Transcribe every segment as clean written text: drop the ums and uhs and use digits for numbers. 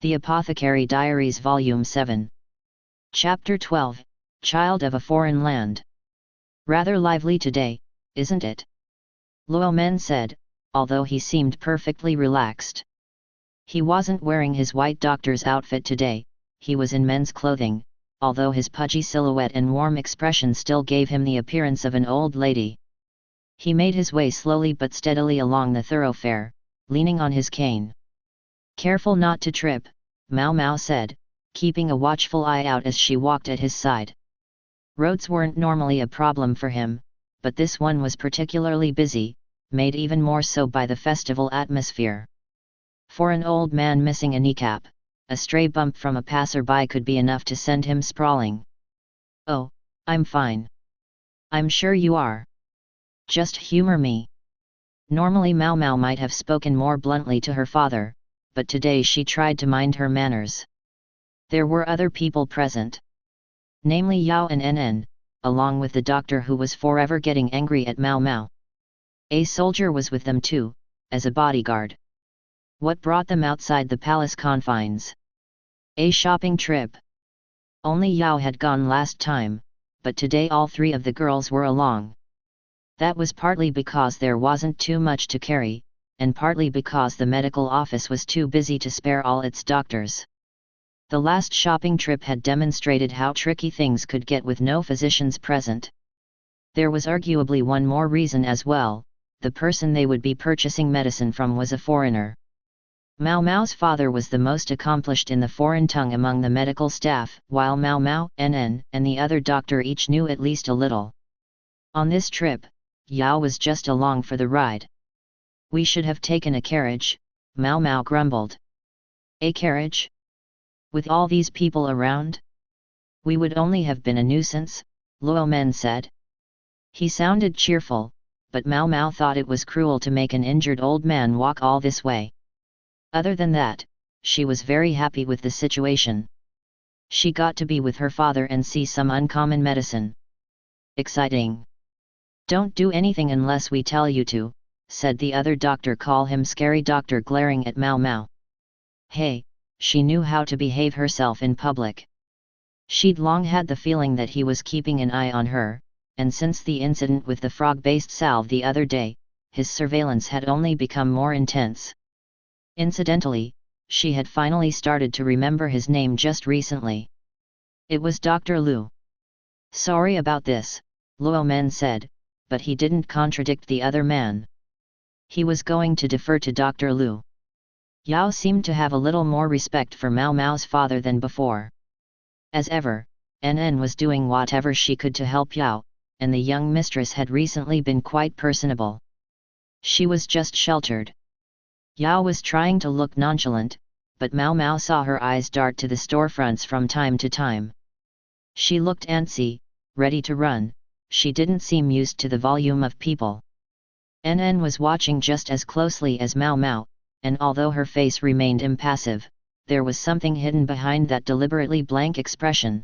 The Apothecary Diaries Volume 7. Chapter 12, Child of a Foreign Land. Rather lively today, isn't it? Luo Men said, although he seemed perfectly relaxed. He wasn't wearing his white doctor's outfit today, he was in men's clothing, although his pudgy silhouette and warm expression still gave him the appearance of an old lady. He made his way slowly but steadily along the thoroughfare, leaning on his cane. Careful not to trip, Mao Mao said, keeping a watchful eye out as she walked at his side. Roads weren't normally a problem for him, but this one was particularly busy, made even more so by the festival atmosphere. For an old man missing a kneecap, a stray bump from a passerby could be enough to send him sprawling. "Oh, I'm fine. I'm sure you are. Just humor me." Normally Mao Mao might have spoken more bluntly to her father, but today she tried to mind her manners. There were other people present. Namely Yao and NN, along with the doctor who was forever getting angry at Mao Mao. A soldier was with them too, as a bodyguard. What brought them outside the palace confines? A shopping trip. Only Yao had gone last time, but today all three of the girls were along. That was partly because there wasn't too much to carry, and partly because the medical office was too busy to spare all its doctors. The last shopping trip had demonstrated how tricky things could get with no physicians present. There was arguably one more reason as well: the person they would be purchasing medicine from was a foreigner. Mao Mao's father was the most accomplished in the foreign tongue among the medical staff, while Mao Mao, NN, and the other doctor each knew at least a little. On this trip, Yao was just along for the ride. "We should have taken a carriage," Mao Mao grumbled. "A carriage? With all these people around? We would only have been a nuisance," Luo Men said. He sounded cheerful, but Mao Mao thought it was cruel to make an injured old man walk all this way. Other than that, she was very happy with the situation. She got to be with her father and see some uncommon medicine. Exciting. "Don't do anything unless we tell you to," said the other doctor. "Call him Scary Doctor," glaring at Mao Mao. Hey, she knew how to behave herself in public. She'd long had the feeling that he was keeping an eye on her, and since the incident with the frog-based salve the other day, his surveillance had only become more intense. Incidentally, she had finally started to remember his name just recently. It was Dr. Liu. "Sorry about this," Luo Men said, but he didn't contradict the other man. He was going to defer to Dr. Liu. Yao seemed to have a little more respect for Mao Mao's father than before. As ever, NN was doing whatever she could to help Yao, and the young mistress had recently been quite personable. She was just sheltered. Yao was trying to look nonchalant, but Mao Mao saw her eyes dart to the storefronts from time to time. She looked antsy, ready to run. She didn't seem used to the volume of people. NN was watching just as closely as Mao Mao, and although her face remained impassive, there was something hidden behind that deliberately blank expression.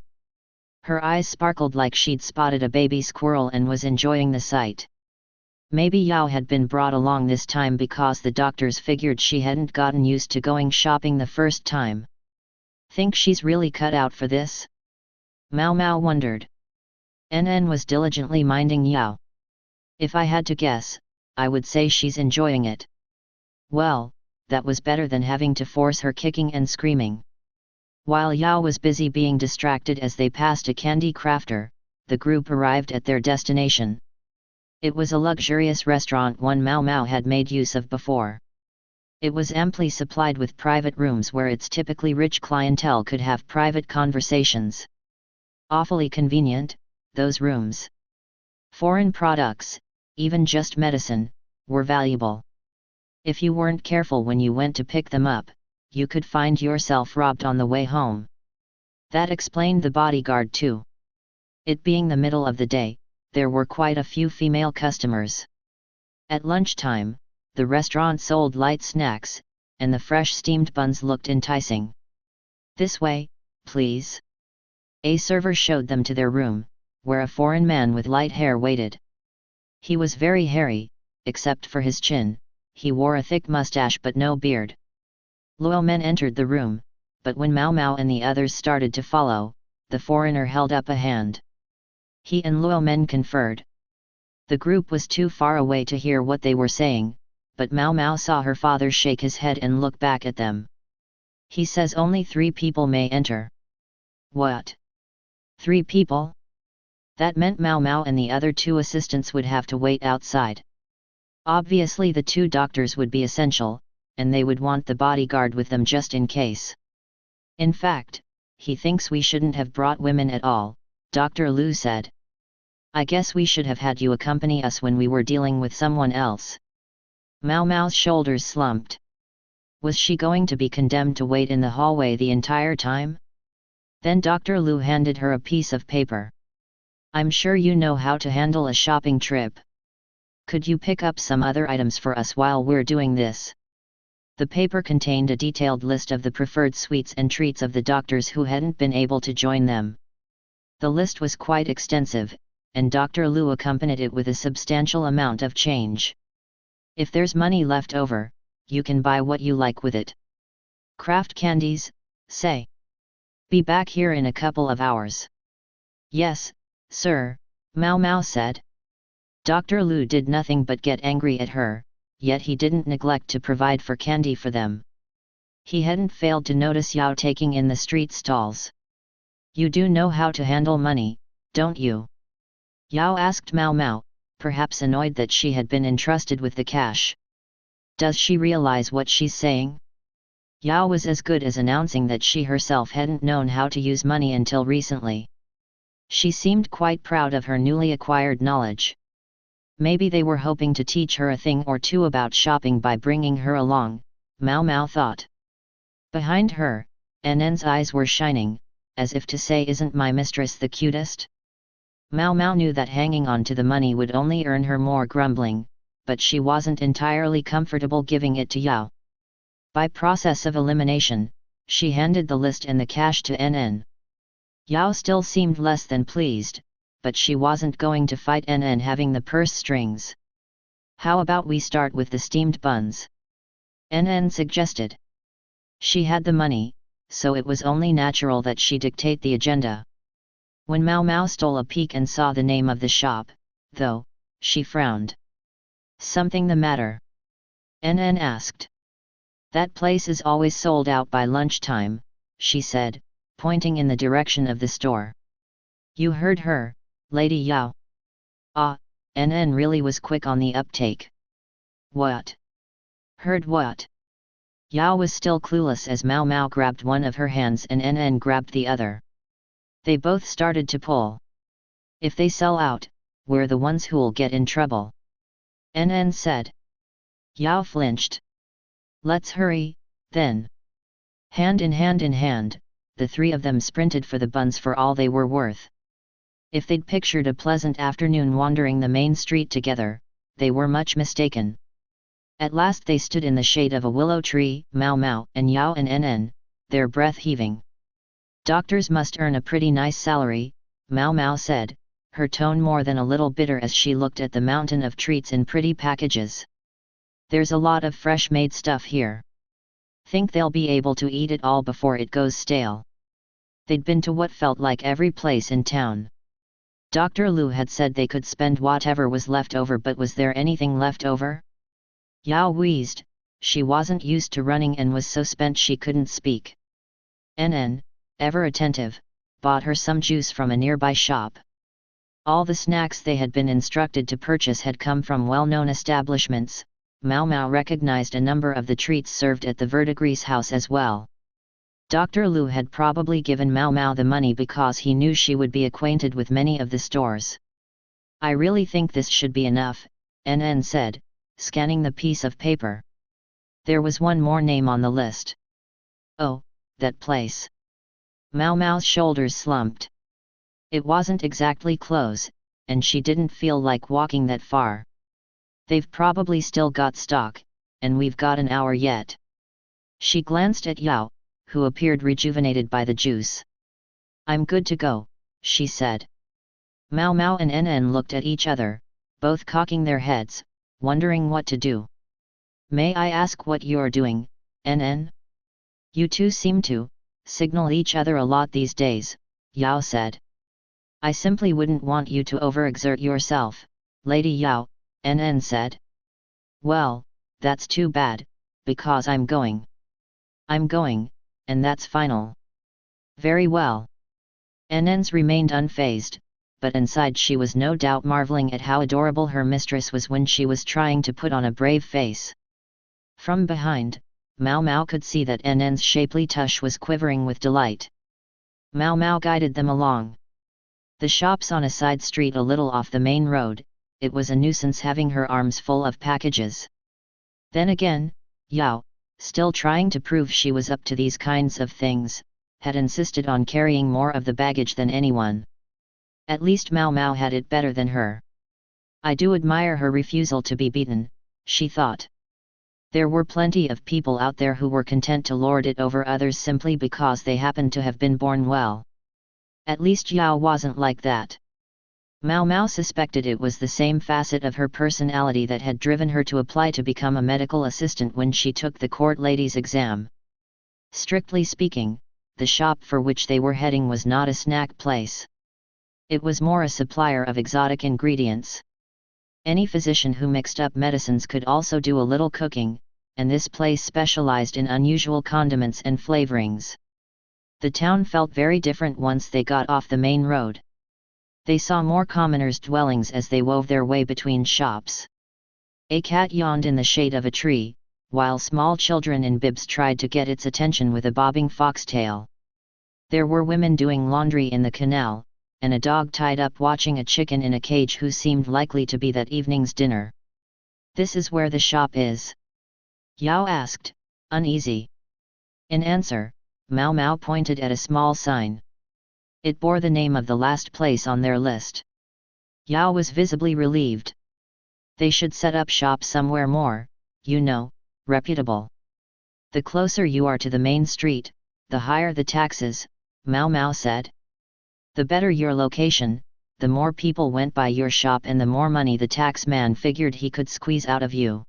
Her eyes sparkled like she'd spotted a baby squirrel and was enjoying the sight. Maybe Yao had been brought along this time because the doctors figured she hadn't gotten used to going shopping the first time. Think she's really cut out for this? Mao Mao wondered. NN was diligently minding Yao. "If I had to guess, I would say she's enjoying it." Well, that was better than having to force her kicking and screaming. While Yao was busy being distracted as they passed a candy crafter, the group arrived at their destination. It was a luxurious restaurant, one Mao Mao had made use of before. It was amply supplied with private rooms where its typically rich clientele could have private conversations. Awfully convenient, those rooms. Foreign products, even just medicine, were valuable. If you weren't careful when you went to pick them up, you could find yourself robbed on the way home. That explained the bodyguard too. It being the middle of the day, there were quite a few female customers. At lunchtime, the restaurant sold light snacks, and the fresh steamed buns looked enticing. "This way, please." A server showed them to their room, where a foreign man with light hair waited. He was very hairy, except for his chin. He wore a thick mustache but no beard. Luo Men entered the room, but when Mao Mao and the others started to follow, the foreigner held up a hand. He and Luo Men conferred. The group was too far away to hear what they were saying, but Mao Mao saw her father shake his head and look back at them. He says only 3 people may enter. What? 3 people? That meant Mao Mao and the other 2 assistants would have to wait outside. Obviously the 2 doctors would be essential, and they would want the bodyguard with them just in case. In fact, he thinks we shouldn't have brought women at all, Dr. Lu said. I guess we should have had you accompany us when we were dealing with someone else. Mao Mao's shoulders slumped. Was she going to be condemned to wait in the hallway the entire time? Then Dr. Lu handed her a piece of paper. I'm sure you know how to handle a shopping trip. Could you pick up some other items for us while we're doing this? The paper contained a detailed list of the preferred sweets and treats of the doctors who hadn't been able to join them. The list was quite extensive, and Dr. Lu accompanied it with a substantial amount of change. If there's money left over, you can buy what you like with it. Craft candies, say. Be back here in a couple of hours. Yes, sir, Mao Mao said. Dr. Lu did nothing but get angry at her, yet he didn't neglect to provide for candy for them. He hadn't failed to notice Yao taking in the street stalls. You do know how to handle money, don't you? Yao asked Mao Mao, perhaps annoyed that she had been entrusted with the cash. Does she realize what she's saying? Yao was as good as announcing that she herself hadn't known how to use money until recently. She seemed quite proud of her newly acquired knowledge. Maybe they were hoping to teach her a thing or two about shopping by bringing her along, Mao Mao thought. Behind her, NN's eyes were shining, as if to say, isn't my mistress the cutest? Mao Mao knew that hanging on to the money would only earn her more grumbling, but she wasn't entirely comfortable giving it to Yao. By process of elimination, she handed the list and the cash to NN. Yao still seemed less than pleased, but she wasn't going to fight NN having the purse strings. How about we start with the steamed buns? NN suggested. She had the money, so it was only natural that she dictate the agenda. When Mao Mao stole a peek and saw the name of the shop, though, she frowned. Something the matter? NN asked. That place is always sold out by lunchtime, she said, pointing in the direction of the store. You heard her, Lady Yao. Ah, NN really was quick on the uptake. What? Heard what? Yao was still clueless as Mao Mao grabbed one of her hands and NN grabbed the other. They both started to pull. If they sell out, we're the ones who'll get in trouble. NN said. Yao flinched. Let's hurry, then. Hand in hand, the 3 of them sprinted for the buns for all they were worth. If they'd pictured a pleasant afternoon wandering the main street together, they were much mistaken. At last they stood in the shade of a willow tree, Mao Mao and Yao and NN, their breath heaving. Doctors must earn a pretty nice salary, Mao Mao said, her tone more than a little bitter as she looked at the mountain of treats in pretty packages. There's a lot of fresh-made stuff here. Think they'll be able to eat it all before it goes stale. They'd been to what felt like every place in town. Dr. Lu had said they could spend whatever was left over, but was there anything left over? Yao wheezed, she wasn't used to running and was so spent she couldn't speak. NN, ever attentive, bought her some juice from a nearby shop. All the snacks they had been instructed to purchase had come from well-known establishments. Mao Mao recognized a number of the treats served at the verdigris house as well. Dr. Lu had probably given Mao Mao the money because he knew she would be acquainted with many of the stores. I really think this should be enough, NN said, scanning the piece of paper. There was one more name on the list. Oh, that place. Mao Mao's shoulders slumped. It wasn't exactly close, and she didn't feel like walking that far. They've probably still got stock, and we've got an hour yet. She glanced at Yao, who appeared rejuvenated by the juice. I'm good to go, she said. Mao Mao and NN looked at each other, both cocking their heads, wondering what to do. May I ask what you're doing, NN? You two seem to, signal each other a lot these days, Yao said. I simply wouldn't want you to overexert yourself, Lady Yao, NN said. Well, that's too bad, because I'm going. I'm going, and that's final. Very well. NN's remained unfazed, but inside she was no doubt marveling at how adorable her mistress was when she was trying to put on a brave face. From behind, Mao Mao could see that NN's shapely tush was quivering with delight. Mao Mao guided them along. The shop's on a side street a little off the main road. It was a nuisance having her arms full of packages. Then again, Yao, still trying to prove she was up to these kinds of things, had insisted on carrying more of the baggage than anyone. At least Mao Mao had it better than her. I do admire her refusal to be beaten, she thought. There were plenty of people out there who were content to lord it over others simply because they happened to have been born well. At least Yao wasn't like that. Mao Mao suspected it was the same facet of her personality that had driven her to apply to become a medical assistant when she took the court lady's exam. Strictly speaking, the shop for which they were heading was not a snack place. It was more a supplier of exotic ingredients. Any physician who mixed up medicines could also do a little cooking, and this place specialized in unusual condiments and flavorings. The town felt very different once they got off the main road. They saw more commoners' dwellings as they wove their way between shops. A cat yawned in the shade of a tree, while small children in bibs tried to get its attention with a bobbing foxtail. There were women doing laundry in the canal, and a dog tied up watching a chicken in a cage who seemed likely to be that evening's dinner. This is where the shop is? Yao asked, uneasy. In answer, Mao Mao pointed at a small sign. It bore the name of the last place on their list. Yao was visibly relieved. They should set up shop somewhere more, reputable. The closer you are to the main street, the higher the taxes, Mao Mao said. The better your location, the more people went by your shop and the more money the tax man figured he could squeeze out of you.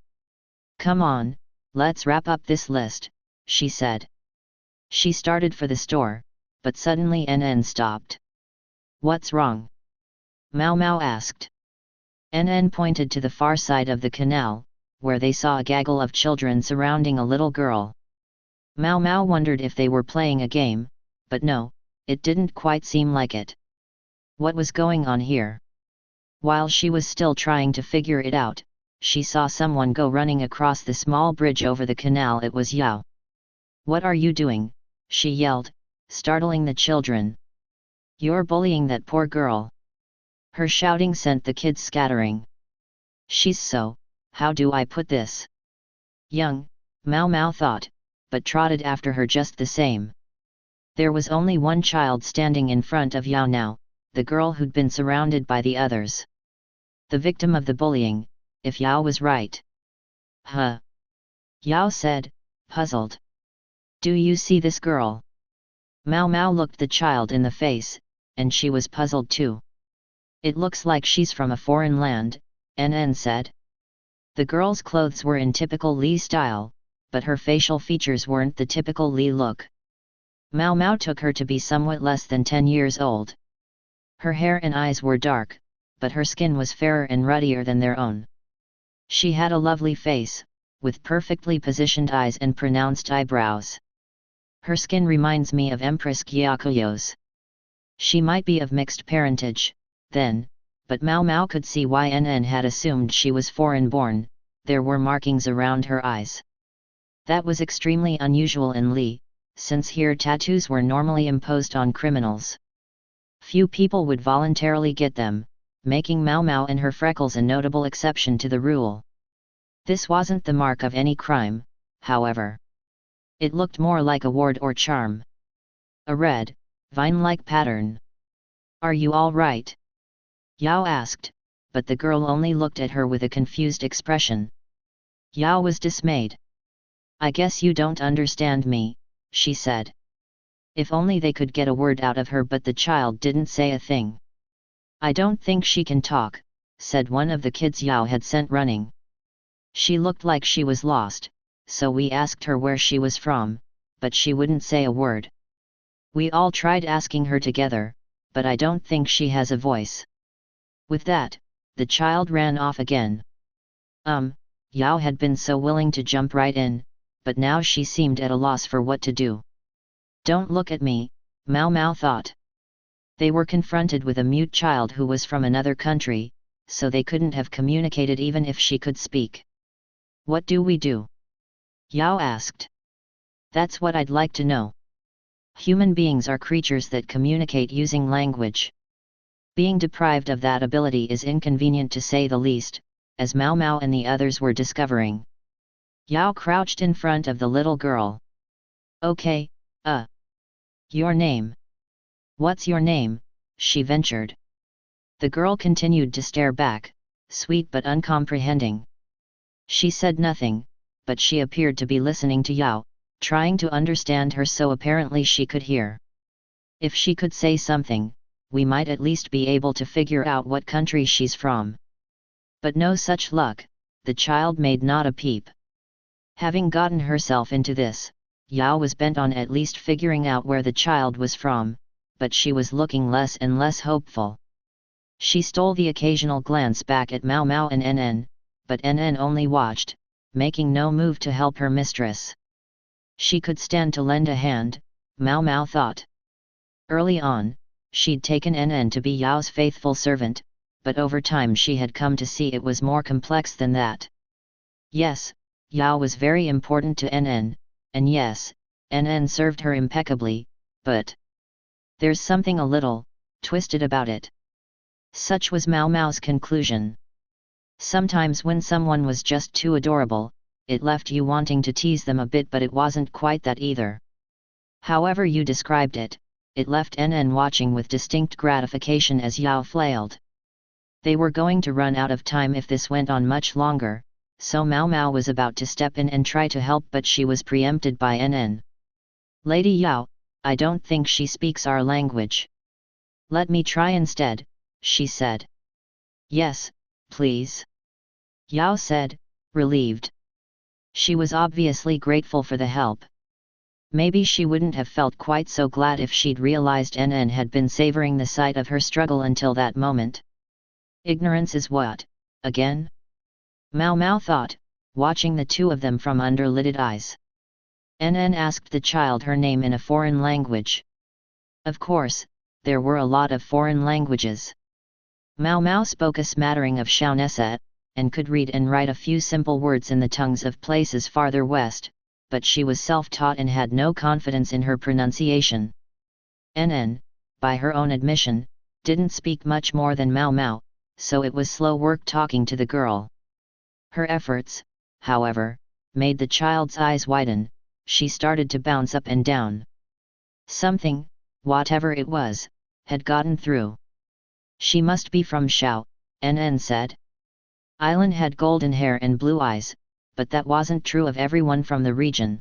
Come on, let's wrap up this list, she said. She started for the store, but suddenly NN stopped. What's wrong? Mao Mao asked. NN pointed to the far side of the canal, where they saw a gaggle of children surrounding a little girl. Mao Mao wondered if they were playing a game, but no, it didn't quite seem like it. What was going on here? While she was still trying to figure it out, she saw someone go running across the small bridge over the canal. It was Yao. What are you doing? She yelled, startling the children. You're bullying that poor girl. Her shouting sent the kids scattering. She's so, how do I put this? Young, Mao Mao thought, but trotted after her just the same. There was only one child standing in front of Yao now, the girl who'd been surrounded by the others. The victim of the bullying, if Yao was right. Huh? Yao said, puzzled. Do you see this girl? Mao Mao looked the child in the face, and she was puzzled too. It looks like she's from a foreign land, NN said. The girl's clothes were in typical Li style, but her facial features weren't the typical Li look. Mao Mao took her to be somewhat less than 10 years old. Her hair and eyes were dark, but her skin was fairer and ruddier than their own. She had a lovely face, with perfectly positioned eyes and pronounced eyebrows. Her skin reminds me of Empress Gyakuyo's. She might be of mixed parentage, then, but Mao Mao could see why NN had assumed she was foreign-born. There were markings around her eyes. That was extremely unusual in Li, since here tattoos were normally imposed on criminals. Few people would voluntarily get them, making Mao Mao and her freckles a notable exception to the rule. This wasn't the mark of any crime, however. It looked more like a ward or charm. A red, vine-like pattern. Are you all right? Yao asked, but the girl only looked at her with a confused expression. Yao was dismayed. I guess you don't understand me, she said. If only they could get a word out of her, but the child didn't say a thing. I don't think she can talk, said one of the kids Yao had sent running. She looked like she was lost, so we asked her where she was from, but she wouldn't say a word. We all tried asking her together, but I don't think she has a voice. With that, the child ran off again. Yao had been so willing to jump right in, but now she seemed at a loss for what to do. Don't look at me, Mao Mao thought. They were confronted with a mute child who was from another country, so they couldn't have communicated even if she could speak. What do we do? Yao asked. That's what I'd like to know. Human beings are creatures that communicate using language. Being deprived of that ability is inconvenient to say the least, as Mao Mao and the others were discovering. Yao crouched in front of the little girl. Okay, your name. What's your name? She ventured. The girl continued to stare back, sweet but uncomprehending. She said nothing, but she appeared to be listening to Yao, trying to understand her, so apparently she could hear. If she could say something, we might at least be able to figure out what country she's from. But no such luck, the child made not a peep. Having gotten herself into this, Yao was bent on at least figuring out where the child was from, but she was looking less and less hopeful. She stole the occasional glance back at Mao Mao and NN, but NN only watched, making no move to help her mistress. She could stand to lend a hand, Mao Mao thought. Early on, she'd taken NN to be Yao's faithful servant, but over time she had come to see it was more complex than that. Yes, Yao was very important to NN, and yes, NN served her impeccably, but there's something a little twisted about it. Such was Mao Mao's conclusion. Sometimes when someone was just too adorable, it left you wanting to tease them a bit, but it wasn't quite that either. However you described it, it left NN watching with distinct gratification as Yao flailed. They were going to run out of time if this went on much longer, so Mao Mao was about to step in and try to help, but she was preempted by NN. Lady Yao, I don't think she speaks our language. Let me try instead, she said. Yes, please. Yao said, relieved. She was obviously grateful for the help. Maybe she wouldn't have felt quite so glad if she'd realized NN had been savoring the sight of her struggle until that moment. Ignorance is what, again? Mao Mao thought, watching the two of them from under lidded eyes. NN asked the child her name in a foreign language. Of course, there were a lot of foreign languages. Mao Mao spoke a smattering of Shaoneset, and could read and write a few simple words in the tongues of places farther west, but she was self-taught and had no confidence in her pronunciation. NN, by her own admission, didn't speak much more than Mao Mao, so it was slow work talking to the girl. Her efforts, however, made the child's eyes widen. She started to bounce up and down. Something, whatever it was, had gotten through. She must be from Shao, NN said. Ailan had golden hair and blue eyes, but that wasn't true of everyone from the region.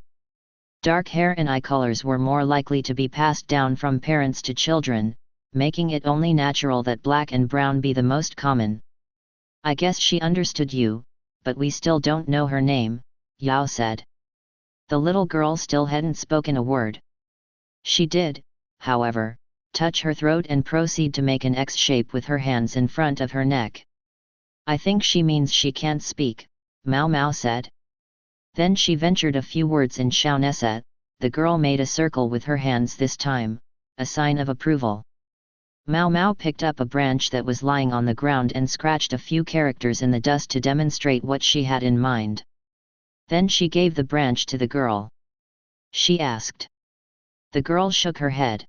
Dark hair and eye colors were more likely to be passed down from parents to children, making it only natural that black and brown be the most common. I guess she understood you, but we still don't know her name, Yao said. The little girl still hadn't spoken a word. She did, however, touch her throat and proceed to make an X shape with her hands in front of her neck. I think she means she can't speak, Mao Mao said. Then she ventured a few words in Shaoneset. The girl made a circle with her hands this time, a sign of approval. Mao Mao picked up a branch that was lying on the ground and scratched a few characters in the dust to demonstrate what she had in mind. Then she gave the branch to the girl. She asked. The girl shook her head.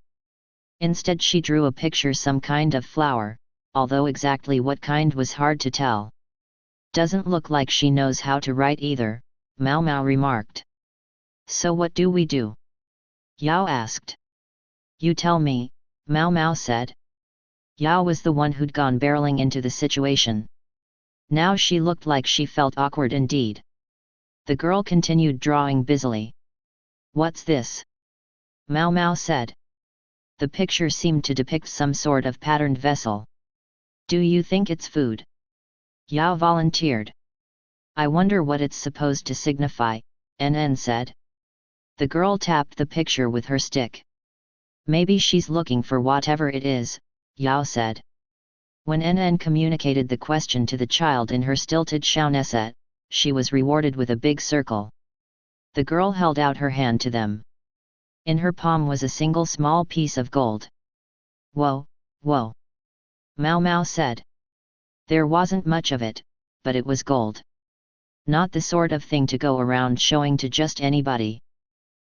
Instead she drew a picture, some kind of flower, although exactly what kind was hard to tell. Doesn't look like she knows how to write either, Mao Mao remarked. So what do we do? Yao asked. You tell me, Mao Mao said. Yao was the one who'd gone barreling into the situation. Now she looked like she felt awkward indeed. The girl continued drawing busily. What's this? Mao Mao said. The picture seemed to depict some sort of patterned vessel. Do you think it's food? Yao volunteered. I wonder what it's supposed to signify, NN said. The girl tapped the picture with her stick. Maybe she's looking for whatever it is, Yao said. When NN communicated the question to the child in her stilted Shaoneset, she was rewarded with a big circle. The girl held out her hand to them. In her palm was a single small piece of gold. Whoa, whoa! Mao Mao said. There wasn't much of it, but it was gold. Not the sort of thing to go around showing to just anybody.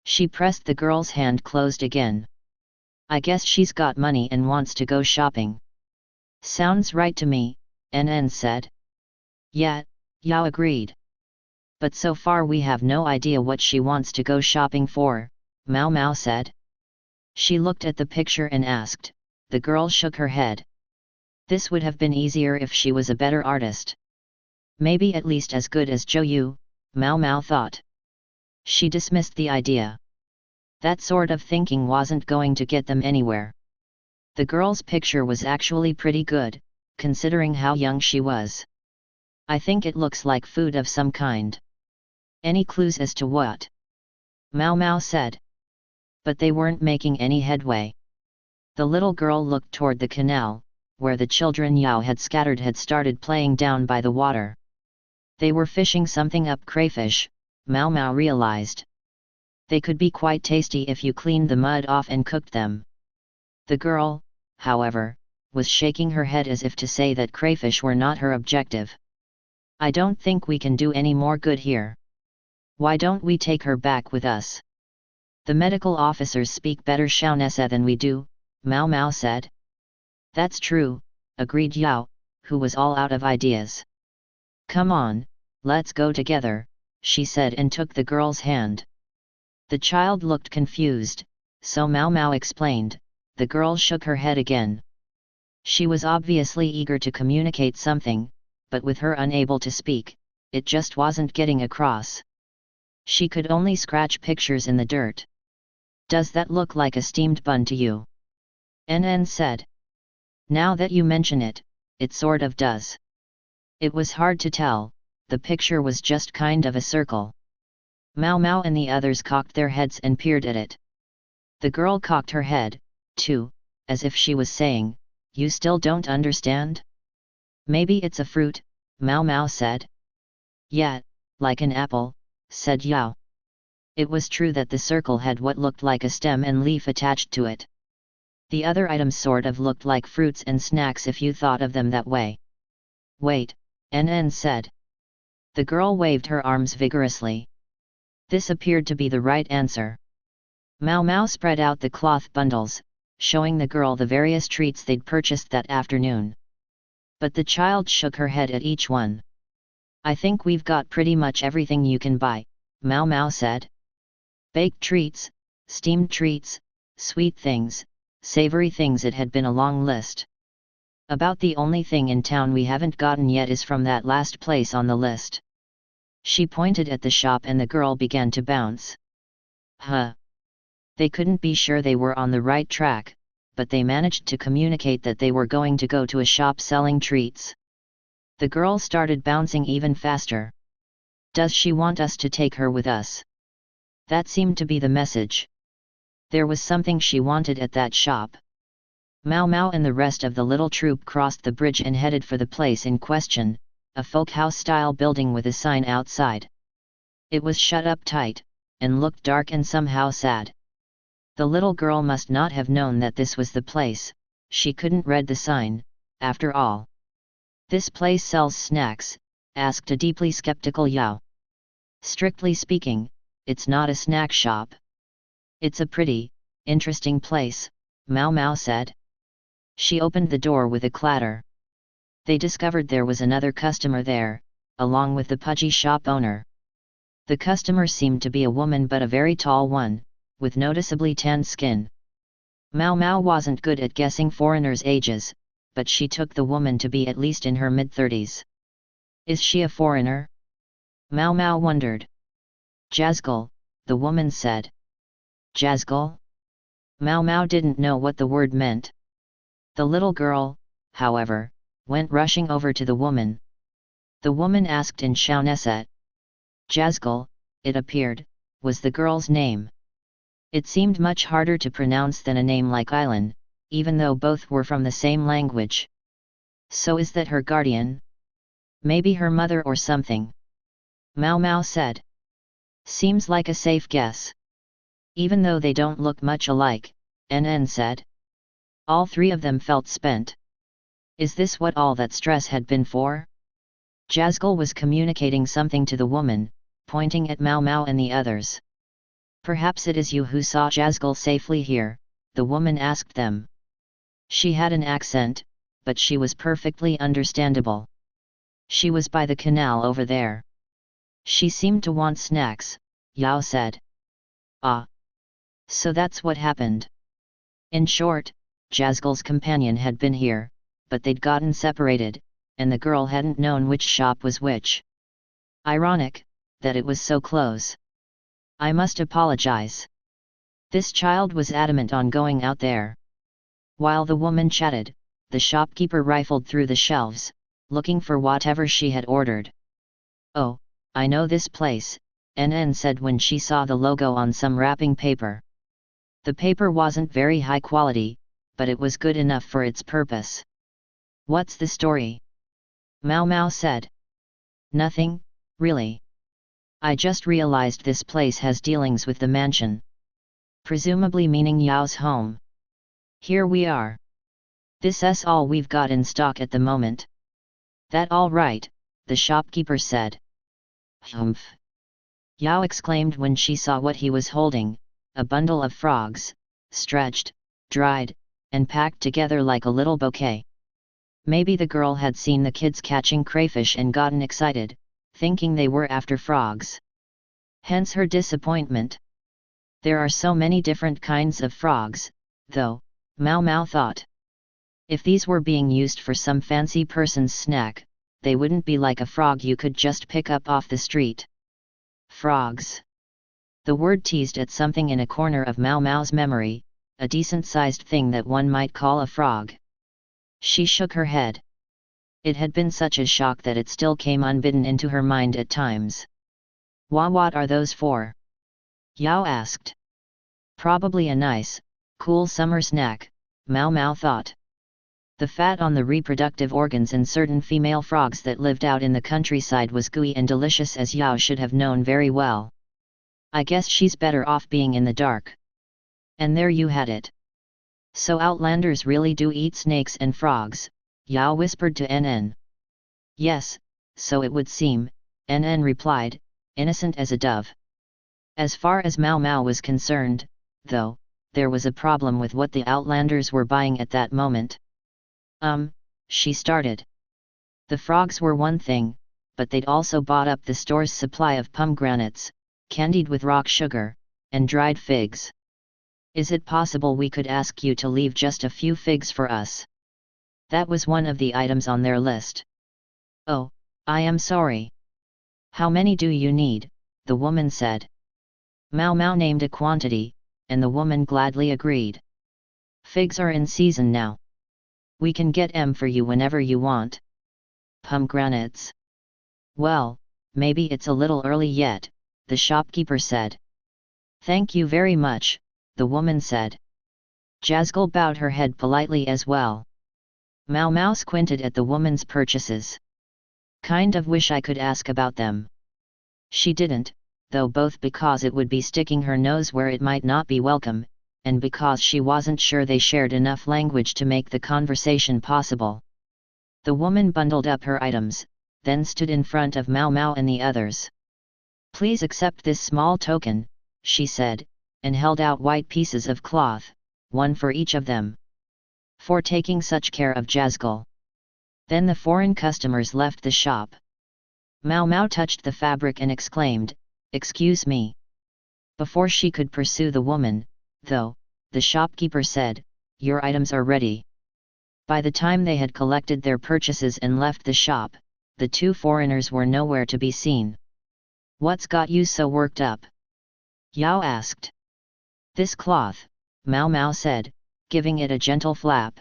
She pressed the girl's hand closed again. I guess she's got money and wants to go shopping. Sounds right to me, NN said. Yeah, Yao agreed. But so far we have no idea what she wants to go shopping for, Mao Mao said. She looked at the picture and asked. The girl shook her head. This would have been easier if she was a better artist. Maybe at least as good as Zhou Yu, Mao Mao thought. She dismissed the idea. That sort of thinking wasn't going to get them anywhere. The girl's picture was actually pretty good, considering how young she was. I think it looks like food of some kind. Any clues as to what? Mao Mao said. But they weren't making any headway. The little girl looked toward the canal, where the children Yao had scattered had started playing down by the water. They were fishing something up crayfish, Mao Mao realized. They could be quite tasty if you cleaned the mud off and cooked them. The girl, however, was shaking her head as if to say that crayfish were not her objective. I don't think we can do any more good here. Why don't we take her back with us? The medical officers speak better Shaonese than we do, Mao Mao said. That's true, agreed Yao, who was all out of ideas. Come on, let's go together, she said and took the girl's hand. The child looked confused, so Mao Mao explained. The girl shook her head again. She was obviously eager to communicate something, but with her unable to speak, it just wasn't getting across. She could only scratch pictures in the dirt. Does that look like a steamed bun to you? NN said. Now that you mention it, it sort of does. It was hard to tell, the picture was just kind of a circle. Mao Mao and the others cocked their heads and peered at it. The girl cocked her head, too, as if she was saying, you still don't understand? Maybe it's a fruit, Mao Mao said. Yeah, like an apple, said Yao. It was true that the circle had what looked like a stem and leaf attached to it. The other items sort of looked like fruits and snacks if you thought of them that way. Wait, NN said. The girl waved her arms vigorously. This appeared to be the right answer. Mao Mao spread out the cloth bundles, showing the girl the various treats they'd purchased that afternoon. But the child shook her head at each one. I think we've got pretty much everything you can buy, Mao Mao said. Baked treats, steamed treats, sweet things, savory things. It had been a long list. About the only thing in town we haven't gotten yet is from that last place on the list. She pointed at the shop and the girl began to bounce. Huh. They couldn't be sure they were on the right track, but they managed to communicate that they were going to go to a shop selling treats. The girl started bouncing even faster. Does she want us to take her with us? That seemed to be the message. There was something she wanted at that shop. Mao Mao and the rest of the little troop crossed the bridge and headed for the place in question, a folk house-style building with a sign outside. It was shut up tight, and looked dark and somehow sad. The little girl must not have known that this was the place, she couldn't read the sign, after all. This place sells snacks, asked a deeply skeptical Yao. Strictly speaking, it's not a snack shop. It's a pretty, interesting place, Mao Mao said. She opened the door with a clatter. They discovered there was another customer there, along with the pudgy shop owner. The customer seemed to be a woman, but a very tall one, with noticeably tanned skin. Mao Mao wasn't good at guessing foreigners' ages, but she took the woman to be at least in her mid-30s. Is she a foreigner? Mao Mao wondered. Jazgal, the woman said. Jazgal? Mao Mao didn't know what the word meant. The little girl, however, went rushing over to the woman. The woman asked in Shaoneset. Jazgal, it appeared, was the girl's name. It seemed much harder to pronounce than a name like Island, even though both were from the same language. So is that her guardian? Maybe her mother or something. Mao Mao said. Seems like a safe guess. Even though they don't look much alike, NN said. All three of them felt spent. Is this what all that stress had been for? Jazgal was communicating something to the woman, pointing at Mao Mao and the others. Perhaps it is you who saw Jazgal safely here, the woman asked them. She had an accent, but she was perfectly understandable. She was by the canal over there. She seemed to want snacks, Yao said. Ah. So that's what happened. In short, Jazgal's companion had been here, but they'd gotten separated, and the girl hadn't known which shop was which. Ironic, that it was so close. I must apologize. This child was adamant on going out there. While the woman chatted, the shopkeeper rifled through the shelves, looking for whatever she had ordered. Oh, I know this place, NN said when she saw the logo on some wrapping paper. The paper wasn't very high quality, but it was good enough for its purpose. What's the story? Mao Mao said. Nothing, really. I just realized this place has dealings with the mansion. Presumably meaning Yao's home. Here we are. This is all we've got in stock at the moment. That all right, the shopkeeper said. Humph. Yao exclaimed when she saw what he was holding, a bundle of frogs, stretched, dried, and packed together like a little bouquet. Maybe the girl had seen the kids catching crayfish and gotten excited, thinking they were after frogs. Hence her disappointment. There are so many different kinds of frogs, though, Mao Mao thought. If these were being used for some fancy person's snack, they wouldn't be like a frog you could just pick up off the street. Frogs. The word teased at something in a corner of Mao Mao's memory, a decent-sized thing that one might call a frog. She shook her head. It had been such a shock that it still came unbidden into her mind at times. What are those for? Yao asked. Probably a nice, cool summer snack, Mao Mao thought. The fat on the reproductive organs in certain female frogs that lived out in the countryside was gooey and delicious, as Yao should have known very well. I guess she's better off being in the dark. And there you had it. So outlanders really do eat snakes and frogs, Yao whispered to NN. Yes, so it would seem, NN replied, innocent as a dove. As far as Mao Mao was concerned, though, there was a problem with what the outlanders were buying at that moment. She started. The frogs were one thing, but they'd also bought up the store's supply of pomegranates, candied with rock sugar, and dried figs. Is it possible we could ask you to leave just a few figs for us? That was one of the items on their list. Oh, I am sorry. How many do you need? The woman said. Mao Mao named a quantity, and the woman gladly agreed. Figs are in season now. We can get 'em for you whenever you want. Pomegranates? Well, maybe it's a little early yet, the shopkeeper said. Thank you very much, the woman said. Jazgal bowed her head politely as well. Mao Mao squinted at the woman's purchases. Kind of wish I could ask about them. She didn't, though, both because it would be sticking her nose where it might not be welcome, and because she wasn't sure they shared enough language to make the conversation possible. The woman bundled up her items, then stood in front of Mao Mao and the others. Please accept this small token, she said, and held out white pieces of cloth, one for each of them. For taking such care of Jazgal. Then the foreign customers left the shop. Mao Mao touched the fabric and exclaimed, "Excuse me." Before she could pursue the woman, though, the shopkeeper said, "Your items are ready." By the time they had collected their purchases and left the shop, the two foreigners were nowhere to be seen. What's got you so worked up? Yao asked. This cloth, Mao Mao said, giving it a gentle flap.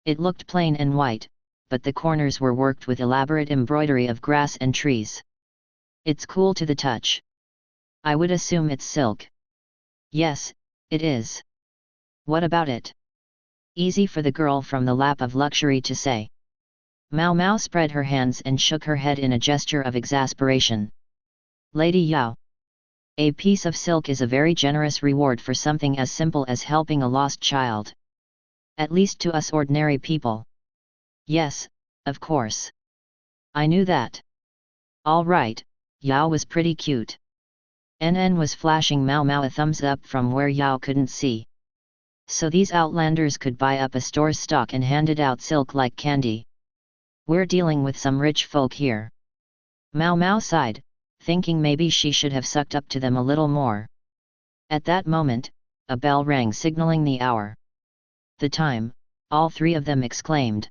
It looked plain and white, but the corners were worked with elaborate embroidery of grass and trees. It's cool to the touch. I would assume it's silk. Yes, It is. What about it? Easy for the girl from the lap of luxury to say. Mao Mao spread her hands and shook her head in a gesture of exasperation. Lady Yao. A piece of silk is a very generous reward for something as simple as helping a lost child. At least to us ordinary people. Yes, of course. I knew that. All right, Yao was pretty cute. NN was flashing Mao Mao a thumbs up from where Yao couldn't see. So these outlanders could buy up a store's stock and handed out silk like candy. We're dealing with some rich folk here. Mao Mao sighed, thinking maybe she should have sucked up to them a little more. At that moment, a bell rang signaling the hour. The time, all three of them exclaimed.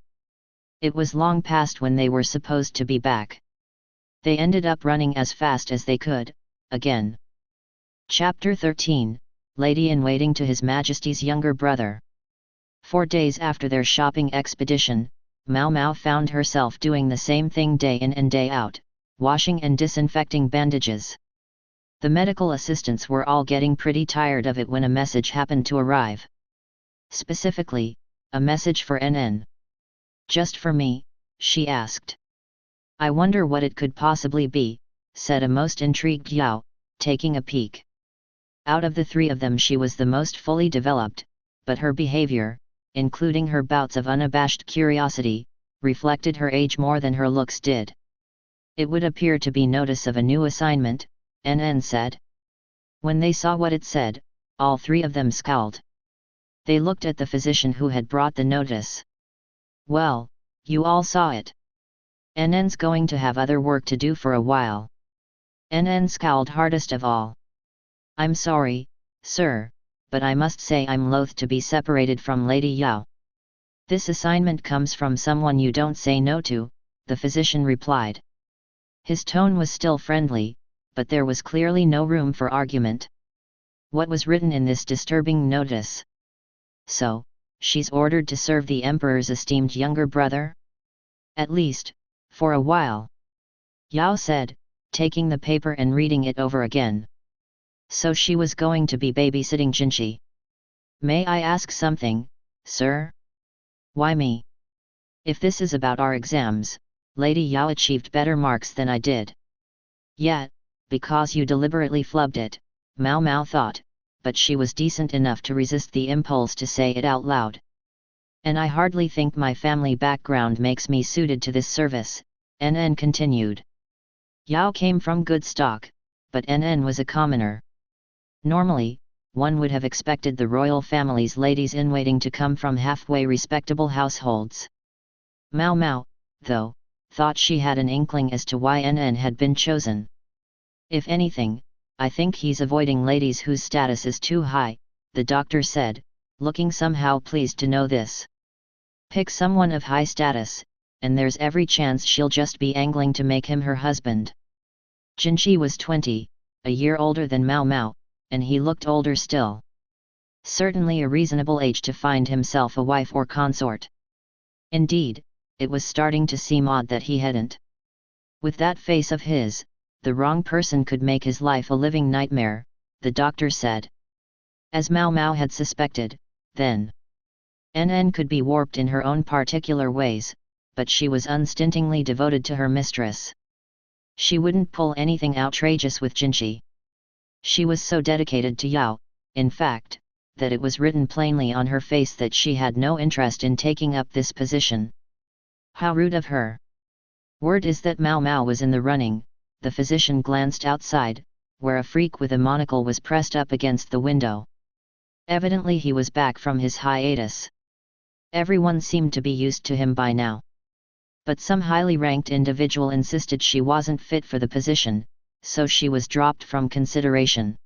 It was long past when they were supposed to be back. They ended up running as fast as they could, again. Chapter 13, Lady-in-Waiting to His Majesty's Younger Brother. 4 days after their shopping expedition, Mao Mao found herself doing the same thing day in and day out, washing and disinfecting bandages. The medical assistants were all getting pretty tired of it when a message happened to arrive. Specifically, a message for NN. Just for me, she asked. I wonder what it could possibly be, said a most intrigued Yao, taking a peek. Out of the three of them she was the most fully developed, but her behavior, including her bouts of unabashed curiosity, reflected her age more than her looks did. It would appear to be notice of a new assignment, NN said. When they saw what it said, all three of them scowled. They looked at the physician who had brought the notice. Well, you all saw it. NN's going to have other work to do for a while. NN scowled hardest of all. I'm sorry, sir, but I must say I'm loath to be separated from Lady Yao. This assignment comes from someone you don't say no to, the physician replied. His tone was still friendly, but there was clearly no room for argument. What was written in this disturbing notice? So, she's ordered to serve the Emperor's esteemed younger brother? At least, for a while. Yao said, taking the paper and reading it over again. So she was going to be babysitting Jinchi. May I ask something, sir? Why me? If this is about our exams, Lady Yao achieved better marks than I did. Yet, because you deliberately flubbed it, Mao Mao thought, but she was decent enough to resist the impulse to say it out loud. And I hardly think my family background makes me suited to this service, NN continued. Yao came from good stock, but NN was a commoner. Normally, one would have expected the royal family's ladies-in-waiting to come from halfway respectable households. Mao Mao, though, thought she had an inkling as to why NN had been chosen. If anything, I think he's avoiding ladies whose status is too high, the doctor said, looking somehow pleased to know this. Pick someone of high status, and there's every chance she'll just be angling to make him her husband. Jinchi was 20, a year older than Mao Mao, and he looked older still. Certainly a reasonable age to find himself a wife or consort. Indeed, it was starting to seem odd that he hadn't. With that face of his, the wrong person could make his life a living nightmare, the doctor said. As Mao Mao had suspected, then. NN could be warped in her own particular ways, but she was unstintingly devoted to her mistress. She wouldn't pull anything outrageous with Jinchi. She was so dedicated to Yao, in fact, that it was written plainly on her face that she had no interest in taking up this position. How rude of her. Word is that Mao Mao was in the running. The physician glanced outside, where a freak with a monocle was pressed up against the window. Evidently he was back from his hiatus. Everyone seemed to be used to him by now. But some highly ranked individual insisted she wasn't fit for the position, so she was dropped from consideration.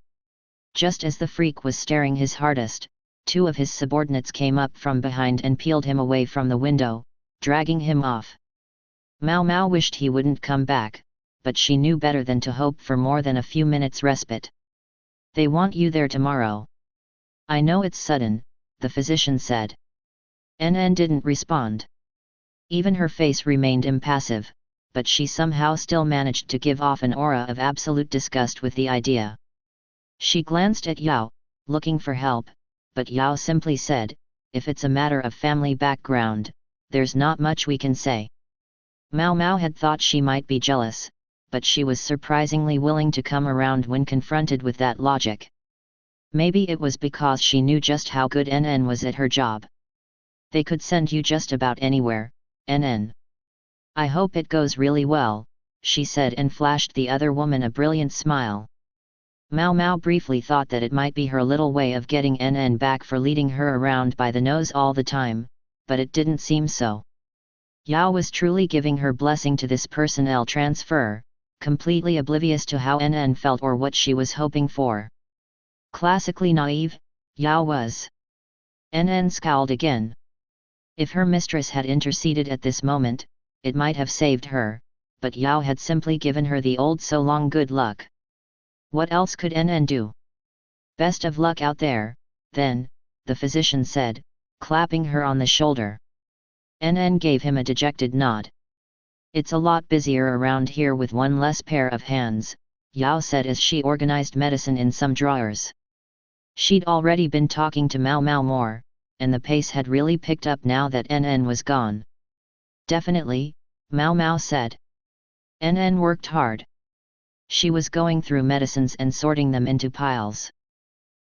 Just as the freak was staring his hardest, 2 of his subordinates came up from behind and peeled him away from the window, dragging him off. Mao Mao wished he wouldn't come back, but she knew better than to hope for more than a few minutes' respite. They want you there tomorrow. I know it's sudden, the physician said. NN didn't respond. Even her face remained impassive, but she somehow still managed to give off an aura of absolute disgust with the idea. She glanced at Yao, looking for help, but Yao simply said, "If it's a matter of family background, there's not much we can say." Mao Mao had thought she might be jealous, but she was surprisingly willing to come around when confronted with that logic. Maybe it was because she knew just how good NN was at her job. "They could send you just about anywhere, NN. I hope it goes really well," she said and flashed the other woman a brilliant smile. Mao Mao briefly thought that it might be her little way of getting NN back for leading her around by the nose all the time, but it didn't seem so. Yao was truly giving her blessing to this personnel transfer, completely oblivious to how NN felt or what she was hoping for. Classically naive, Yao was. NN scowled again. If her mistress had interceded at this moment, it might have saved her, but Yao had simply given her the old so long good luck. What else could NN do? "Best of luck out there, then," the physician said, clapping her on the shoulder. NN gave him a dejected nod. "It's a lot busier around here with one less pair of hands," Yao said as she organized medicine in some drawers. She'd already been talking to Mao Mao more, and the pace had really picked up now that NN was gone. "Definitely," Mao Mao said. NN worked hard. She was going through medicines and sorting them into piles.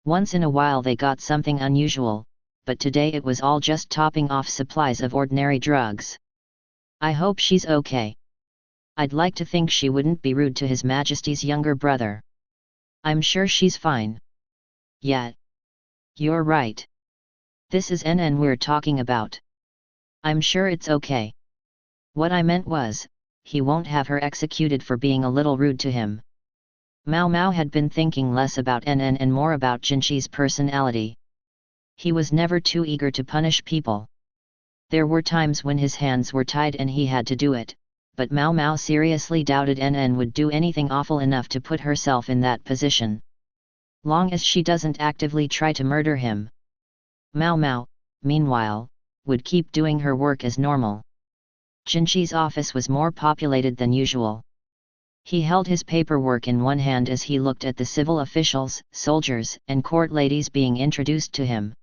Once in a while they got something unusual, but today it was all just topping off supplies of ordinary drugs. "I hope she's okay. I'd like to think she wouldn't be rude to His Majesty's younger brother. I'm sure she's fine." "Yeah. You're right. This is NN we're talking about. I'm sure it's okay. What I meant was, he won't have her executed for being a little rude to him." Mao Mao had been thinking less about NN and more about Jinqi's personality. He was never too eager to punish people. There were times when his hands were tied and he had to do it, but Mao Mao seriously doubted NN would do anything awful enough to put herself in that position. Long as she doesn't actively try to murder him. Mao Mao, meanwhile, would keep doing her work as normal. Jinqi's office was more populated than usual. He held his paperwork in one hand as he looked at the civil officials, soldiers, and court ladies being introduced to him.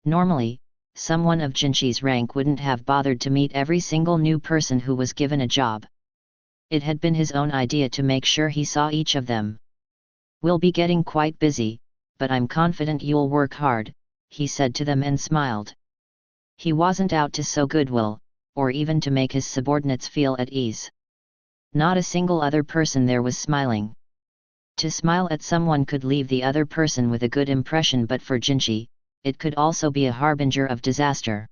Normally, someone of Jinqi's rank wouldn't have bothered to meet every single new person who was given a job. It had been his own idea to make sure he saw each of them. "We'll be getting quite busy, but I'm confident you'll work hard," he said to them and smiled. He wasn't out to sow goodwill, or even to make his subordinates feel at ease. Not a single other person there was smiling. To smile at someone could leave the other person with a good impression, but for Jinqi, it could also be a harbinger of disaster.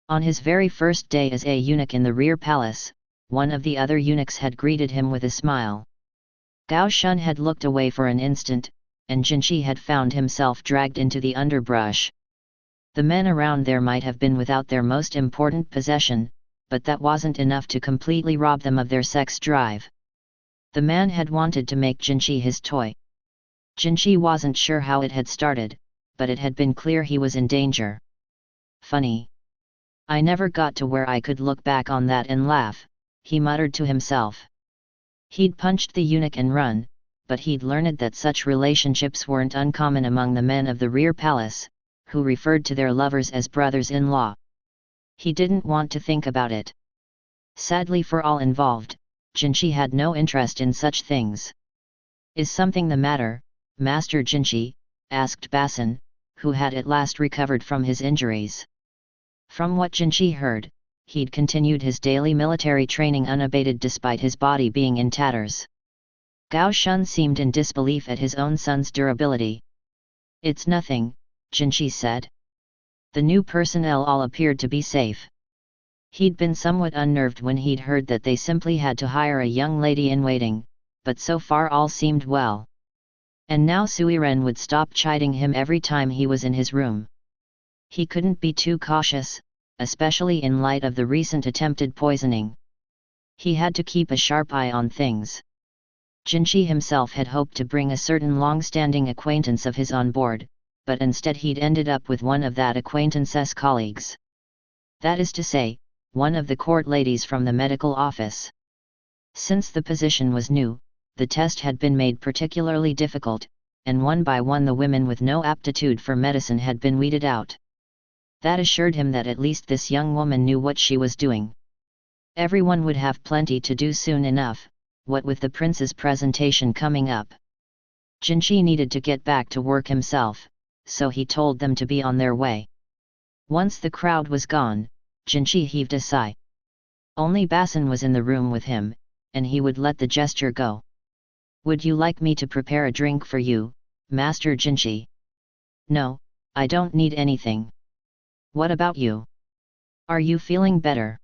On his very first day as a eunuch in the rear palace, one of the other eunuchs had greeted him with a smile. Gao Shun had looked away for an instant, and Jinqi had found himself dragged into the underbrush. The men around there might have been without their most important possession, but that wasn't enough to completely rob them of their sex drive. The man had wanted to make Jinqi his toy. Jinqi wasn't sure how it had started, but it had been clear he was in danger. "Funny. I never got to where I could look back on that and laugh," he muttered to himself. He'd punched the eunuch and run, but he'd learned that such relationships weren't uncommon among the men of the rear palace, who referred to their lovers as brothers-in-law. He didn't want to think about it. Sadly for all involved, Jinqi had no interest in such things. "Is something the matter, Master Jinqi?" asked Basin, who had at last recovered from his injuries. From what Jinqi heard, he'd continued his daily military training unabated despite his body being in tatters. Gao Shun seemed in disbelief at his own son's durability. "It's nothing," Jinqi said. The new personnel all appeared to be safe. He'd been somewhat unnerved when he'd heard that they simply had to hire a young lady in waiting, but so far all seemed well. And now Suiren would stop chiding him every time he was in his room. He couldn't be too cautious, especially in light of the recent attempted poisoning. He had to keep a sharp eye on things. Jinqi himself had hoped to bring a certain long-standing acquaintance of his on board, but instead he'd ended up with one of that acquaintance's colleagues. That is to say, one of the court ladies from the medical office. Since the position was new, the test had been made particularly difficult, and one by one the women with no aptitude for medicine had been weeded out. That assured him that at least this young woman knew what she was doing. Everyone would have plenty to do soon enough, what with the prince's presentation coming up. Jinchi needed to get back to work himself, so he told them to be on their way. Once the crowd was gone, Jinchi heaved a sigh. Only Basin was in the room with him, and he would let the gesture go. "Would you like me to prepare a drink for you, Master Jinchi?" "No, I don't need anything." "What about you? Are you feeling better?"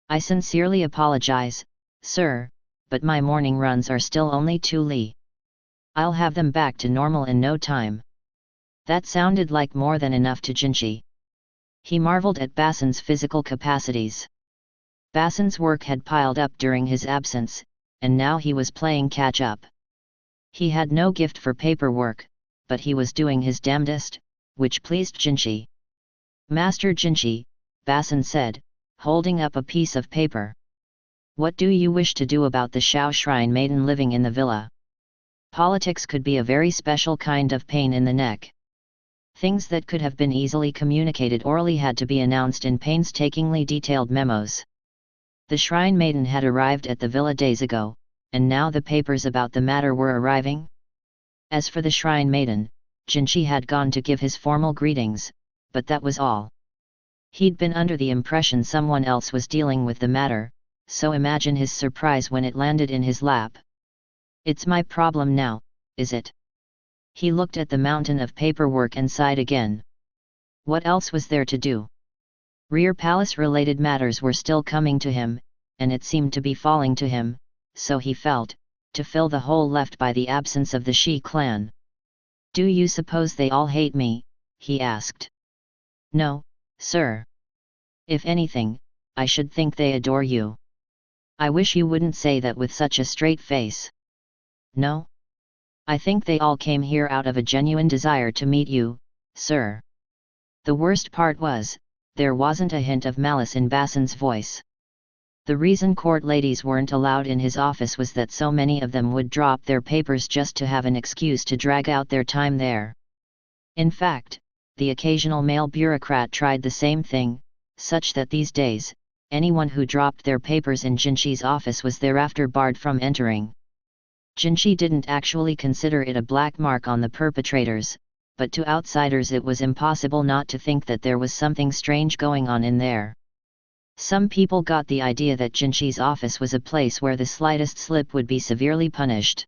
"I sincerely apologize, sir, but my morning runs are still only 2 li. I'll have them back to normal in no time." That sounded like more than enough to Jinchi. He marveled at Basin's physical capacities. Basin's work had piled up during his absence, and now he was playing catch-up. He had no gift for paperwork, but he was doing his damnedest, which pleased Jinchi. "Master Jinchi," Basin said, holding up a piece of paper. "What do you wish to do about the Shao shrine maiden living in the villa?" Politics could be a very special kind of pain in the neck. Things that could have been easily communicated orally had to be announced in painstakingly detailed memos. The shrine maiden had arrived at the villa days ago, and now the papers about the matter were arriving. As for the shrine maiden, Jinchi had gone to give his formal greetings, but that was all. He'd been under the impression someone else was dealing with the matter, so imagine his surprise when it landed in his lap. "It's my problem now, is it?" He looked at the mountain of paperwork and sighed again. What else was there to do? Rear palace-related matters were still coming to him, and it seemed to be falling to him, so he felt, to fill the hole left by the absence of the Shi clan. "Do you suppose they all hate me?" he asked. "No, sir. If anything, I should think they adore you." "I wish you wouldn't say that with such a straight face." "No? I think they all came here out of a genuine desire to meet you, sir." The worst part was, there wasn't a hint of malice in Basin's voice. The reason court ladies weren't allowed in his office was that so many of them would drop their papers just to have an excuse to drag out their time there. In fact, the occasional male bureaucrat tried the same thing, such that these days, anyone who dropped their papers in Jinchi's office was thereafter barred from entering. Jinchi didn't actually consider it a black mark on the perpetrators, but to outsiders it was impossible not to think that there was something strange going on in there. Some people got the idea that Jinchi's office was a place where the slightest slip would be severely punished.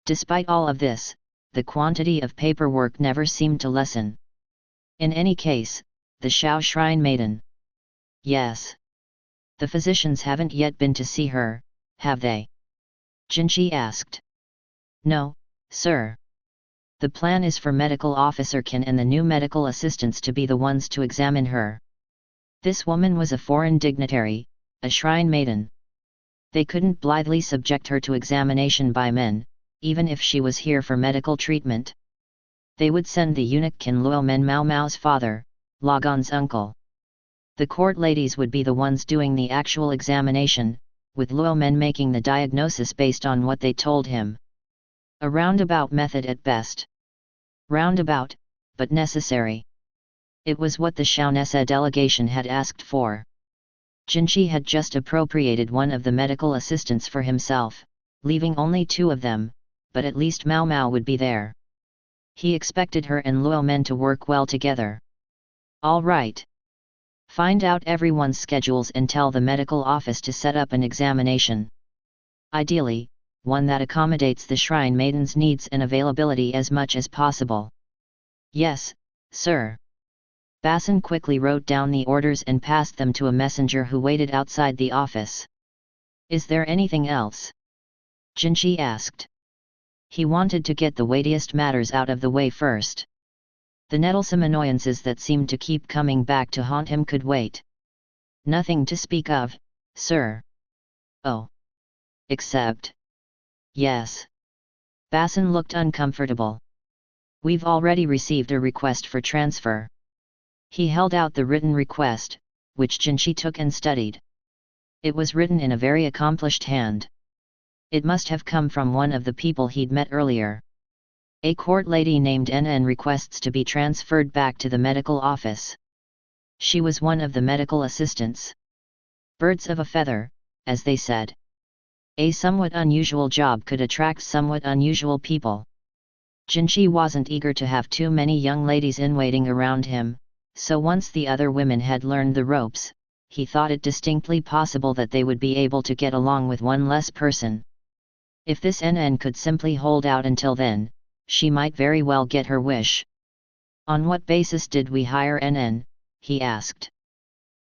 Despite all of this, the quantity of paperwork never seemed to lessen. In any case, the Shao Shrine Maiden. "Yes. The physicians haven't yet been to see her, have they?" Jinchi asked. "No, sir. The plan is for Medical Officer Kin and the new medical assistants to be the ones to examine her." This woman was a foreign dignitary, a shrine maiden. They couldn't blithely subject her to examination by men, even if she was here for medical treatment. They would send the eunuch Kin Luo Men Mao Mao's father, Lagon's uncle. The court ladies would be the ones doing the actual examination, with Luo Men making the diagnosis based on what they told him. A roundabout method at best. Roundabout, but necessary. It was what the Shaonessa delegation had asked for. Jinchi had just appropriated one of the medical assistants for himself, leaving only 2 of them, but at least Mao Mao would be there. He expected her and Luo Men to work well together. "All right. Find out everyone's schedules and tell the medical office to set up an examination. Ideally, one that accommodates the shrine maiden's needs and availability as much as possible." "Yes, sir." Basin quickly wrote down the orders and passed them to a messenger who waited outside the office. "Is there anything else?" Jinchi asked. He wanted to get the weightiest matters out of the way first. The nettlesome annoyances that seemed to keep coming back to haunt him could wait. "Nothing to speak of, sir." "Oh. Except..." "Yes." Basin looked uncomfortable. "We've already received a request for transfer." He held out the written request, which Jinchi took and studied. It was written in a very accomplished hand. It must have come from one of the people he'd met earlier. A court lady named NN requests to be transferred back to the medical office. She was one of the medical assistants. Birds of a feather, as they said. A somewhat unusual job could attract somewhat unusual people. Jinchi wasn't eager to have too many young ladies in waiting around him, so once the other women had learned the ropes, he thought it distinctly possible that they would be able to get along with one less person. If this NN could simply hold out until then, she might very well get her wish. On what basis did we hire NN? He asked.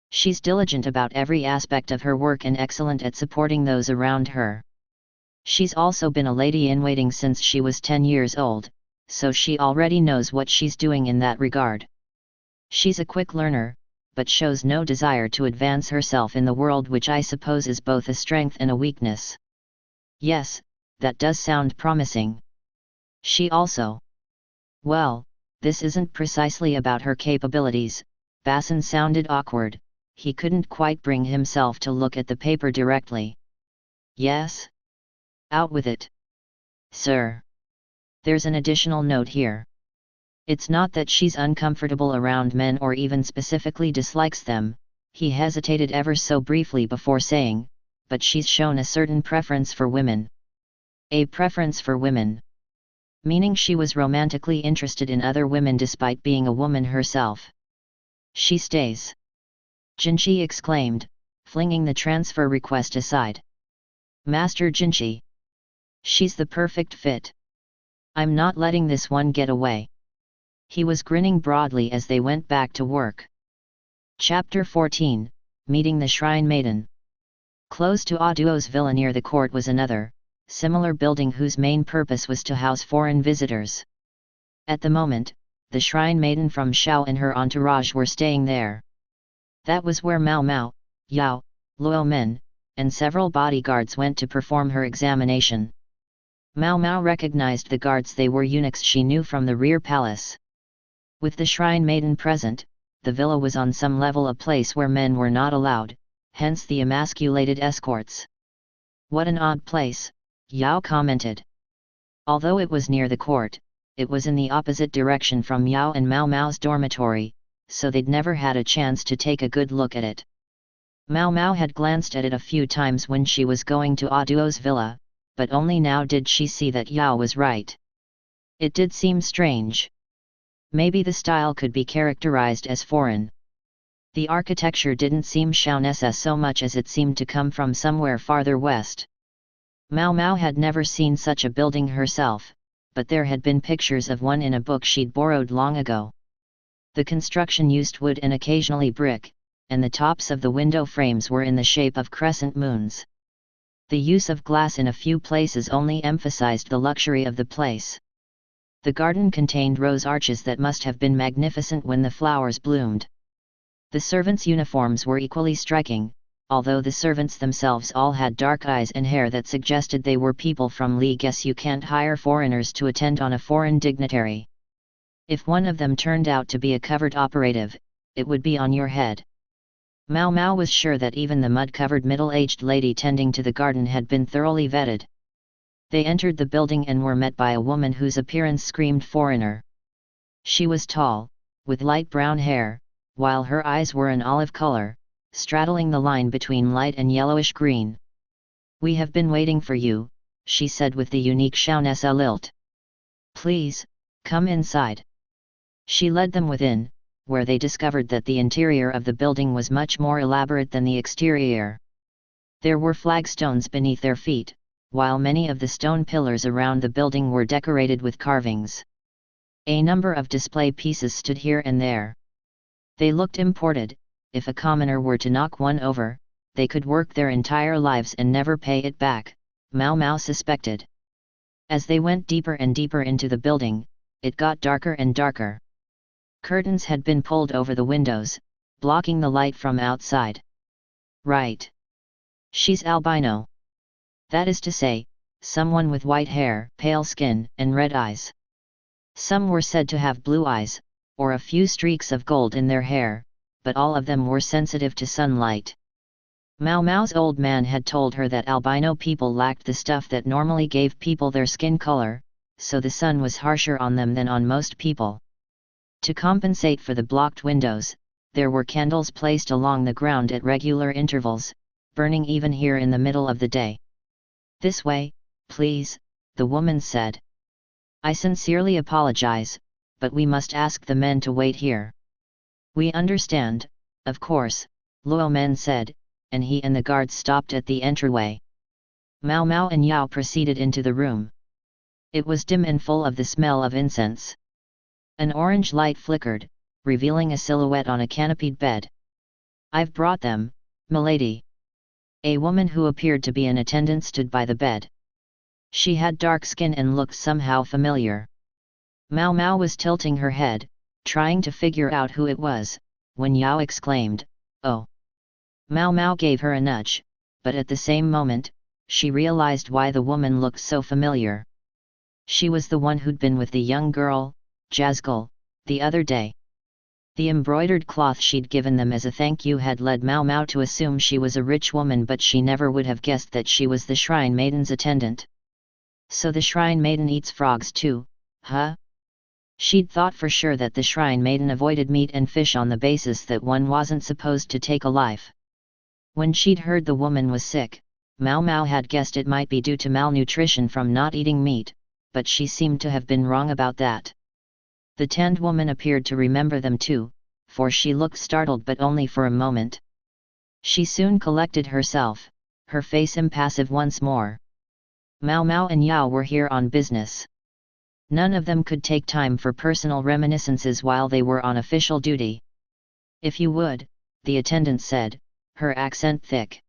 She's diligent about every aspect of her work and excellent at supporting those around her. She's also been a lady-in-waiting since she was 10 years old, so she already knows what she's doing in that regard. She's a quick learner, but shows no desire to advance herself in the world, which I suppose is both a strength and a weakness. Yes, that does sound promising. She also. Well, this isn't precisely about her capabilities. Basin sounded awkward. He couldn't quite bring himself to look at the paper directly. Yes? Out with it. Sir. There's an additional note here. It's not that she's uncomfortable around men or even specifically dislikes them, he hesitated ever so briefly before saying, but she's shown a certain preference for women. A preference for women. Meaning she was romantically interested in other women despite being a woman herself. She stays. Jinchi exclaimed, flinging the transfer request aside. Master Jinchi. She's the perfect fit. I'm not letting this one get away. He was grinning broadly as they went back to work. Chapter 14, Meeting the Shrine Maiden. Close to Aduo's villa near the court was another, similar building whose main purpose was to house foreign visitors. At the moment, the shrine maiden from Shao and her entourage were staying there. That was where Mao Mao, Yao, loyal men, and several bodyguards went to perform her examination. Mao Mao recognized the guards. They were eunuchs she knew from the rear palace. With the shrine maiden present, the villa was on some level a place where men were not allowed, hence the emasculated escorts. What an odd place, Yao commented. Although it was near the court, it was in the opposite direction from Yao and Mao Mao's dormitory, so they'd never had a chance to take a good look at it. Mao Mao had glanced at it a few times when she was going to Aduo's villa, but only now did she see that Yao was right. It did seem strange. Maybe the style could be characterized as foreign. The architecture didn't seem Shaonese so much as it seemed to come from somewhere farther west. Mao Mao had never seen such a building herself, but there had been pictures of one in a book she'd borrowed long ago. The construction used wood and occasionally brick, and the tops of the window frames were in the shape of crescent moons. The use of glass in a few places only emphasized the luxury of the place. The garden contained rose arches that must have been magnificent when the flowers bloomed. The servants' uniforms were equally striking, although the servants themselves all had dark eyes and hair that suggested they were people from Li. Guess you can't hire foreigners to attend on a foreign dignitary. If one of them turned out to be a covert operative, it would be on your head. Mao Mao was sure that even the mud-covered middle-aged lady tending to the garden had been thoroughly vetted. They entered the building and were met by a woman whose appearance screamed foreigner. She was tall, with light brown hair, while her eyes were an olive color, straddling the line between light and yellowish green. "We have been waiting for you," she said with the unique Shaonese lilt. "Please, come inside." She led them within, where they discovered that the interior of the building was much more elaborate than the exterior. There were flagstones beneath their feet, while many of the stone pillars around the building were decorated with carvings. A number of display pieces stood here and there. They looked imported. If a commoner were to knock one over, they could work their entire lives and never pay it back, Mao Mao suspected. As they went deeper and deeper into the building, it got darker and darker. Curtains had been pulled over the windows, blocking the light from outside. "Right. She's albino. That is to say, someone with white hair, pale skin, and red eyes. Some were said to have blue eyes, or a few streaks of gold in their hair, but all of them were sensitive to sunlight." Mao Mao's old man had told her that albino people lacked the stuff that normally gave people their skin color, so the sun was harsher on them than on most people. To compensate for the blocked windows, there were candles placed along the ground at regular intervals, burning even here in the middle of the day. "This way, please," the woman said. "I sincerely apologize, but we must ask the men to wait here." "We understand, of course," Luo Men said, and he and the guards stopped at the entryway. Mao Mao and Yao proceeded into the room. It was dim and full of the smell of incense. An orange light flickered, revealing a silhouette on a canopied bed. "I've brought them, milady." A woman who appeared to be an attendant stood by the bed. She had dark skin and looked somehow familiar. Mao Mao was tilting her head, trying to figure out who it was, when Yao exclaimed, "Oh!" Mao Mao gave her a nudge, but at the same moment, she realized why the woman looked so familiar. She was the one who'd been with the young girl, Jazgul, the other day. The embroidered cloth she'd given them as a thank you had led Mao Mao to assume she was a rich woman, but she never would have guessed that she was the shrine maiden's attendant. "So the shrine maiden eats frogs too, huh?" She'd thought for sure that the shrine maiden avoided meat and fish on the basis that one wasn't supposed to take a life. When she'd heard the woman was sick, Mao Mao had guessed it might be due to malnutrition from not eating meat, but she seemed to have been wrong about that. The tanned woman appeared to remember them too, for she looked startled but only for a moment. She soon collected herself, her face impassive once more. Mao Mao and Yao were here on business. None of them could take time for personal reminiscences while they were on official duty. "If you would," the attendant said, her accent thick.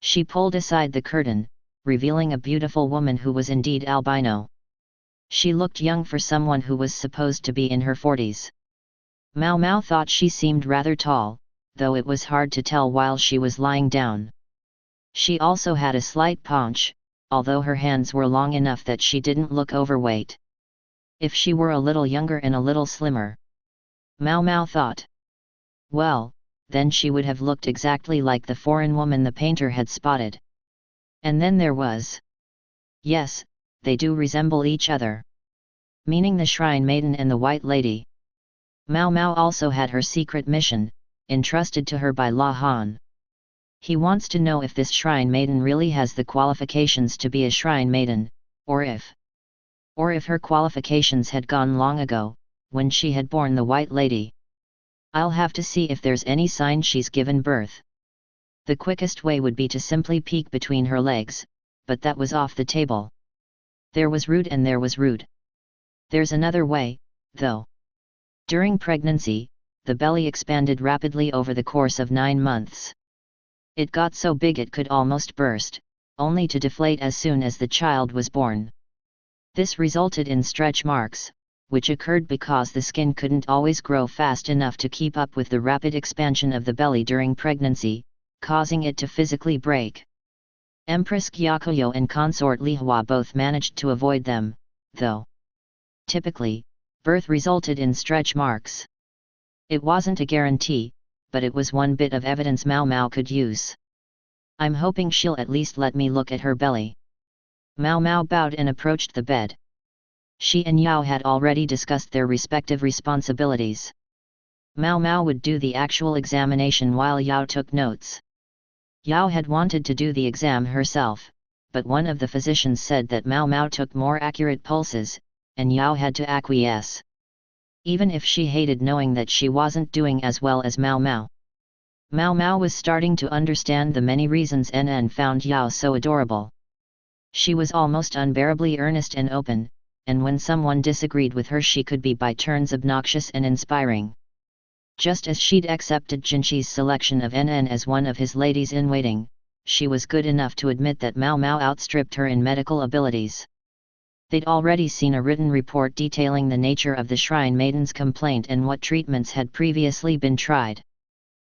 She pulled aside the curtain, revealing a beautiful woman who was indeed albino. She looked young for someone who was supposed to be in her 40s. Mao Mao thought she seemed rather tall, though it was hard to tell while she was lying down. She also had a slight paunch, although her hands were long enough that she didn't look overweight. If she were a little younger and a little slimmer, Mao Mao thought, well, then she would have looked exactly like the foreign woman the painter had spotted. And then there was... Yes, they do resemble each other. Meaning the shrine maiden and the white lady. Mao Mao also had her secret mission, entrusted to her by La Han. He wants to know if this shrine maiden really has the qualifications to be a shrine maiden, or if her qualifications had gone long ago, when she had borne the white lady. I'll have to see if there's any sign she's given birth. The quickest way would be to simply peek between her legs, but that was off the table. There was rude and there was rude. There's another way, though. During pregnancy, the belly expanded rapidly over the course of 9 months. It got so big it could almost burst, only to deflate as soon as the child was born. This resulted in stretch marks, which occurred because the skin couldn't always grow fast enough to keep up with the rapid expansion of the belly during pregnancy, causing it to physically break. Empress Kyakuyo and consort Li Hua both managed to avoid them, though. Typically, birth resulted in stretch marks. It wasn't a guarantee, but it was one bit of evidence Mao Mao could use. I'm hoping she'll at least let me look at her belly. Mao Mao bowed and approached the bed. She and Yao had already discussed their respective responsibilities. Mao Mao would do the actual examination while Yao took notes. Yao had wanted to do the exam herself, but one of the physicians said that Mao Mao took more accurate pulses, and Yao had to acquiesce. Even if she hated knowing that she wasn't doing as well as Mao Mao. Mao Mao was starting to understand the many reasons NN found Yao so adorable. She was almost unbearably earnest and open, and when someone disagreed with her she could be by turns obnoxious and inspiring. Just as she'd accepted Jinchi's selection of NN as one of his ladies-in-waiting, she was good enough to admit that Mao Mao outstripped her in medical abilities. They'd already seen a written report detailing the nature of the shrine maiden's complaint and what treatments had previously been tried.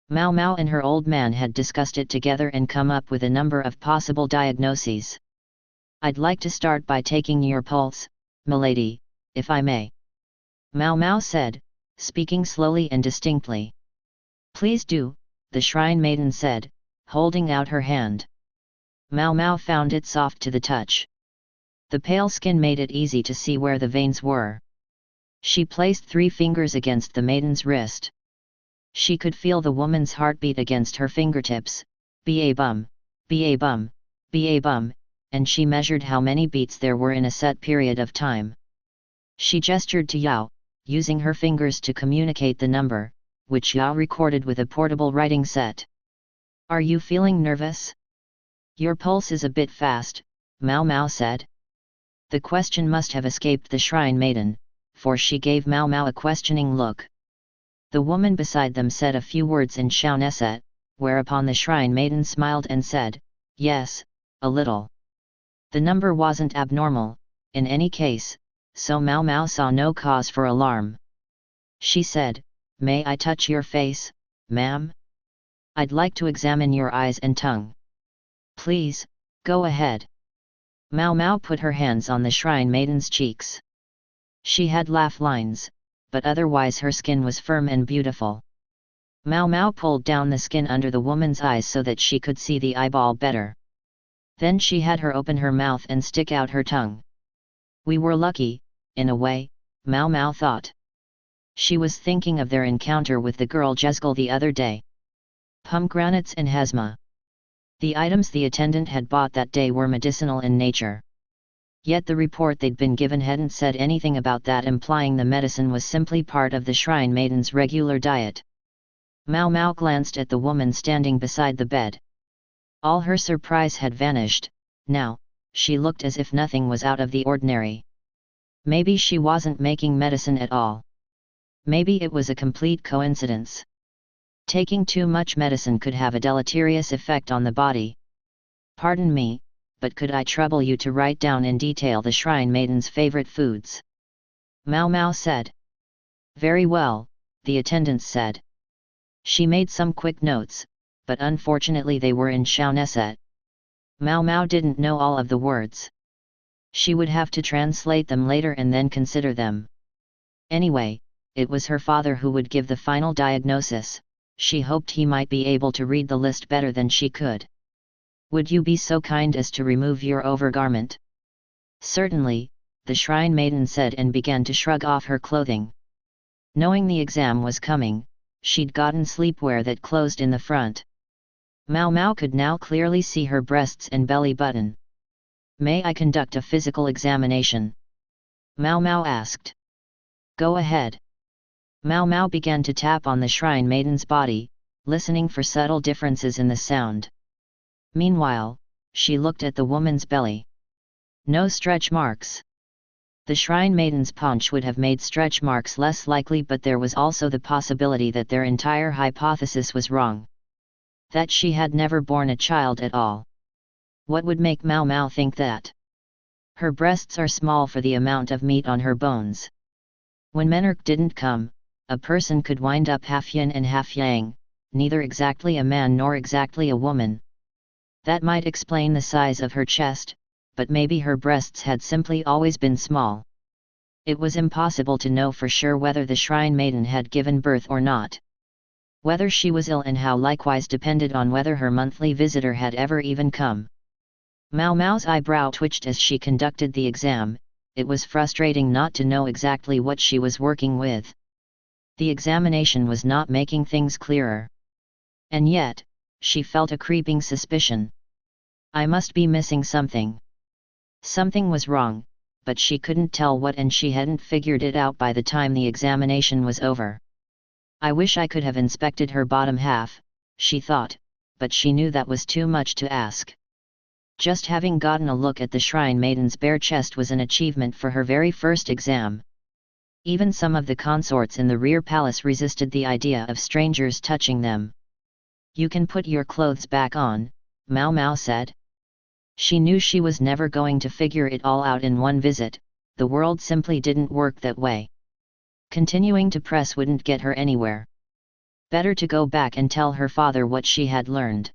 Mao Mao and her old man had discussed it together and come up with a number of possible diagnoses. I'd like to start by taking your pulse, milady, if I may. Mao Mao said, speaking slowly and distinctly. Please do, the shrine maiden said, holding out her hand. Mao Mao found it soft to the touch. The pale skin made it easy to see where the veins were. She placed 3 fingers against the maiden's wrist. She could feel the woman's heartbeat against her fingertips, ba-bum, ba-bum, ba-bum, and she measured how many beats there were in a set period of time. She gestured to Yao, using her fingers to communicate the number, which Yao recorded with a portable writing set. "Are you feeling nervous? Your pulse is a bit fast," Mao Mao said. The question must have escaped the shrine maiden, for she gave Mao Mao a questioning look. The woman beside them said a few words in Shaoneset, whereupon the shrine maiden smiled and said, "Yes, a little." The number wasn't abnormal, in any case, so Mao Mao saw no cause for alarm. She said, "May I touch your face, ma'am? I'd like to examine your eyes and tongue." "Please, go ahead." Mao Mao put her hands on the shrine maiden's cheeks. She had laugh lines, but otherwise her skin was firm and beautiful. Mao Mao pulled down the skin under the woman's eyes so that she could see the eyeball better. Then she had her open her mouth and stick out her tongue. We were lucky, in a way, Mao Mao thought. She was thinking of their encounter with the girl Jezgul the other day. Pomegranates and Hesma. The items the attendant had bought that day were medicinal in nature. Yet the report they'd been given hadn't said anything about that, implying the medicine was simply part of the shrine maiden's regular diet. Mao Mao glanced at the woman standing beside the bed. All her surprise had vanished. Now, she looked as if nothing was out of the ordinary. Maybe she wasn't making medicine at all. Maybe it was a complete coincidence. Taking too much medicine could have a deleterious effect on the body. "Pardon me, but could I trouble you to write down in detail the shrine maiden's favorite foods?" Mao Mao said. "Very well," the attendant said. She made some quick notes, but unfortunately they were in Shaoneset. Mao Mao didn't know all of the words. She would have to translate them later and then consider them. Anyway, it was her father who would give the final diagnosis. She hoped he might be able to read the list better than she could. "Would you be so kind as to remove your overgarment?" "Certainly," the shrine maiden said and began to shrug off her clothing. Knowing the exam was coming, she'd gotten sleepwear that closed in the front. Mao Mao could now clearly see her breasts and belly button. "May I conduct a physical examination?" Mao Mao asked. "Go ahead." Mao Mao began to tap on the shrine maiden's body, listening for subtle differences in the sound. Meanwhile, she looked at the woman's belly. No stretch marks. The shrine maiden's paunch would have made stretch marks less likely, but there was also the possibility that their entire hypothesis was wrong. That she had never borne a child at all. What would make Mao Mao think that? Her breasts are small for the amount of meat on her bones. When menarche didn't come, a person could wind up half yin and half yang, neither exactly a man nor exactly a woman. That might explain the size of her chest, but maybe her breasts had simply always been small. It was impossible to know for sure whether the shrine maiden had given birth or not. Whether she was ill and how likewise depended on whether her monthly visitor had ever even come. Mao Mao's eyebrow twitched as she conducted the exam. It was frustrating not to know exactly what she was working with. The examination was not making things clearer. And yet, she felt a creeping suspicion. I must be missing something. Something was wrong, but she couldn't tell what, and she hadn't figured it out by the time the examination was over. I wish I could have inspected her bottom half, she thought, but she knew that was too much to ask. Just having gotten a look at the shrine maiden's bare chest was an achievement for her very first exam. Even some of the consorts in the rear palace resisted the idea of strangers touching them. You can put your clothes back on, Mao Mao said. She knew she was never going to figure it all out in one visit, the world simply didn't work that way. Continuing to press wouldn't get her anywhere. Better to go back and tell her father what she had learned.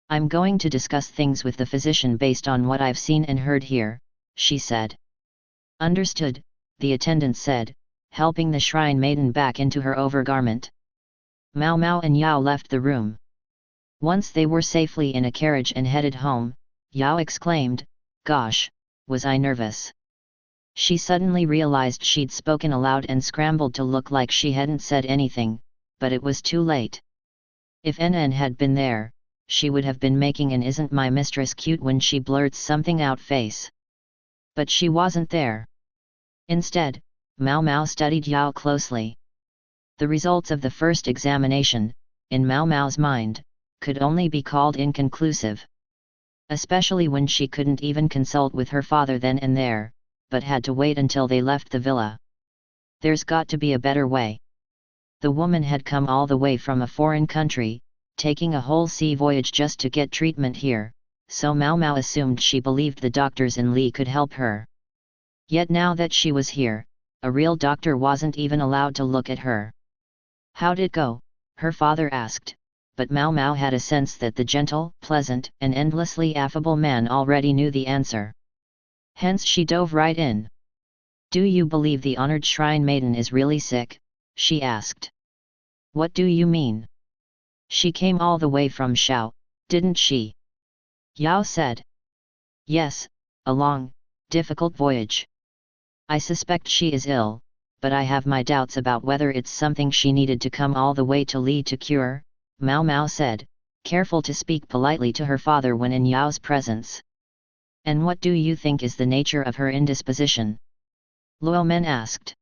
I'm going to discuss things with the physician based on what I've seen and heard here, she said. Understood, the attendant said, helping the shrine maiden back into her overgarment. Mao Mao and Yao left the room. Once they were safely in a carriage and headed home, Yao exclaimed, "Gosh, was I nervous? She suddenly realized she'd spoken aloud and scrambled to look like she hadn't said anything, but it was too late. If NN had been there, she would have been making an "isn't my mistress cute when she blurts something out" face. But she wasn't there. Instead, Mao Mao studied Yao closely. The results of the first examination, in Mao Mao's mind, could only be called inconclusive. Especially when she couldn't even consult with her father then and there, but had to wait until they left the villa. There's got to be a better way. The woman had come all the way from a foreign country, taking a whole sea voyage just to get treatment here, so Mao Mao assumed she believed the doctors in Li could help her. Yet now that she was here, a real doctor wasn't even allowed to look at her. "How'd it go?" her father asked, but Mao Mao had a sense that the gentle, pleasant, and endlessly affable man already knew the answer. Hence she dove right in. "Do you believe the honored shrine maiden is really sick?" she asked. "What do you mean? She came all the way from Shao, didn't she?" Yao said. "Yes, a long, difficult voyage. I suspect she is ill, but I have my doubts about whether it's something she needed to come all the way to Li to cure," Mao Mao said, careful to speak politely to her father when in Yao's presence. "And what do you think is the nature of her indisposition?" Luo Men asked.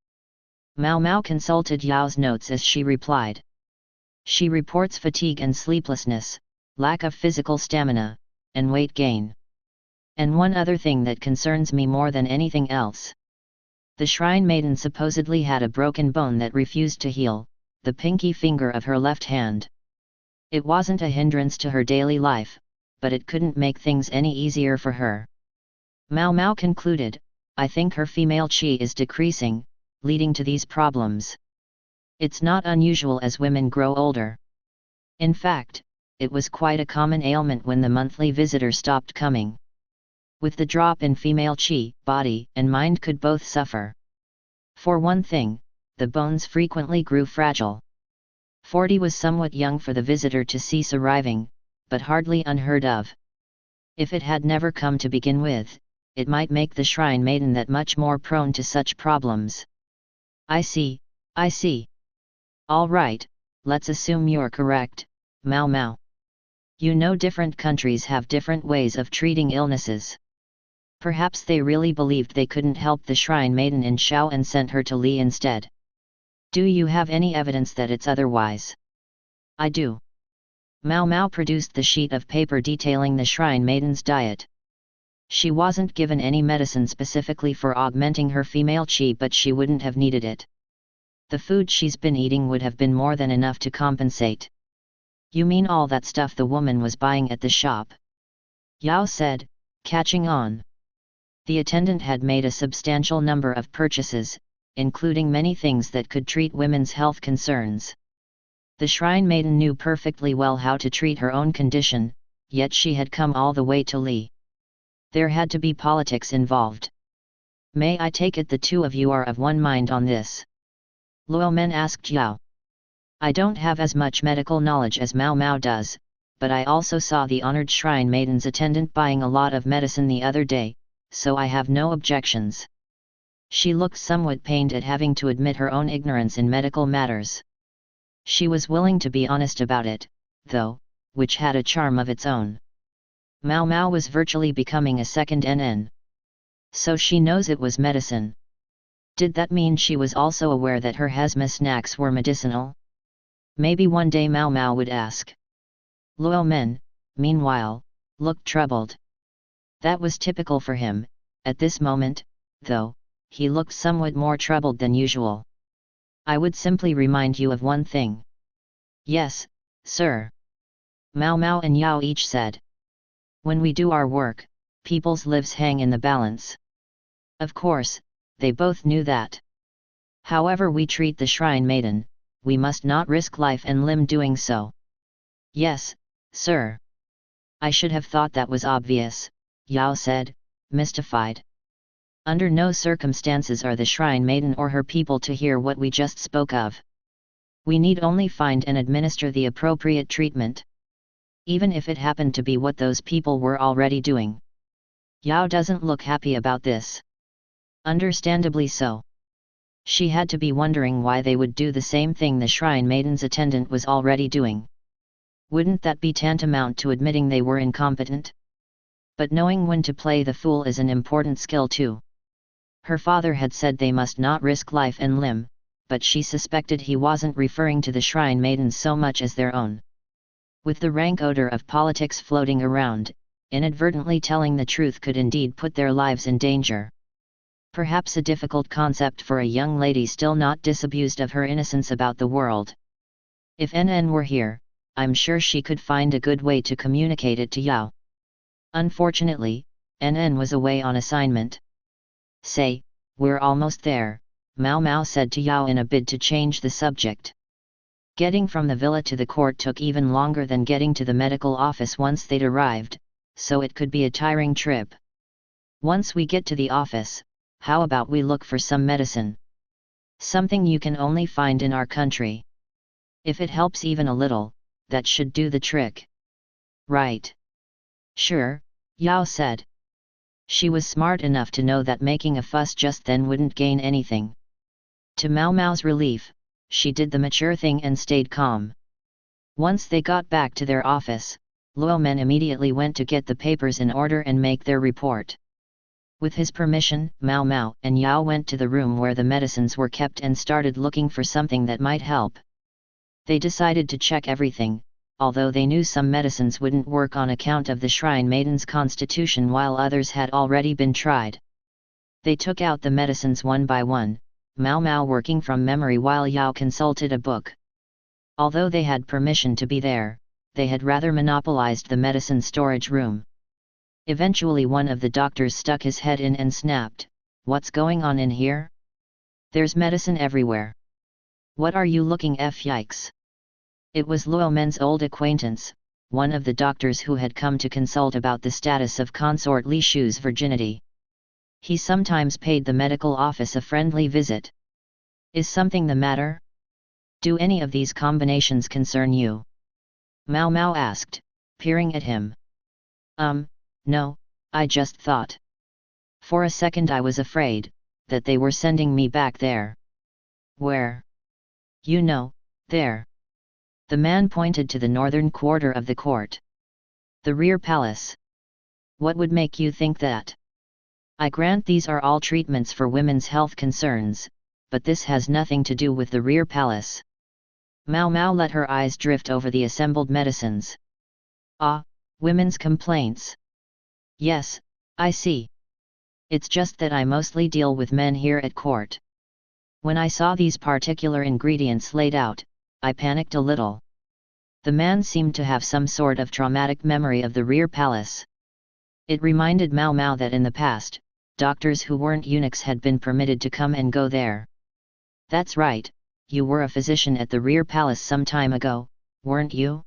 Mao Mao consulted Yao's notes as she replied. "She reports fatigue and sleeplessness, lack of physical stamina, and weight gain. And one other thing that concerns me more than anything else. The shrine maiden supposedly had a broken bone that refused to heal, the pinky finger of her left hand. It wasn't a hindrance to her daily life, but it couldn't make things any easier for her." Mao Mao concluded, "I think her female qi is decreasing, leading to these problems. It's not unusual as women grow older. In fact, it was quite a common ailment when the monthly visitor stopped coming. With the drop in female qi, body and mind could both suffer. For one thing, the bones frequently grew fragile. 40 was somewhat young for the visitor to cease arriving, but hardly unheard of. If it had never come to begin with, it might make the shrine maiden that much more prone to such problems." I see. All right, let's assume you're correct, Mao Mao. You know, different countries have different ways of treating illnesses. Perhaps they really believed they couldn't help the shrine maiden in Shao and sent her to Li instead. Do you have any evidence that it's otherwise? I do. Mao Mao produced the sheet of paper detailing the shrine maiden's diet. She wasn't given any medicine specifically for augmenting her female qi, but she wouldn't have needed it. The food she's been eating would have been more than enough to compensate. You mean all that stuff the woman was buying at the shop? Yao said, catching on. The attendant had made a substantial number of purchases, including many things that could treat women's health concerns. The shrine maiden knew perfectly well how to treat her own condition, yet she had come all the way to Li. There had to be politics involved. May I take it the two of you are of one mind on this? Luo Men asked Yao. I don't have as much medical knowledge as Mao Mao does, but I also saw the honored shrine maiden's attendant buying a lot of medicine the other day, so I have no objections. She looked somewhat pained at having to admit her own ignorance in medical matters. She was willing to be honest about it, though, which had a charm of its own. Mao Mao was virtually becoming a second NN. So she knows it was medicine. Did that mean she was also aware that her Hesma snacks were medicinal? Maybe one day Mao Mao would ask. Luo Men, meanwhile, looked troubled. That was typical for him. At this moment, though, he looked somewhat more troubled than usual. I would simply remind you of one thing. Yes, sir. Mao Mao and Yao each said. When we do our work, people's lives hang in the balance. Of course, they both knew that. However we treat the shrine maiden, we must not risk life and limb doing so. Yes, sir. I should have thought that was obvious, Yao said, mystified. Under no circumstances are the shrine maiden or her people to hear what we just spoke of. We need only find and administer the appropriate treatment. Even if it happened to be what those people were already doing. Yao doesn't look happy about this. Understandably so. She had to be wondering why they would do the same thing the shrine maiden's attendant was already doing. Wouldn't that be tantamount to admitting they were incompetent? But knowing when to play the fool is an important skill too. Her father had said they must not risk life and limb, but she suspected he wasn't referring to the shrine maidens so much as their own. With the rank odor of politics floating around, inadvertently telling the truth could indeed put their lives in danger. Perhaps a difficult concept for a young lady still not disabused of her innocence about the world. If NN were here, I'm sure she could find a good way to communicate it to Yao. Unfortunately, NN was away on assignment. Say, we're almost there, Mao Mao said to Yao in a bid to change the subject. Getting from the villa to the court took even longer than getting to the medical office once they'd arrived, so it could be a tiring trip. Once we get to the office, how about we look for some medicine? Something you can only find in our country. If it helps even a little, that should do the trick. Right. Sure, Yao said. She was smart enough to know that making a fuss just then wouldn't gain anything. To Mao Mao's relief, she did the mature thing and stayed calm. Once they got back to their office, Luo Men immediately went to get the papers in order and make their report. With his permission, Mao Mao and Yao went to the room where the medicines were kept and started looking for something that might help. They decided to check everything, although they knew some medicines wouldn't work on account of the shrine maiden's constitution while others had already been tried. They took out the medicines one by one, Mao Mao working from memory while Yao consulted a book. Although they had permission to be there, they had rather monopolized the medicine storage room. Eventually one of the doctors stuck his head in and snapped, "What's going on in here? There's medicine everywhere. What are you looking f yikes?" It was Luo Men's old acquaintance, one of the doctors who had come to consult about the status of consort Li Shu's virginity. He sometimes paid the medical office a friendly visit. "Is something the matter? Do any of these combinations concern you?" Mao Mao asked, peering at him. No, I just thought. For a second I was afraid that they were sending me back there." "Where?" "You know, there." The man pointed to the northern quarter of the court. "The rear palace." "What would make you think that?" "I grant these are all treatments for women's health concerns, but this has nothing to do with the rear palace." Mao Mao let her eyes drift over the assembled medicines. "Ah, women's complaints. Yes, I see. It's just that I mostly deal with men here at court. When I saw these particular ingredients laid out, I panicked a little." The man seemed to have some sort of traumatic memory of the rear palace. It reminded Mao Mao that in the past, doctors who weren't eunuchs had been permitted to come and go there. "That's right, you were a physician at the rear palace some time ago, weren't you?"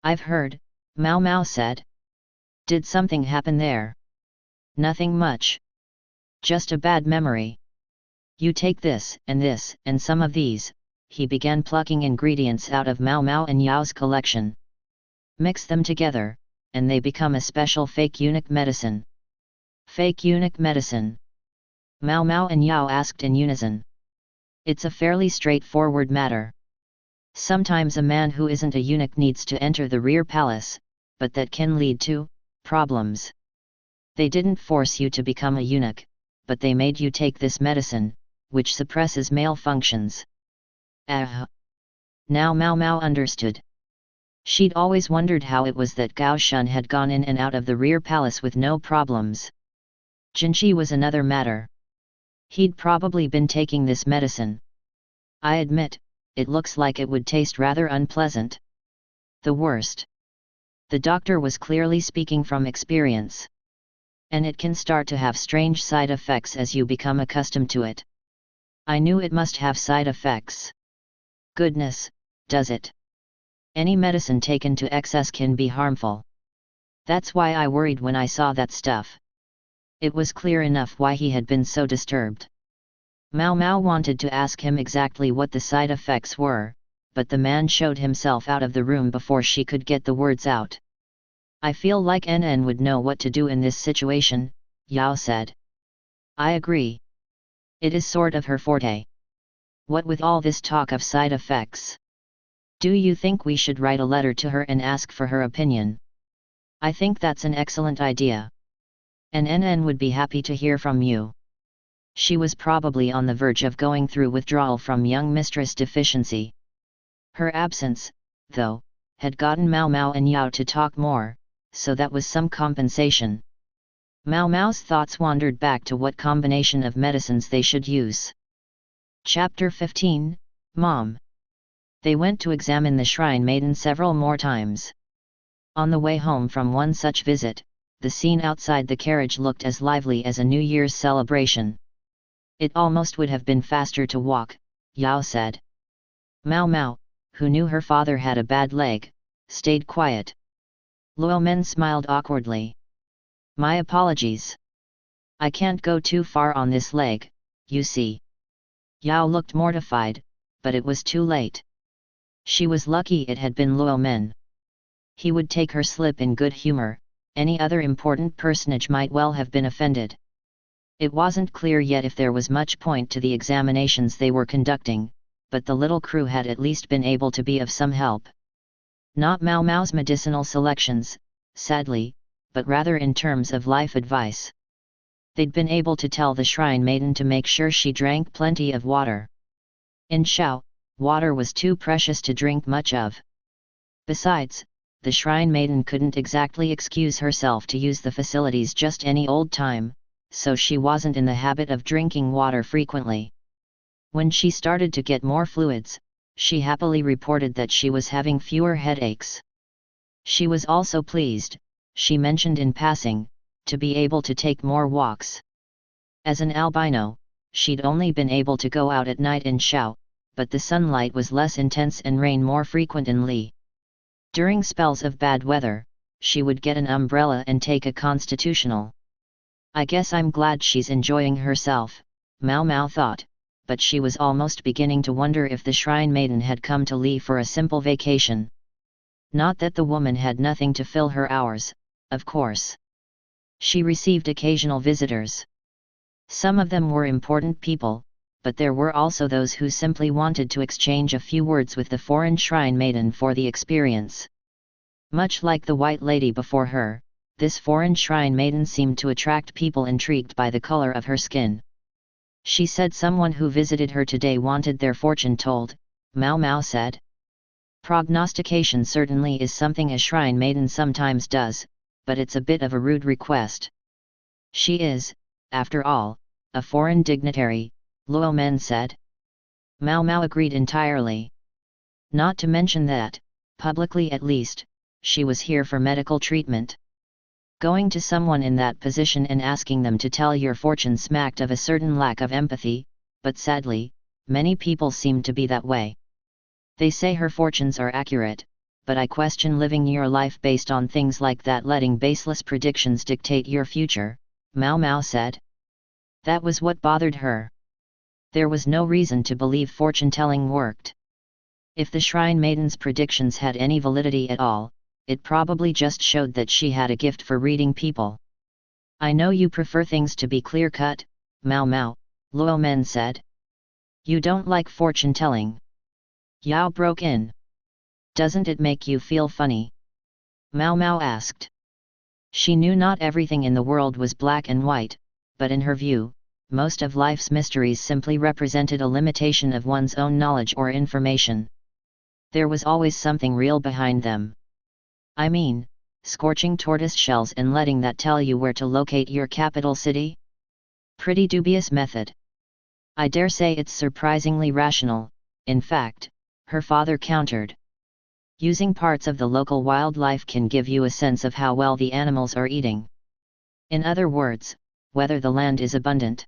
"I've heard," Mao Mao said. "Did something happen there?" "Nothing much. Just a bad memory. You take this and some of these." He began plucking ingredients out of Mao Mao and Yao's collection. "Mix them together, and they become a special fake eunuch medicine." "Fake eunuch medicine?" Mao Mao and Yao asked in unison. "It's a fairly straightforward matter. Sometimes a man who isn't a eunuch needs to enter the rear palace, but that can lead to problems. They didn't force you to become a eunuch, but they made you take this medicine, which suppresses male functions." Now Mao Mao understood. She'd always wondered how it was that Gao Shun had gone in and out of the rear palace with no problems. Jinchi was another matter. He'd probably been taking this medicine. "I admit, it looks like it would taste rather unpleasant." "The worst." The doctor was clearly speaking from experience. "And it can start to have strange side effects as you become accustomed to it." "I knew it must have side effects." "Goodness, does it? Any medicine taken to excess can be harmful. That's why I worried when I saw that stuff." It was clear enough why he had been so disturbed. Mao Mao wanted to ask him exactly what the side effects were, but the man showed himself out of the room before she could get the words out. I feel like NN would know what to do in this situation, Yao said. I agree. It is sort of her forte. What with all this talk of side effects? Do you think we should write a letter to her and ask for her opinion? I think that's an excellent idea. And NN would be happy to hear from you. She was probably on the verge of going through withdrawal from young mistress deficiency. Her absence, though, had gotten Mao Mao and Yao to talk more, so that was some compensation. Mao Mao's thoughts wandered back to what combination of medicines they should use. Chapter 15, Mom. They went to examine the shrine maiden several more times. On the way home from one such visit, the scene outside the carriage looked as lively as a New Year's celebration. It almost would have been faster to walk, Yao said. Mao Mao, who knew her father had a bad leg, stayed quiet. Luo Men smiled awkwardly. My apologies. I can't go too far on this leg, you see. Yao looked mortified, but it was too late. She was lucky it had been Luo Men. He would take her slip in good humor. Any other important personage might well have been offended. It wasn't clear yet if there was much point to the examinations they were conducting, but the little crew had at least been able to be of some help. Not Mao Mao's medicinal selections, sadly, but rather in terms of life advice. They'd been able to tell the shrine maiden to make sure she drank plenty of water. In Shao, water was too precious to drink much of. Besides, the shrine maiden couldn't exactly excuse herself to use the facilities just any old time, so she wasn't in the habit of drinking water frequently. When she started to get more fluids, she happily reported that she was having fewer headaches. She was also pleased, she mentioned in passing, to be able to take more walks. As an albino, she'd only been able to go out at night in Shao, but the sunlight was less intense and rain more frequent in Li. During spells of bad weather, she would get an umbrella and take a constitutional. I guess I'm glad she's enjoying herself, Mao Mao thought, but she was almost beginning to wonder if the shrine maiden had come to Li for a simple vacation. Not that the woman had nothing to fill her hours, of course. She received occasional visitors. Some of them were important people, but there were also those who simply wanted to exchange a few words with the foreign shrine maiden for the experience. Much like the white lady before her, this foreign shrine maiden seemed to attract people intrigued by the color of her skin. She said someone who visited her today wanted their fortune told, Mao Mao said. Prognostication certainly is something a shrine maiden sometimes does, but it's a bit of a rude request. She is, after all, a foreign dignitary, Luo Men said. Mao Mao agreed entirely. Not to mention that, publicly at least, she was here for medical treatment. Going to someone in that position and asking them to tell your fortune smacked of a certain lack of empathy, but sadly, many people seem to be that way. They say her fortunes are accurate, but I question living your life based on things like that, letting baseless predictions dictate your future, Mao Mao said. That was what bothered her. There was no reason to believe fortune-telling worked. If the shrine maiden's predictions had any validity at all, it probably just showed that she had a gift for reading people. I know you prefer things to be clear-cut, Mao Mao, Luo Men said. You don't like fortune-telling. Yao broke in. Doesn't it make you feel funny? Mao Mao asked. She knew not everything in the world was black and white, but in her view, most of life's mysteries simply represented a limitation of one's own knowledge or information. There was always something real behind them. I mean, scorching tortoise shells and letting that tell you where to locate your capital city? Pretty dubious method. I dare say it's surprisingly rational, in fact, her father countered. Using parts of the local wildlife can give you a sense of how well the animals are eating. In other words, whether the land is abundant.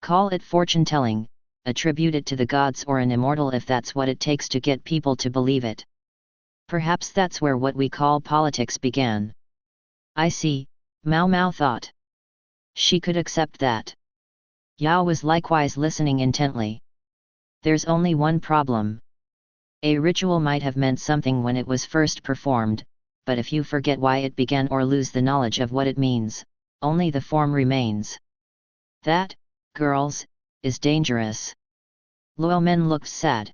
Call it fortune-telling, attribute it to the gods or an immortal if that's what it takes to get people to believe it. Perhaps that's where what we call politics began. I see, Mao Mao thought. She could accept that. Yao was likewise listening intently. There's only one problem. A ritual might have meant something when it was first performed, but if you forget why it began or lose the knowledge of what it means, only the form remains. That, girls, is dangerous. Luomen looked sad.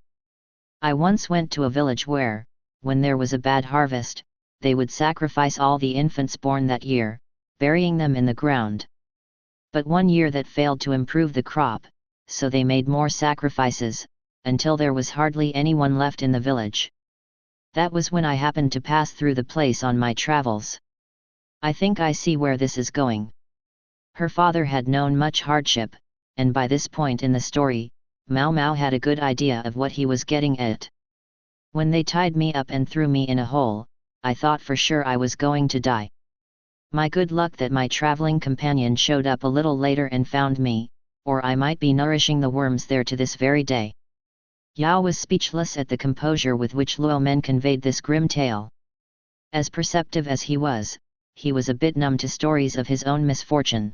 I once went to a village where, when there was a bad harvest, they would sacrifice all the infants born that year, burying them in the ground. But one year that failed to improve the crop, so they made more sacrifices, until there was hardly anyone left in the village. That was when I happened to pass through the place on my travels. I think I see where this is going. Her father had known much hardship, and by this point in the story, Mao Mao had a good idea of what he was getting at. When they tied me up and threw me in a hole, I thought for sure I was going to die. My good luck that my traveling companion showed up a little later and found me, or I might be nourishing the worms there to this very day. Yao was speechless at the composure with which Luomen conveyed this grim tale. As perceptive as he was a bit numb to stories of his own misfortune.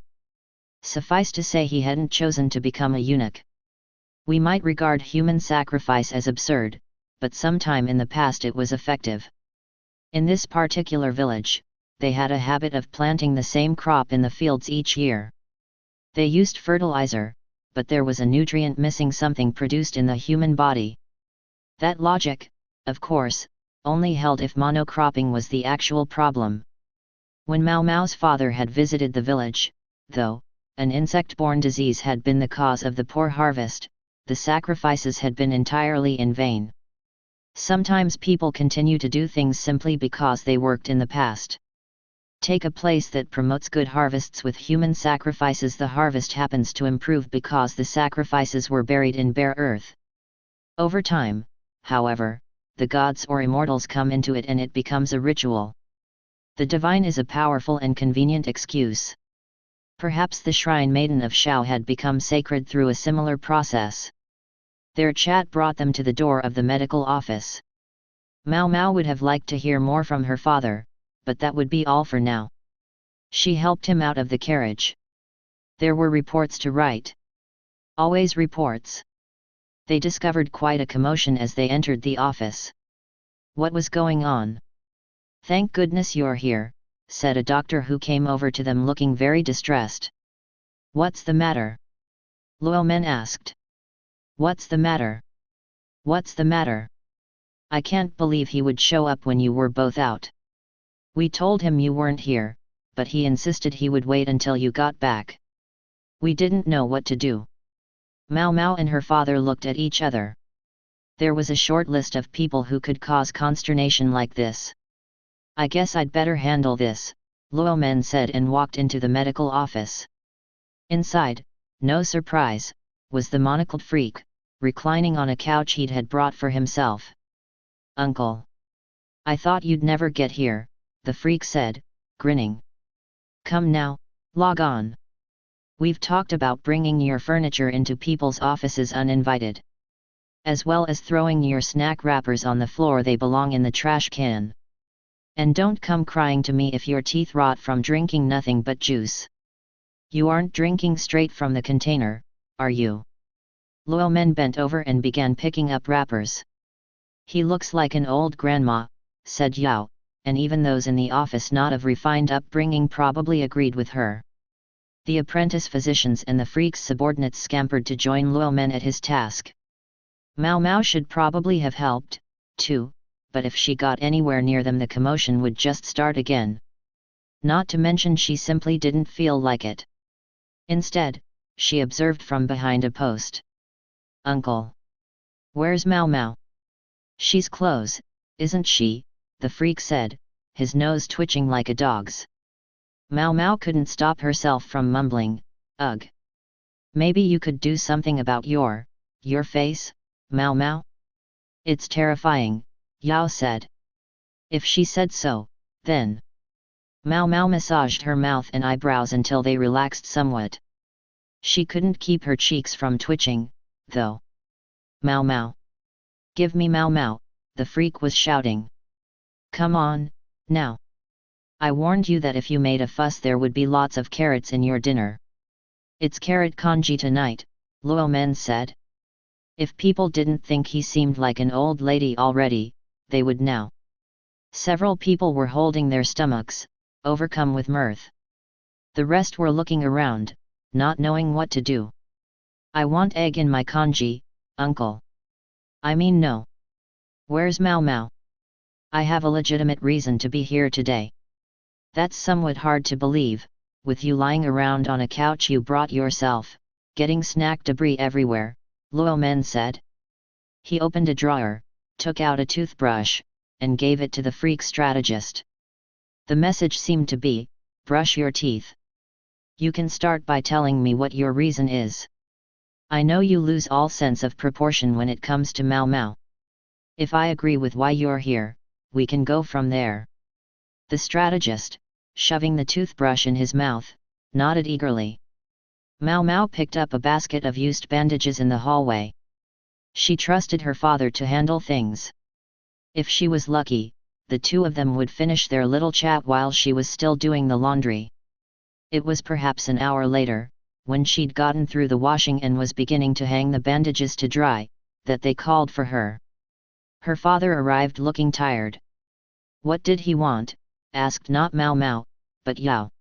Suffice to say he hadn't chosen to become a eunuch. We might regard human sacrifice as absurd, but sometime in the past it was effective. In this particular village, they had a habit of planting the same crop in the fields each year. They used fertilizer, but there was a nutrient missing, something produced in the human body. That logic, of course, only held if monocropping was the actual problem. When Mao Mao's father had visited the village, though, an insect-borne disease had been the cause of the poor harvest, the sacrifices had been entirely in vain. Sometimes people continue to do things simply because they worked in the past. Take a place that promotes good harvests with human sacrifices, the harvest happens to improve because the sacrifices were buried in bare earth. Over time, however, the gods or immortals come into it and it becomes a ritual. The divine is a powerful and convenient excuse. Perhaps the shrine maiden of Shao had become sacred through a similar process. Their chat brought them to the door of the medical office. Mao Mao would have liked to hear more from her father, but that would be all for now. She helped him out of the carriage. There were reports to write. Always reports. They discovered quite a commotion as they entered the office. What was going on? "Thank goodness you're here," said a doctor who came over to them looking very distressed. "What's the matter?" Luomen asked. "What's the matter? What's the matter? I can't believe he would show up when you were both out. We told him you weren't here, but he insisted he would wait until you got back. We didn't know what to do." Mao Mao and her father looked at each other. There was a short list of people who could cause consternation like this. "I guess I'd better handle this," Luomen said and walked into the medical office. Inside, no surprise, was the monocled freak, reclining on a couch he'd had brought for himself. "Uncle. I thought you'd never get here," the freak said, grinning. "Come now, log on. We've talked about bringing your furniture into people's offices uninvited. As well as throwing your snack wrappers on the floor, they belong in the trash can. And don't come crying to me if your teeth rot from drinking nothing but juice. You aren't drinking straight from the container, are you?" Luomen bent over and began picking up wrappers. "He looks like an old grandma," said Yao, and even those in the office not of refined upbringing probably agreed with her. The apprentice physicians and the freak's subordinates scampered to join Luomen at his task. Mao Mao should probably have helped, too, but if she got anywhere near them the commotion would just start again. Not to mention she simply didn't feel like it. Instead, she observed from behind a post. "Uncle. Where's Mao Mao?" "She's close, isn't she?" the freak said, his nose twitching like a dog's. Mao Mao couldn't stop herself from mumbling, "Ugh. Maybe you could do something about your face, Mao Mao?" "It's terrifying," Yao said. "If she said so, then..." Mao Mao massaged her mouth and eyebrows until they relaxed somewhat. She couldn't keep her cheeks from twitching, though. "Mao Mao. Give me Mao Mao," the freak was shouting. "Come on, now. I warned you that if you made a fuss there would be lots of carrots in your dinner." "It's carrot congee tonight," Luomen said. If people didn't think he seemed like an old lady already, they would now. Several people were holding their stomachs, overcome with mirth. The rest were looking around, not knowing what to do. I want egg in my congee, uncle. I mean no. Where's Mau Mau? I have a legitimate reason to be here today. That's somewhat hard to believe, with you lying around on a couch you brought yourself, getting snack debris everywhere, Luo Men said. He opened a drawer, took out a toothbrush, and gave it to the freak strategist. The message seemed to be, brush your teeth. You can start by telling me what your reason is. I know you lose all sense of proportion when it comes to Mau Mau. If I agree with why you're here, we can go from there. The strategist, shoving the toothbrush in his mouth, nodded eagerly. Mau Mau picked up a basket of used bandages in the hallway. She trusted her father to handle things. If she was lucky, the two of them would finish their little chat while she was still doing the laundry. It was perhaps an hour later, when she'd gotten through the washing and was beginning to hang the bandages to dry, that they called for her. Her father arrived looking tired. What did he want? Asked not Mau Mau, but Yao.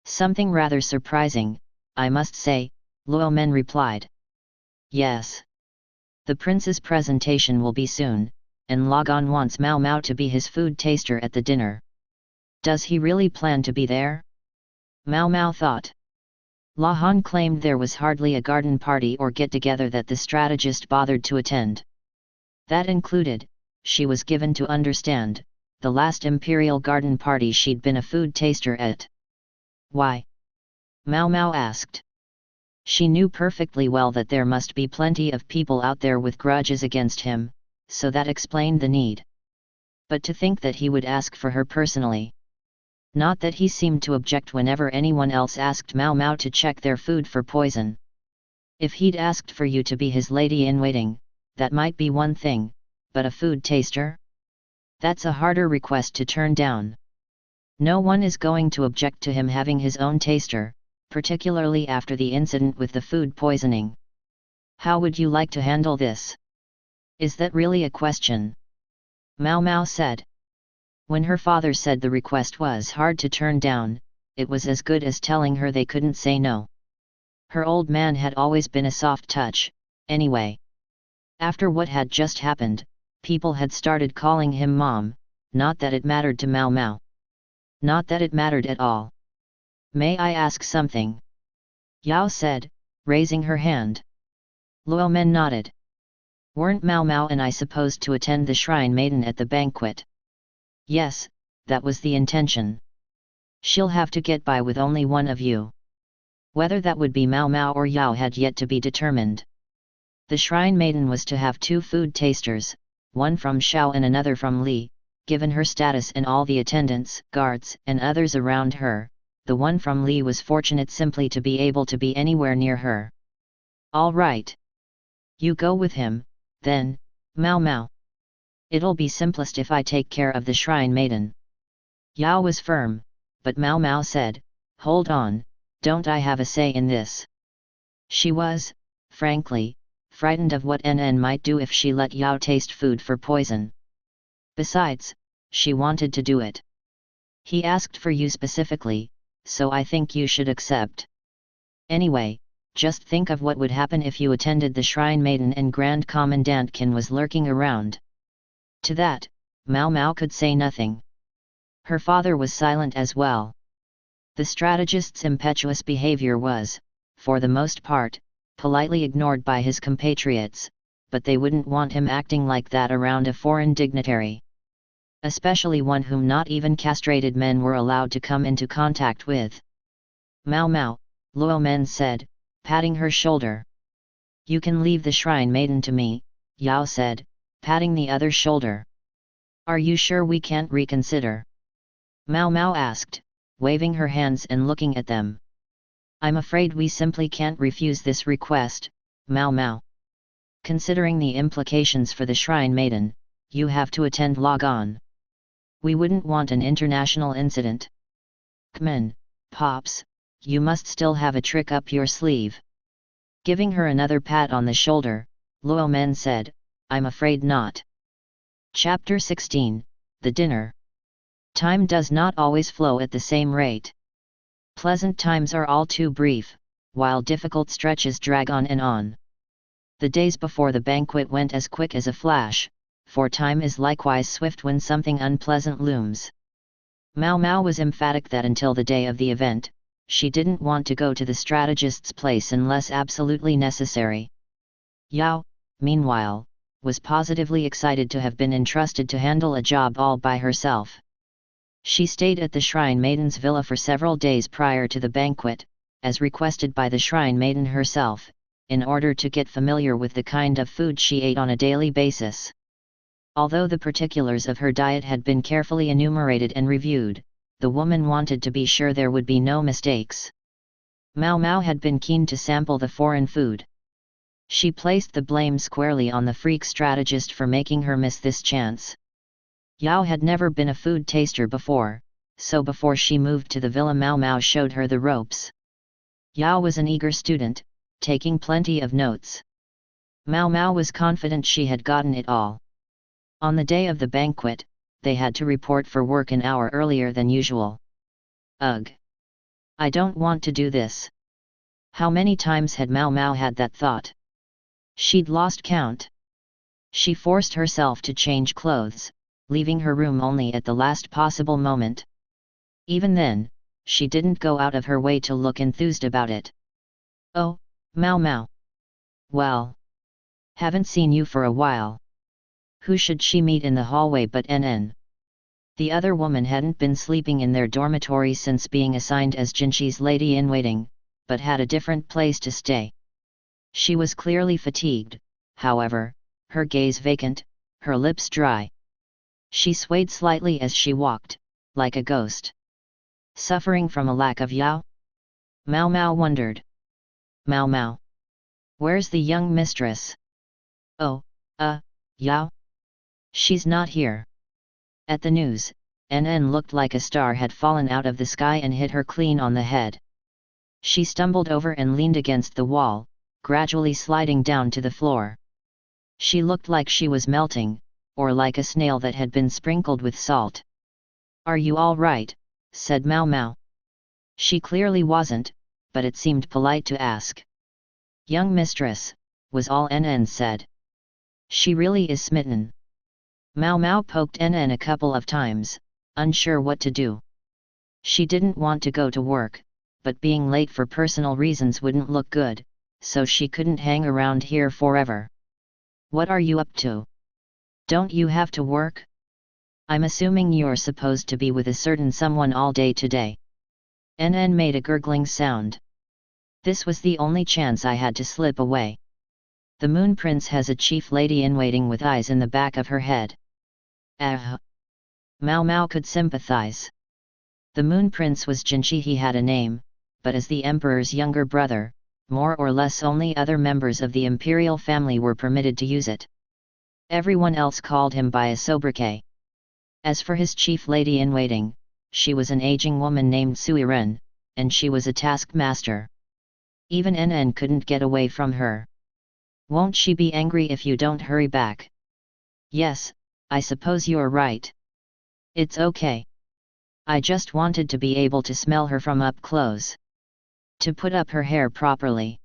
Something rather surprising, I must say, Luo Men replied. Yes. The prince's presentation will be soon, and Logon wants Mau Mau to be his food taster at the dinner. Does he really plan to be there? Mau Mau thought. La Han claimed there was hardly a garden party or get-together that the strategist bothered to attend. That included, she was given to understand, the last imperial garden party she'd been a food taster at. Why? Mau Mau asked. She knew perfectly well that there must be plenty of people out there with grudges against him, so that explained the need. But to think that he would ask for her personally. Not that he seemed to object whenever anyone else asked Mau Mau to check their food for poison. If he'd asked for you to be his lady-in-waiting, that might be one thing, but a food taster? That's a harder request to turn down. No one is going to object to him having his own taster, particularly after the incident with the food poisoning. How would you like to handle this? Is that really a question? Mau Mau said. When her father said the request was hard to turn down, it was as good as telling her they couldn't say no. Her old man had always been a soft touch, anyway. After what had just happened, people had started calling him Mom, not that it mattered to Mau Mau. Not that it mattered at all. May I ask something? Yao said, raising her hand. Luo Men nodded. Weren't Mau Mau and I supposed to attend the Shrine Maiden at the banquet? Yes, that was the intention. She'll have to get by with only one of you. Whether that would be Mau Mau or Yao had yet to be determined. The Shrine Maiden was to have two food tasters, one from Shao and another from Li. Given her status and all the attendants, guards, and others around her, the one from Li was fortunate simply to be able to be anywhere near her. All right. You go with him, then, Mau Mau. It'll be simplest if I take care of the Shrine Maiden. Yao was firm, but Mau Mau said, hold on, don't I have a say in this? She was, frankly, frightened of what NN might do if she let Yao taste food for poison. Besides, she wanted to do it. He asked for you specifically, so I think you should accept. Anyway, just think of what would happen if you attended the Shrine Maiden and Grand Commandant Qin was lurking around. To that, Mau Mau could say nothing. Her father was silent as well. The strategist's impetuous behavior was, for the most part, politely ignored by his compatriots, but they wouldn't want him acting like that around a foreign dignitary. Especially one whom not even castrated men were allowed to come into contact with. Mau Mau, Luo Men said, patting her shoulder. You can leave the Shrine Maiden to me, Yao said, patting the other shoulder. Are you sure we can't reconsider? Mau Mau asked, waving her hands and looking at them. I'm afraid we simply can't refuse this request, Mau Mau. Considering the implications for the Shrine Maiden, you have to attend Logon. We wouldn't want an international incident. Come on, Pops, you must still have a trick up your sleeve. Giving her another pat on the shoulder, Luo Men said, I'm afraid not. Chapter 16, The Dinner. Time does not always flow at the same rate. Pleasant times are all too brief, while difficult stretches drag on and on. The days before the banquet went as quick as a flash, for time is likewise swift when something unpleasant looms. Mao Mao was emphatic that until the day of the event, she didn't want to go to the strategist's place unless absolutely necessary. Yao, meanwhile, was positively excited to have been entrusted to handle a job all by herself. She stayed at the Shrine Maiden's villa for several days prior to the banquet, as requested by the Shrine Maiden herself, in order to get familiar with the kind of food she ate on a daily basis. Although the particulars of her diet had been carefully enumerated and reviewed, the woman wanted to be sure there would be no mistakes. Mao Mao had been keen to sample the foreign food. She placed the blame squarely on the freak strategist for making her miss this chance. Yao had never been a food taster before, so before she moved to the villa Mao Mao showed her the ropes. Yao was an eager student, taking plenty of notes. Mao Mao was confident she had gotten it all. On the day of the banquet, they had to report for work an hour earlier than usual. Ugh! I don't want to do this. How many times had Mao Mao had that thought? She'd lost count. She forced herself to change clothes, leaving her room only at the last possible moment. Even then, she didn't go out of her way to look enthused about it. Oh, Mao Mao. Well. Haven't seen you for a while. Who should she meet in the hallway but NN? The other woman hadn't been sleeping in their dormitory since being assigned as Jinchi's lady-in-waiting, but had a different place to stay. She was clearly fatigued, however, her gaze vacant, her lips dry. She swayed slightly as she walked, like a ghost. Suffering from a lack of Yao? Mao Mao wondered. Mao Mao. Where's the young mistress? Oh, Yao? She's not here. At the news, NN looked like a star had fallen out of the sky and hit her clean on the head. She stumbled over and leaned against the wall, gradually sliding down to the floor. She looked like she was melting, or like a snail that had been sprinkled with salt. Are you all right? Said Mao Mao. She clearly wasn't, but it seemed polite to ask. Young mistress, was all NN said. She really is smitten. Mao Mao poked NN a couple of times, unsure what to do. She didn't want to go to work, but being late for personal reasons wouldn't look good, so she couldn't hang around here forever. What are you up to? Don't you have to work? I'm assuming you're supposed to be with a certain someone all day today. NN made a gurgling sound. This was the only chance I had to slip away. The Moon Prince has a chief lady-in-waiting with eyes in the back of her head. Mao Mao could sympathize. The Moon Prince was Jinchi. He had a name, but as the Emperor's younger brother, more or less only other members of the imperial family were permitted to use it. Everyone else called him by a sobriquet. As for his chief lady-in-waiting, she was an aging woman named Suiren, and she was a taskmaster. Even NN couldn't get away from her. Won't she be angry if you don't hurry back? Yes, I suppose you're right. It's okay. I just wanted to be able to smell her from up close. To put up her hair properly.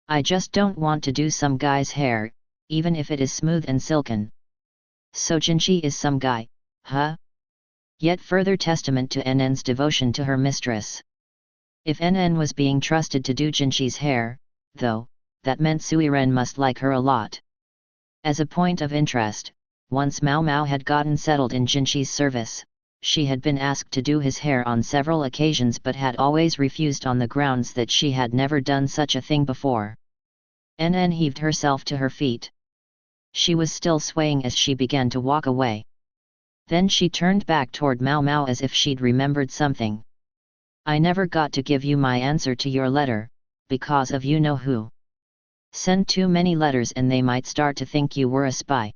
I just don't want to do some guy's hair, even if it is smooth and silken. So Jinchi is some guy, huh? Yet further testament to NN's devotion to her mistress. If NN was being trusted to do Jinchi's hair, though, that meant Suiren must like her a lot. As a point of interest, once Mao Mao had gotten settled in Jinchi's service, she had been asked to do his hair on several occasions but had always refused on the grounds that she had never done such a thing before. NN heaved herself to her feet. She was still swaying as she began to walk away. Then she turned back toward Mao Mao as if she'd remembered something. I never got to give you my answer to your letter, because of you-know-who. Send too many letters and they might start to think you were a spy.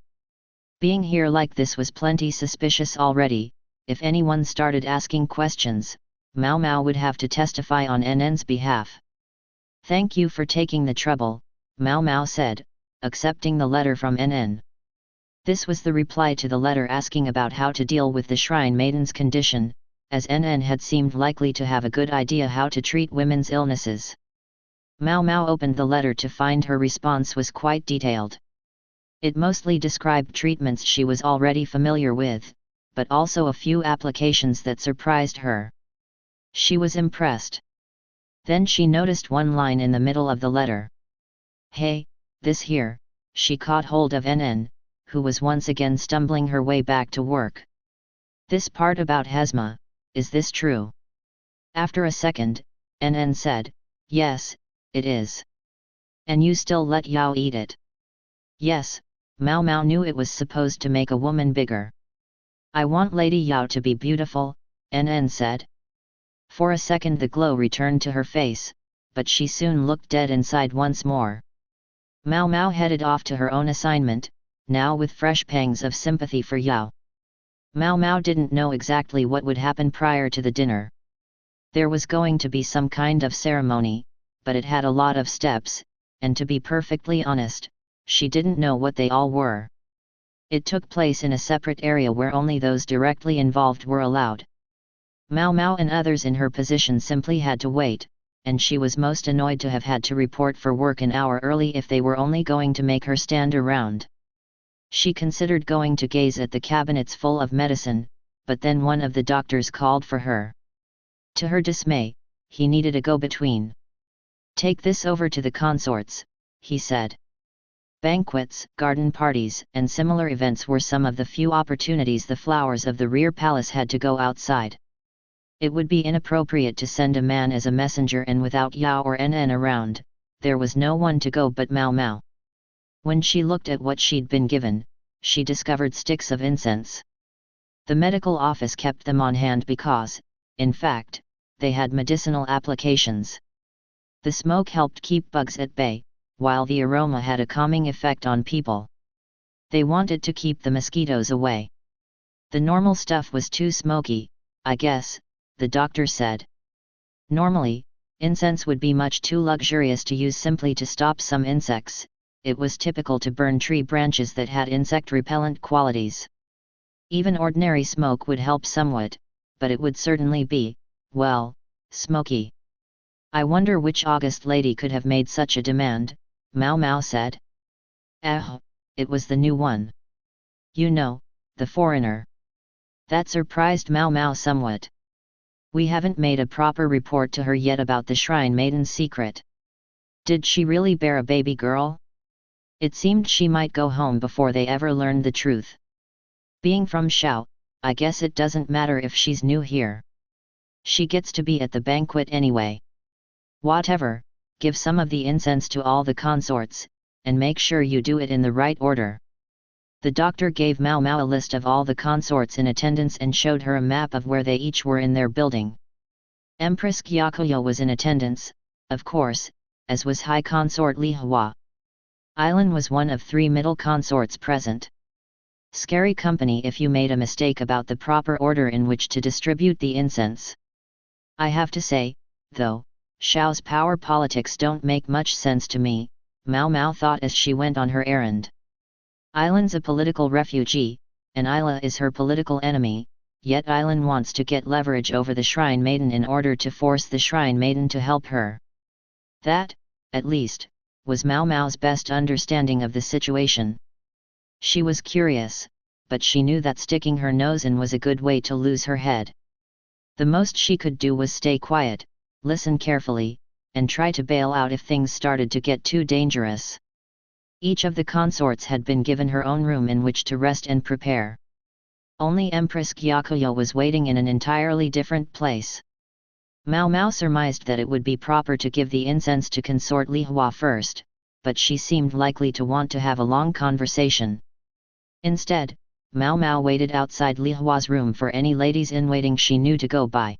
Being here like this was plenty suspicious already. If anyone started asking questions, Mao Mao would have to testify on NN's behalf. Thank you for taking the trouble, Mao Mao said, accepting the letter from NN. This was the reply to the letter asking about how to deal with the shrine maiden's condition, as NN had seemed likely to have a good idea how to treat women's illnesses. Mao Mao opened the letter to find her response was quite detailed. It mostly described treatments she was already familiar with, but also a few applications that surprised her. She was impressed. Then she noticed one line in the middle of the letter. Hey, this here, she caught hold of NN, who was once again stumbling her way back to work. This part about Hesma, is this true? After a second, NN said, yes, it is. And you still let Yao eat it? Yes, Mao Mao knew it was supposed to make a woman bigger. I want Lady Yao to be beautiful, NN said. For a second the glow returned to her face, but she soon looked dead inside once more. Mao Mao headed off to her own assignment, now with fresh pangs of sympathy for Yao. Mao Mao didn't know exactly what would happen prior to the dinner. There was going to be some kind of ceremony, but it had a lot of steps, and to be perfectly honest, she didn't know what they all were. It took place in a separate area where only those directly involved were allowed. Mao Mao and others in her position simply had to wait, and she was most annoyed to have had to report for work an hour early if they were only going to make her stand around. She considered going to gaze at the cabinets full of medicine, but then one of the doctors called for her. To her dismay, he needed a go-between. Take this over to the consorts, he said. Banquets, garden parties, and similar events were some of the few opportunities the flowers of the rear palace had to go outside. It would be inappropriate to send a man as a messenger, and without Yao or NN around, there was no one to go but Mao Mao. When she looked at what she'd been given, she discovered sticks of incense. The medical office kept them on hand because, in fact, they had medicinal applications. The smoke helped keep bugs at bay, while the aroma had a calming effect on people. They wanted to keep the mosquitoes away. The normal stuff was too smoky, I guess, the doctor said. Normally, incense would be much too luxurious to use simply to stop some insects. It was typical to burn tree branches that had insect-repellent qualities. Even ordinary smoke would help somewhat, but it would certainly be, well, smoky. I wonder which august lady could have made such a demand, Mao Mao said. It was the new one. You know, the foreigner. That surprised Mao Mao somewhat. We haven't made a proper report to her yet about the shrine maiden's secret. Did she really bear a baby girl? It seemed she might go home before they ever learned the truth. Being from Shao, I guess it doesn't matter if she's new here. She gets to be at the banquet anyway. Whatever, give some of the incense to all the consorts, and make sure you do it in the right order. The doctor gave Mao Mao a list of all the consorts in attendance and showed her a map of where they each were in their building. Empress Kyakuyo was in attendance, of course, as was High Consort Li Hua. Island was one of 3 middle consorts present. Scary company if you made a mistake about the proper order in which to distribute the incense. I have to say, though, Shao's power politics don't make much sense to me, Mao Mao thought as she went on her errand. Island's a political refugee, and Isla is her political enemy, yet Island wants to get leverage over the Shrine Maiden in order to force the Shrine Maiden to help her. That, at least, was Mao Mao's best understanding of the situation. She was curious, but she knew that sticking her nose in was a good way to lose her head. The most she could do was stay quiet, listen carefully, and try to bail out if things started to get too dangerous. Each of the consorts had been given her own room in which to rest and prepare. Only Empress Kyakuyo was waiting in an entirely different place. Mao Mao surmised that it would be proper to give the incense to Consort Li Hua first, but she seemed likely to want to have a long conversation. Instead, Mao Mao waited outside Li Hua's room for any ladies-in-waiting she knew to go by.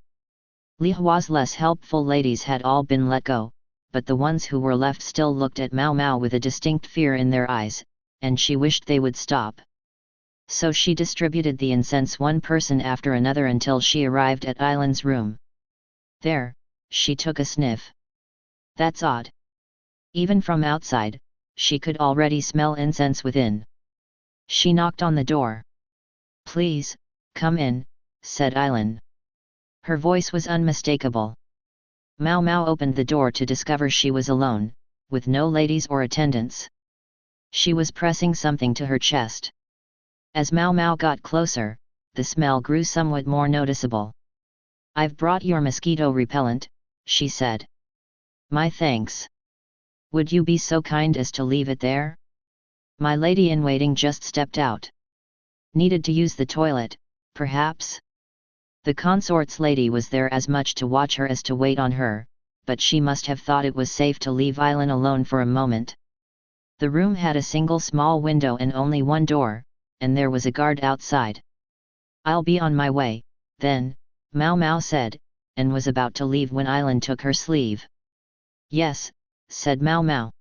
Li Hua's less helpful ladies had all been let go, but the ones who were left still looked at Mao Mao with a distinct fear in their eyes, and she wished they would stop. So she distributed the incense one person after another until she arrived at Island's room. There, she took a sniff. That's odd. Even from outside, she could already smell incense within. She knocked on the door. "Please, come in," said Aileen. Her voice was unmistakable. Mao Mao opened the door to discover she was alone, with no ladies or attendants. She was pressing something to her chest. As Mao Mao got closer, the smell grew somewhat more noticeable. "I've brought your mosquito repellent," she said. "My thanks. Would you be so kind as to leave it there? My lady-in-waiting just stepped out. Needed to use the toilet, perhaps?" The consort's lady was there as much to watch her as to wait on her, but she must have thought it was safe to leave Aileen alone for a moment. The room had a single small window and only one door, and there was a guard outside. "I'll be on my way, then," Mao Mao said, and was about to leave when Aileen took her sleeve. "Yes," said Mao Mao.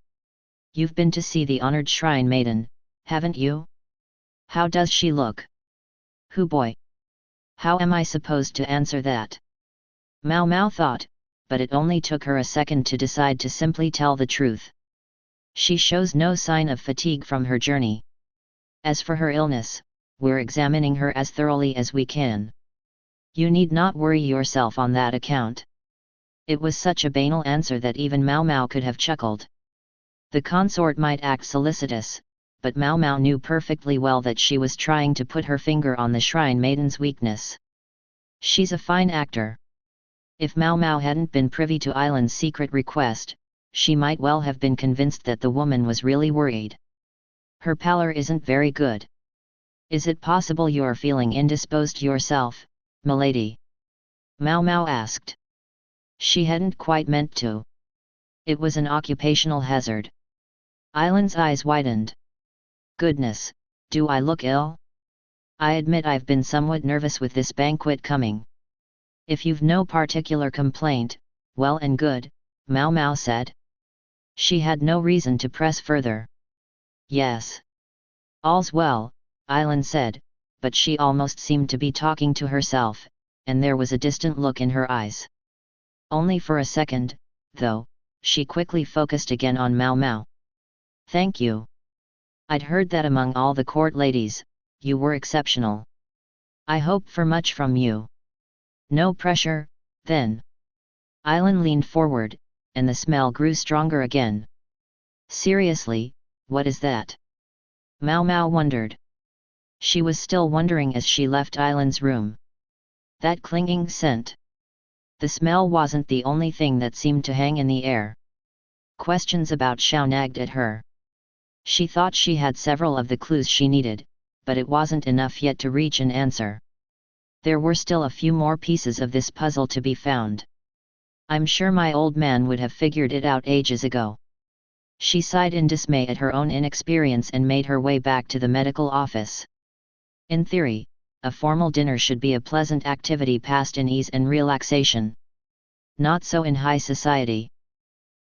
"You've been to see the honored shrine maiden, haven't you? How does she look?" "Who boy? How am I supposed to answer that?" Mao Mao thought, but it only took her a second to decide to simply tell the truth. "She shows no sign of fatigue from her journey. As for her illness, we're examining her as thoroughly as we can. You need not worry yourself on that account." It was such a banal answer that even Mao Mao could have chuckled. The consort might act solicitous, but Mao Mao knew perfectly well that she was trying to put her finger on the shrine maiden's weakness. She's a fine actor. If Mao Mao hadn't been privy to Aileen's secret request, she might well have been convinced that the woman was really worried. "Her pallor isn't very good. Is it possible you're feeling indisposed yourself, milady?" Mao Mao asked. She hadn't quite meant to. It was an occupational hazard. Aileen's eyes widened. "Goodness, do I look ill? I admit I've been somewhat nervous with this banquet coming. If you've no particular complaint, well and good," Mao Mao said. She had no reason to press further. "Yes. All's well," Aileen said, but she almost seemed to be talking to herself, and there was a distant look in her eyes. Only for a second, though, she quickly focused again on Mao Mao. "Thank you. I'd heard that among all the court ladies, you were exceptional. I hope for much from you. No pressure, then." Aileen leaned forward, and the smell grew stronger again. "Seriously, what is that?" Mao Mao wondered. She was still wondering as she left Aileen's room. That clinging scent. The smell wasn't the only thing that seemed to hang in the air. Questions about Xiao nagged at her. She thought she had several of the clues she needed, but it wasn't enough yet to reach an answer. There were still a few more pieces of this puzzle to be found. "I'm sure my old man would have figured it out ages ago." She sighed in dismay at her own inexperience and made her way back to the medical office. In theory, a formal dinner should be a pleasant activity passed in ease and relaxation. Not so in high society.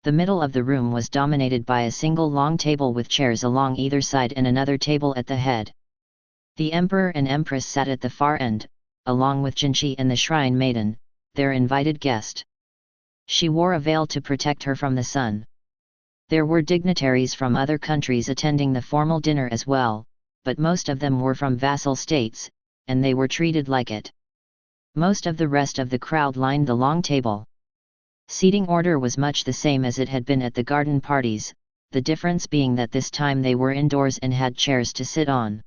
The middle of the room was dominated by a single long table with chairs along either side and another table at the head. The emperor and empress sat at the far end, along with Jinchi and the shrine maiden, their invited guest. She wore a veil to protect her from the sun. There were dignitaries from other countries attending the formal dinner as well, but most of them were from vassal states, and they were treated like it. Most of the rest of the crowd lined the long table. Seating order was much the same as it had been at the garden parties, the difference being that this time they were indoors and had chairs to sit on.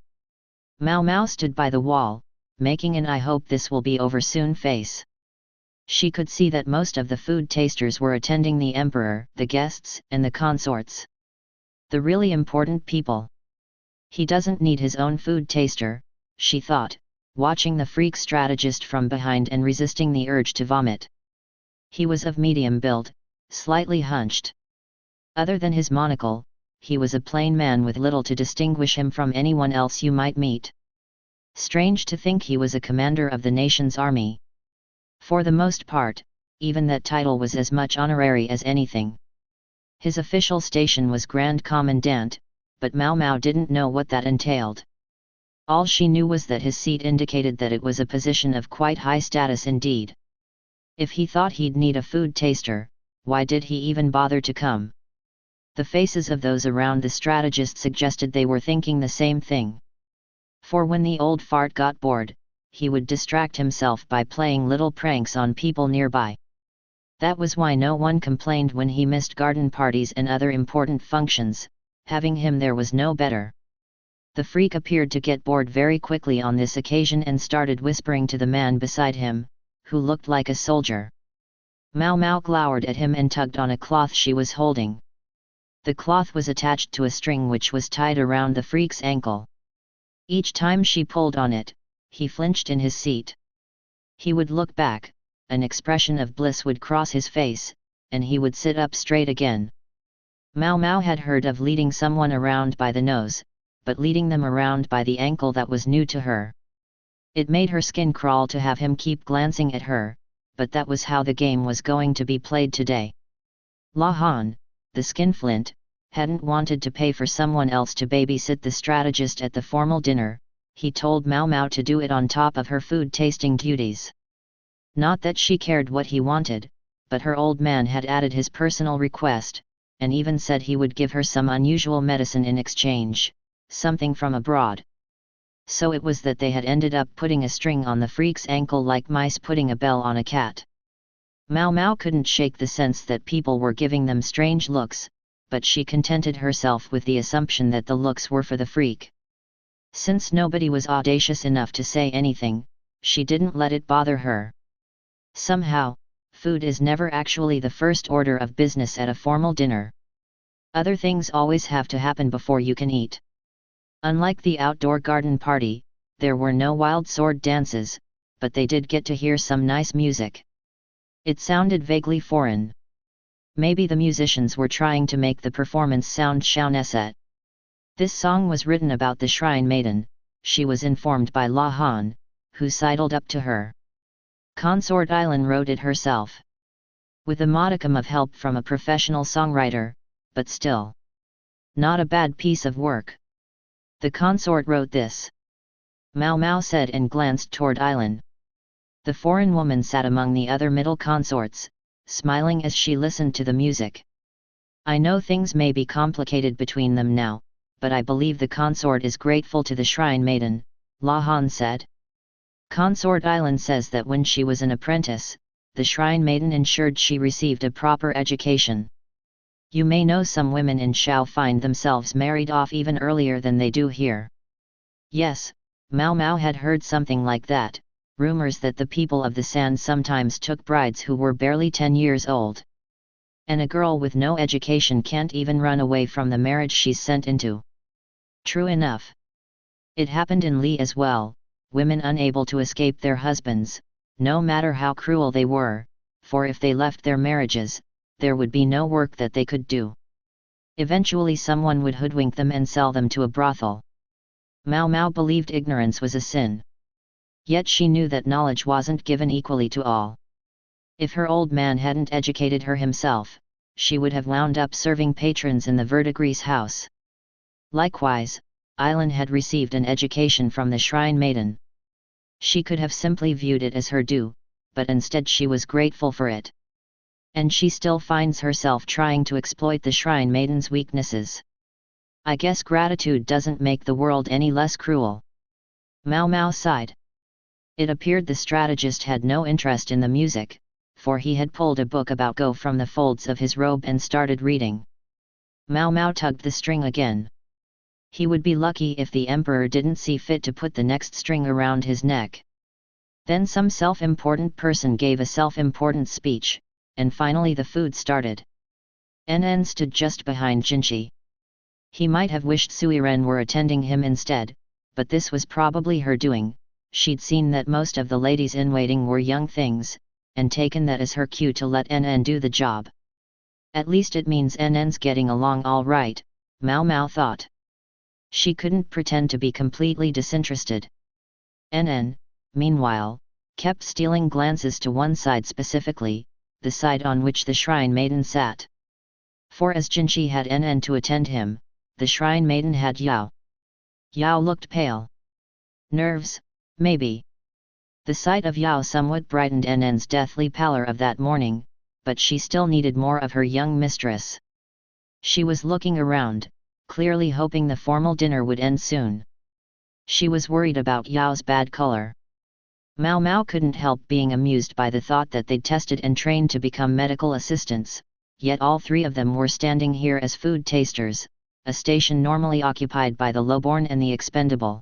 Mao Mao stood by the wall, making an "I hope this will be over soon" face. She could see that most of the food tasters were attending the emperor, the guests, and the consorts. The really important people. He doesn't need his own food taster, she thought, watching the freak strategist from behind and resisting the urge to vomit. He was of medium build, slightly hunched. Other than his monocle, he was a plain man with little to distinguish him from anyone else you might meet. Strange to think he was a commander of the nation's army. For the most part, even that title was as much honorary as anything. His official station was Grand Commandant, but Mao Mao didn't know what that entailed. All she knew was that his seat indicated that it was a position of quite high status indeed. If he thought he'd need a food taster, why did he even bother to come? The faces of those around the strategist suggested they were thinking the same thing. For when the old fart got bored, he would distract himself by playing little pranks on people nearby. That was why no one complained when he missed garden parties and other important functions. Having him there was no better. The freak appeared to get bored very quickly on this occasion and started whispering to the man beside him, who looked like a soldier. Mao Mao glowered at him and tugged on a cloth she was holding. The cloth was attached to a string which was tied around the freak's ankle. Each time she pulled on it, he flinched in his seat. He would look back, an expression of bliss would cross his face, and he would sit up straight again. Mao Mao had heard of leading someone around by the nose, but leading them around by the ankle, that was new to her. It made her skin crawl to have him keep glancing at her, but that was how the game was going to be played today. La Han, the skinflint, hadn't wanted to pay for someone else to babysit the strategist at the formal dinner. He told Mao Mao to do it on top of her food tasting duties. Not that she cared what he wanted, but her old man had added his personal request, and even said he would give her some unusual medicine in exchange, something from abroad. So it was that they had ended up putting a string on the freak's ankle like mice putting a bell on a cat. Mao Mao couldn't shake the sense that people were giving them strange looks, but she contented herself with the assumption that the looks were for the freak. Since nobody was audacious enough to say anything, she didn't let it bother her. Somehow, food is never actually the first order of business at a formal dinner. Other things always have to happen before you can eat. Unlike the outdoor garden party, there were no wild sword dances, but they did get to hear some nice music. It sounded vaguely foreign. Maybe the musicians were trying to make the performance sound Shaoneset. This song was written about the shrine maiden, she was informed by La Han, who sidled up to her. Consort Island wrote it herself. With a modicum of help from a professional songwriter, but still. Not a bad piece of work. The consort wrote this. Mao Mao said and glanced toward Island. The foreign woman sat among the other middle consorts, smiling as she listened to the music. I know things may be complicated between them now, but I believe the consort is grateful to the shrine maiden, La Han said. Consort Island says that when she was an apprentice, the shrine maiden ensured she received a proper education. You may know some women in Shao find themselves married off even earlier than they do here. Yes, Mao Mao had heard something like that, rumors that the people of the sand sometimes took brides who were barely 10 years old. And a girl with no education can't even run away from the marriage she's sent into. True enough. It happened in Li as well, women unable to escape their husbands, no matter how cruel they were, for if they left their marriages, there would be no work that they could do. Eventually someone would hoodwink them and sell them to a brothel. Mao Mao believed ignorance was a sin. Yet she knew that knowledge wasn't given equally to all. If her old man hadn't educated her himself, she would have wound up serving patrons in the verdigris house. Likewise, Island had received an education from the shrine maiden. She could have simply viewed it as her due, but instead she was grateful for it. And she still finds herself trying to exploit the shrine maiden's weaknesses. I guess gratitude doesn't make the world any less cruel. Mao Mao sighed. It appeared the strategist had no interest in the music, for he had pulled a book about Go from the folds of his robe and started reading. Mao Mao tugged the string again. He would be lucky if the emperor didn't see fit to put the next string around his neck. Then some self-important person gave a self-important speech, and finally the food started. NN stood just behind Jinchi. He might have wished Suiren were attending him instead, but this was probably her doing. She'd seen that most of the ladies in waiting were young things, and taken that as her cue to let NN do the job. At least it means NN's getting along all right, Mao Mao thought. She couldn't pretend to be completely disinterested. NN, meanwhile, kept stealing glances to one side specifically, the side on which the shrine maiden sat. For as Jinchi had NN to attend him, the shrine maiden had Yao. Yao looked pale. Nerves, maybe. The sight of Yao somewhat brightened NN's deathly pallor of that morning, but she still needed more of her young mistress. She was looking around, clearly hoping the formal dinner would end soon. She was worried about Yao's bad color. Mao Mao couldn't help being amused by the thought that they'd tested and trained to become medical assistants, yet all three of them were standing here as food tasters, a station normally occupied by the lowborn and the expendable.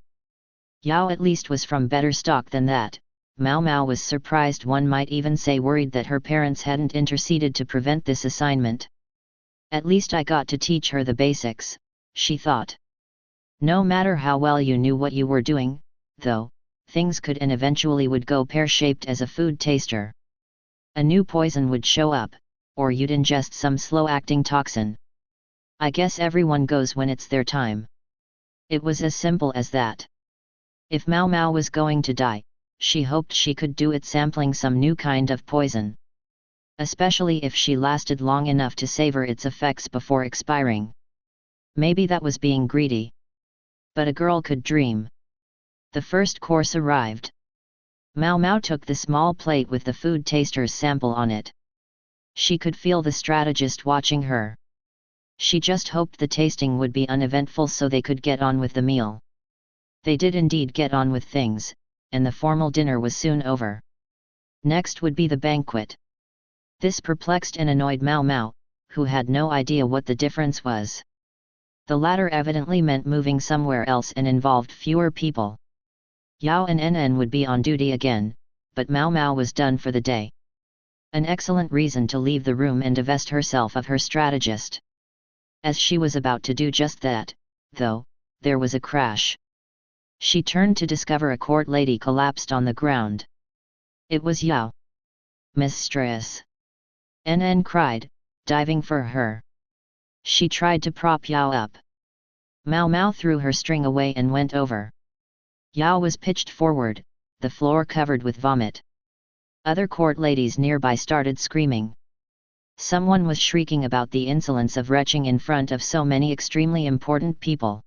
Yao at least was from better stock than that. Mao Mao was surprised, one might even say worried, that her parents hadn't interceded to prevent this assignment. At least I got to teach her the basics, she thought. No matter how well you knew what you were doing, though, things could and eventually would go pear-shaped as a food taster. A new poison would show up, or you'd ingest some slow-acting toxin. I guess everyone goes when it's their time. It was as simple as that. If Mao Mao was going to die, she hoped she could do it sampling some new kind of poison. Especially if she lasted long enough to savor its effects before expiring. Maybe that was being greedy. But a girl could dream. The first course arrived. Mao Mao took the small plate with the food taster's sample on it. She could feel the strategist watching her. She just hoped the tasting would be uneventful so they could get on with the meal. They did indeed get on with things, and the formal dinner was soon over. Next would be the banquet. This perplexed and annoyed Mao Mao, who had no idea what the difference was. The latter evidently meant moving somewhere else and involved fewer people. Yao and NN would be on duty again, but Mao Mao was done for the day. An excellent reason to leave the room and divest herself of her strategist. As she was about to do just that, though, there was a crash. She turned to discover a court lady collapsed on the ground. It was Yao. "Mistress!" NN cried, diving for her. She tried to prop Yao up. Mao Mao threw her string away and went over. Yao was pitched forward, the floor covered with vomit. Other court ladies nearby started screaming. Someone was shrieking about the insolence of retching in front of so many extremely important people.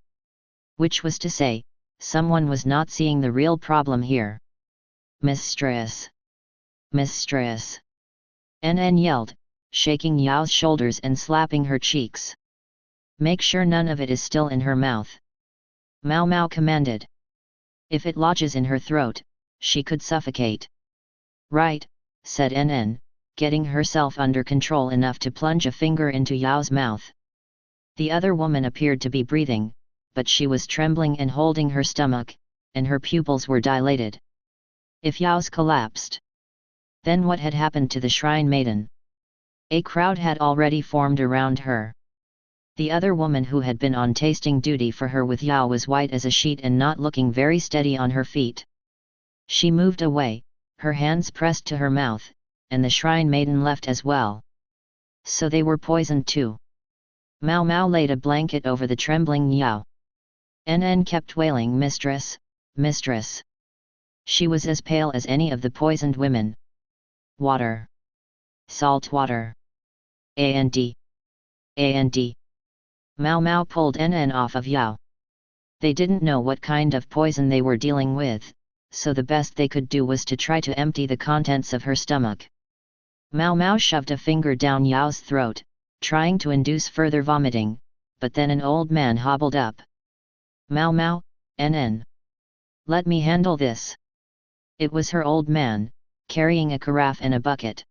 Which was to say, someone was not seeing the real problem here. "Mistress! Mistress!" NN yelled, shaking Yao's shoulders and slapping her cheeks. "Make sure none of it is still in her mouth," Mao Mao commanded. "If it lodges in her throat, she could suffocate." "Right," said NN, getting herself under control enough to plunge a finger into Yao's mouth. The other woman appeared to be breathing, but she was trembling and holding her stomach, and her pupils were dilated. If Yao's collapsed, then what had happened to the shrine maiden? A crowd had already formed around her. The other woman who had been on tasting duty for her with Yao was white as a sheet and not looking very steady on her feet. She moved away, her hands pressed to her mouth, and the shrine maiden left as well. So they were poisoned too. Mao Mao laid a blanket over the trembling Yao. NN kept wailing, "Mistress, mistress!" She was as pale as any of the poisoned women. "Water! Salt water! And and." Mao Mao pulled NN off of Yao. They didn't know what kind of poison they were dealing with, so the best they could do was to try to empty the contents of her stomach. Mao Mao shoved a finger down Yao's throat, trying to induce further vomiting, but then an old man hobbled up. "Mao Mao, NN. Let me handle this." It was her old man, carrying a carafe and a bucket.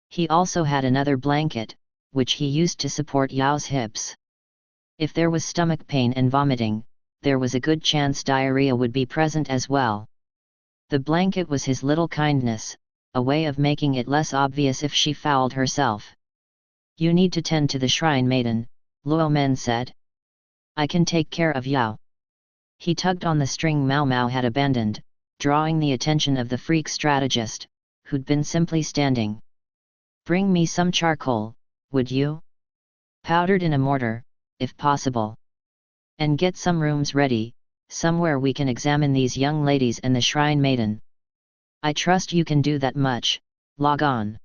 He also had another blanket, which he used to support Yao's hips. If there was stomach pain and vomiting, there was a good chance diarrhea would be present as well. The blanket was his little kindness, a way of making it less obvious if she fouled herself. "You need to tend to the shrine maiden," Luo Men said. "I can take care of Yao." He tugged on the string Mao Mao had abandoned, drawing the attention of the freak strategist, who'd been simply standing. "Bring me some charcoal, would you? Powdered in a mortar, if possible. And get some rooms ready, somewhere we can examine these young ladies and the shrine maiden." "I trust you can do that much, log on."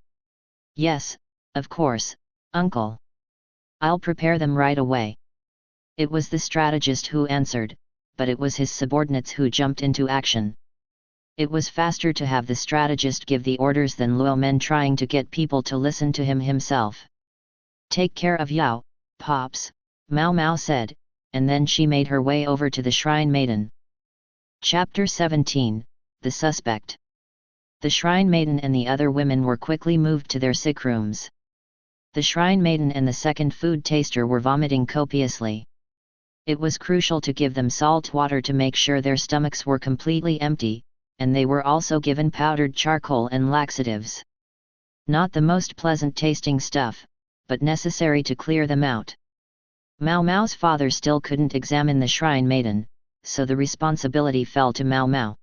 "Yes, of course, uncle. I'll prepare them right away." It was the strategist who answered, but it was his subordinates who jumped into action. It was faster to have the strategist give the orders than Luo Men trying to get people to listen to him himself. "Take care of Yao, Pops," Mao Mao said, and then she made her way over to the shrine maiden. Chapter 17, The Suspect. The shrine maiden and the other women were quickly moved to their sick rooms. The shrine maiden and the second food taster were vomiting copiously. It was crucial to give them salt water to make sure their stomachs were completely empty, and they were also given powdered charcoal and laxatives. Not the most pleasant tasting stuff, but necessary to clear them out. Mao Mao's father still couldn't examine the shrine maiden, so the responsibility fell to Mao Mao.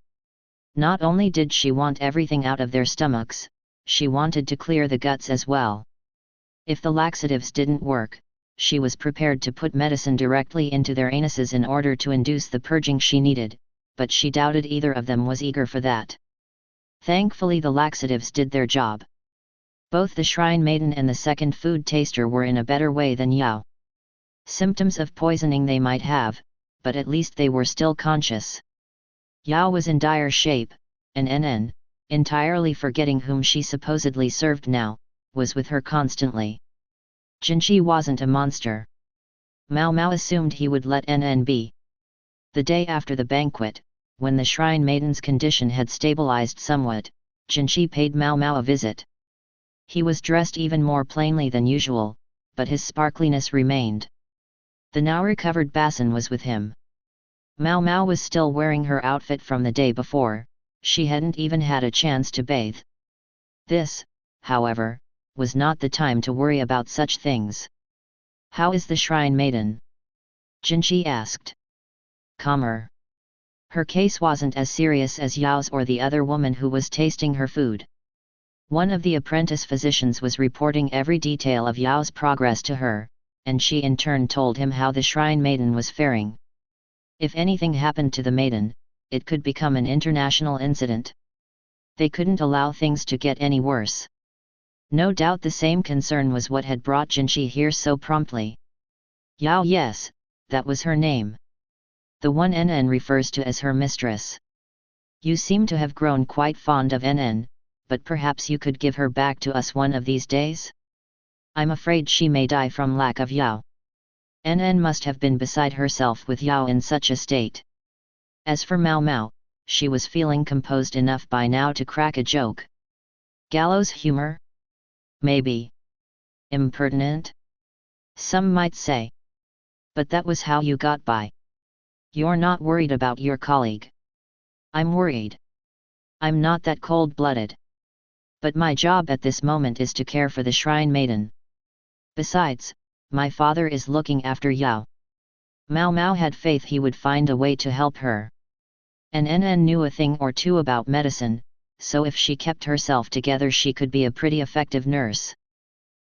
Not only did she want everything out of their stomachs, she wanted to clear the guts as well. If the laxatives didn't work, she was prepared to put medicine directly into their anuses in order to induce the purging she needed, but she doubted either of them was eager for that. Thankfully the laxatives did their job. Both the shrine maiden and the second food taster were in a better way than Yao. Symptoms of poisoning they might have, but at least they were still conscious. Yao was in dire shape, and NN, entirely forgetting whom she supposedly served now, was with her constantly. Jinchi wasn't a monster. Mao Mao assumed he would let NN be. The day after the banquet, when the shrine maiden's condition had stabilized somewhat, Jinchi paid Mao Mao a visit. He was dressed even more plainly than usual, but his sparkliness remained. The now recovered Basin was with him. Mao Mao was still wearing her outfit from the day before, she hadn't even had a chance to bathe. This, however, was not the time to worry about such things. "How is the shrine maiden?" Jinchi asked. "Calmer. Her case wasn't as serious as Yao's or the other woman who was tasting her food." One of the apprentice physicians was reporting every detail of Yao's progress to her, and she in turn told him how the shrine maiden was faring. If anything happened to the maiden, it could become an international incident. They couldn't allow things to get any worse. No doubt the same concern was what had brought Jinchi here so promptly. Yao, yes, that was her name. The one NN refers to as her mistress. You seem to have grown quite fond of NN, but perhaps you could give her back to us one of these days? I'm afraid she may die from lack of Yao. NN must have been beside herself with Yao in such a state. As for Mao Mao, she was feeling composed enough by now to crack a joke. Gallows humor? Maybe. Impertinent? Some might say. But that was how you got by. You're not worried about your colleague. I'm worried. I'm not that cold-blooded. But my job at this moment is to care for the shrine maiden. Besides, my father is looking after Yao. Mao Mao had faith he would find a way to help her. And NN knew a thing or two about medicine, so if she kept herself together she could be a pretty effective nurse.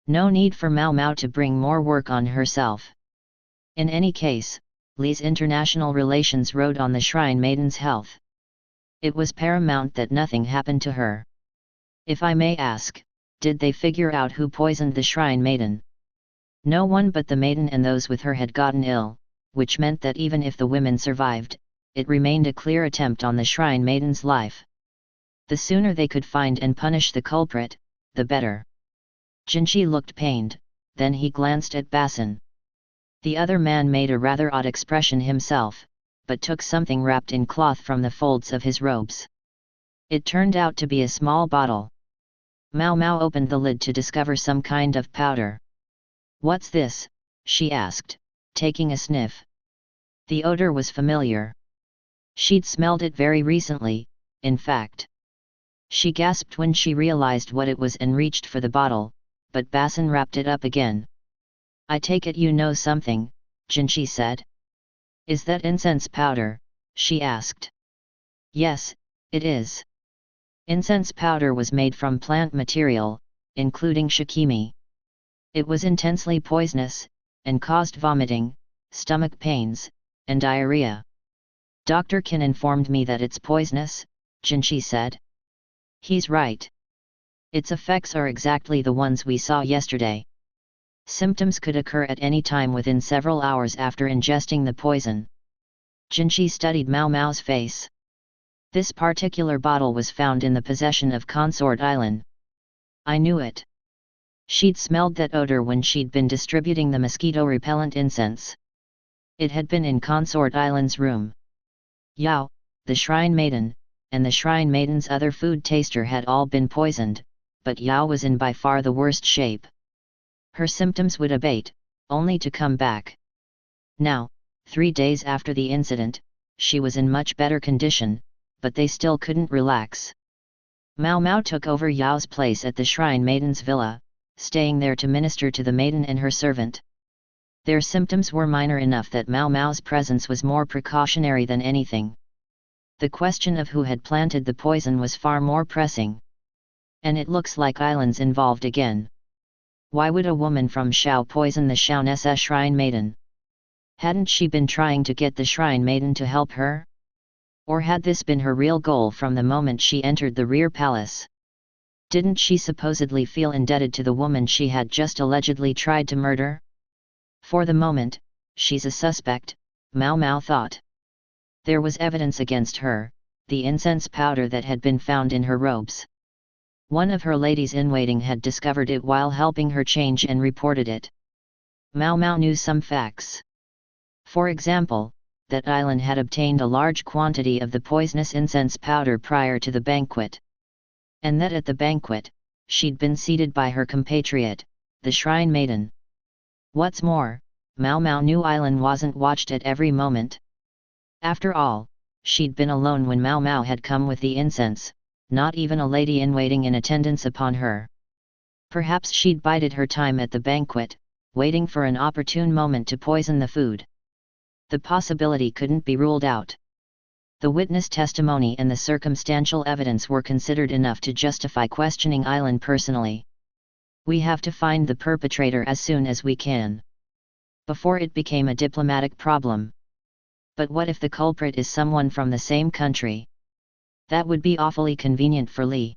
No need for Mao Mao to bring more work on herself. In any case, Li's international relations rode on the shrine maiden's health. It was paramount that nothing happened to her. If I may ask, did they figure out who poisoned the shrine maiden? No one but the maiden and those with her had gotten ill, which meant that even if the women survived, it remained a clear attempt on the shrine maiden's life. The sooner they could find and punish the culprit, the better. Jinchi looked pained, then he glanced at Basin. The other man made a rather odd expression himself, but took something wrapped in cloth from the folds of his robes. It turned out to be a small bottle. Mao Mao opened the lid to discover some kind of powder. "What's this?" she asked, taking a sniff. The odor was familiar. She'd smelled it very recently, in fact. She gasped when she realized what it was and reached for the bottle, but Basin wrapped it up again. "I take it you know something," Jinchi said. "Is that incense powder?" she asked. "Yes, it is." Incense powder was made from plant material, including shikimi. It was intensely poisonous, and caused vomiting, stomach pains, and diarrhea. "Dr. Kin informed me that it's poisonous," Jinchi said. "He's right. Its effects are exactly the ones we saw yesterday. Symptoms could occur at any time within several hours after ingesting the poison." Jinchi studied Mao Mao's face. "This particular bottle was found in the possession of Consort Island. I knew it. She'd smelled that odor when she'd been distributing the mosquito-repellent incense. It had been in Consort Island's room. Yao, the shrine maiden, and the shrine maiden's other food taster had all been poisoned, but Yao was in by far the worst shape. Her symptoms would abate, only to come back. Now, 3 days after the incident, she was in much better condition, but they still couldn't relax. Mao Mao took over Yao's place at the shrine maiden's villa, staying there to minister to the maiden and her servant. Their symptoms were minor enough that Mao Mao's presence was more precautionary than anything. The question of who had planted the poison was far more pressing. And it looks like islands involved again. Why would a woman from Shao poison the Shaonessa shrine maiden? Hadn't she been trying to get the shrine maiden to help her? Or had this been her real goal from the moment she entered the rear palace? Didn't she supposedly feel indebted to the woman she had just allegedly tried to murder? For the moment, she's a suspect, Mao Mao thought. There was evidence against her, the incense powder that had been found in her robes. One of her ladies-in-waiting had discovered it while helping her change and reported it. Mao Mao knew some facts. For example, that Ailan had obtained a large quantity of the poisonous incense powder prior to the banquet. And that at the banquet, she'd been seated by her compatriot, the shrine maiden. What's more, Mao Mao knew Ailan wasn't watched at every moment. After all, she'd been alone when Mao Mao had come with the incense, not even a lady-in-waiting in attendance upon her. Perhaps she'd bided her time at the banquet, waiting for an opportune moment to poison the food. The possibility couldn't be ruled out. The witness testimony and the circumstantial evidence were considered enough to justify questioning Ailan personally. We have to find the perpetrator as soon as we can. Before it became a diplomatic problem. But what if the culprit is someone from the same country? That would be awfully convenient for Li.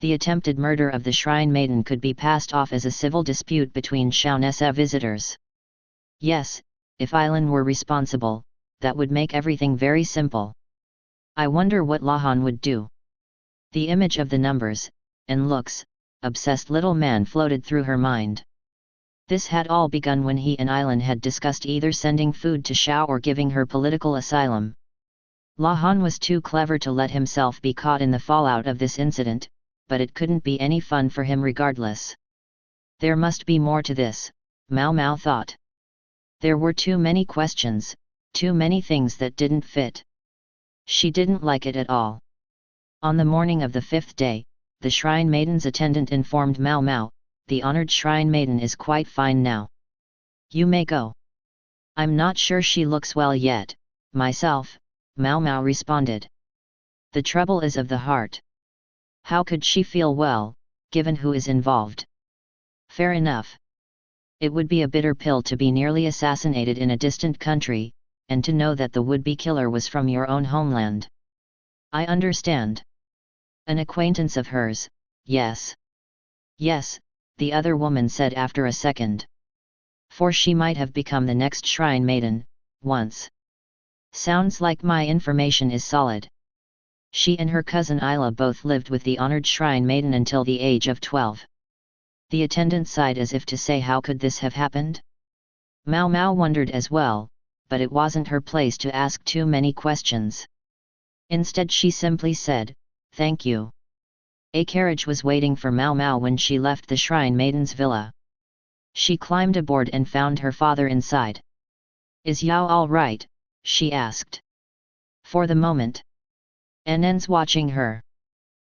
The attempted murder of the shrine maiden could be passed off as a civil dispute between Shaonessa visitors. Yes, if Ailan were responsible, that would make everything very simple. I wonder what Lahan would do. The image of the numbers, and looks, obsessed little man floated through her mind. This had all begun when he and Ailan had discussed either sending food to Shao or giving her political asylum. Lahan was too clever to let himself be caught in the fallout of this incident, but it couldn't be any fun for him regardless. There must be more to this, Mao Mao thought. There were too many questions, too many things that didn't fit. She didn't like it at all. On the morning of the 5th day, the shrine maiden's attendant informed Mao Mao, the honored shrine maiden is quite fine now. You may go. I'm not sure she looks well yet, myself, Mao Mao responded. The trouble is of the heart. How could she feel well, given who is involved? Fair enough. It would be a bitter pill to be nearly assassinated in a distant country, and to know that the would-be killer was from your own homeland. I understand. An acquaintance of hers, yes. Yes, the other woman said after a second. For she might have become the next shrine maiden, once. Sounds like my information is solid. She and her cousin Isla both lived with the honored shrine maiden until the age of 12. The attendant sighed as if to say how could this have happened? Mao Mao wondered as well, but it wasn't her place to ask too many questions. Instead she simply said, "Thank you." A carriage was waiting for Mao Mao when she left the shrine maiden's villa. She climbed aboard and found her father inside. "Is Yao all right?" she asked. "For the moment. Nn's watching her.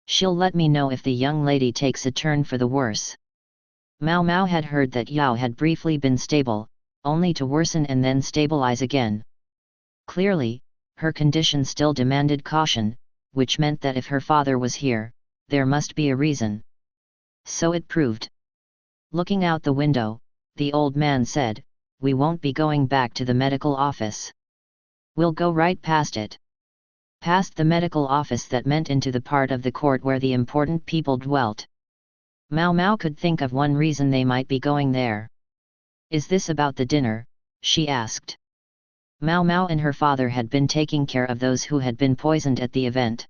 She'll let me know if the young lady takes a turn for the worse." Mao Mao had heard that Yao had briefly been stable, only to worsen and then stabilize again. Clearly, her condition still demanded caution, which meant that if her father was here, there must be a reason. So it proved. Looking out the window, the old man said, "We won't be going back to the medical office. We'll go right past it." Past the medical office that meant into the part of the court where the important people dwelt. Mao Mao could think of one reason they might be going there. "Is this about the dinner?" she asked. Mao Mao and her father had been taking care of those who had been poisoned at the event.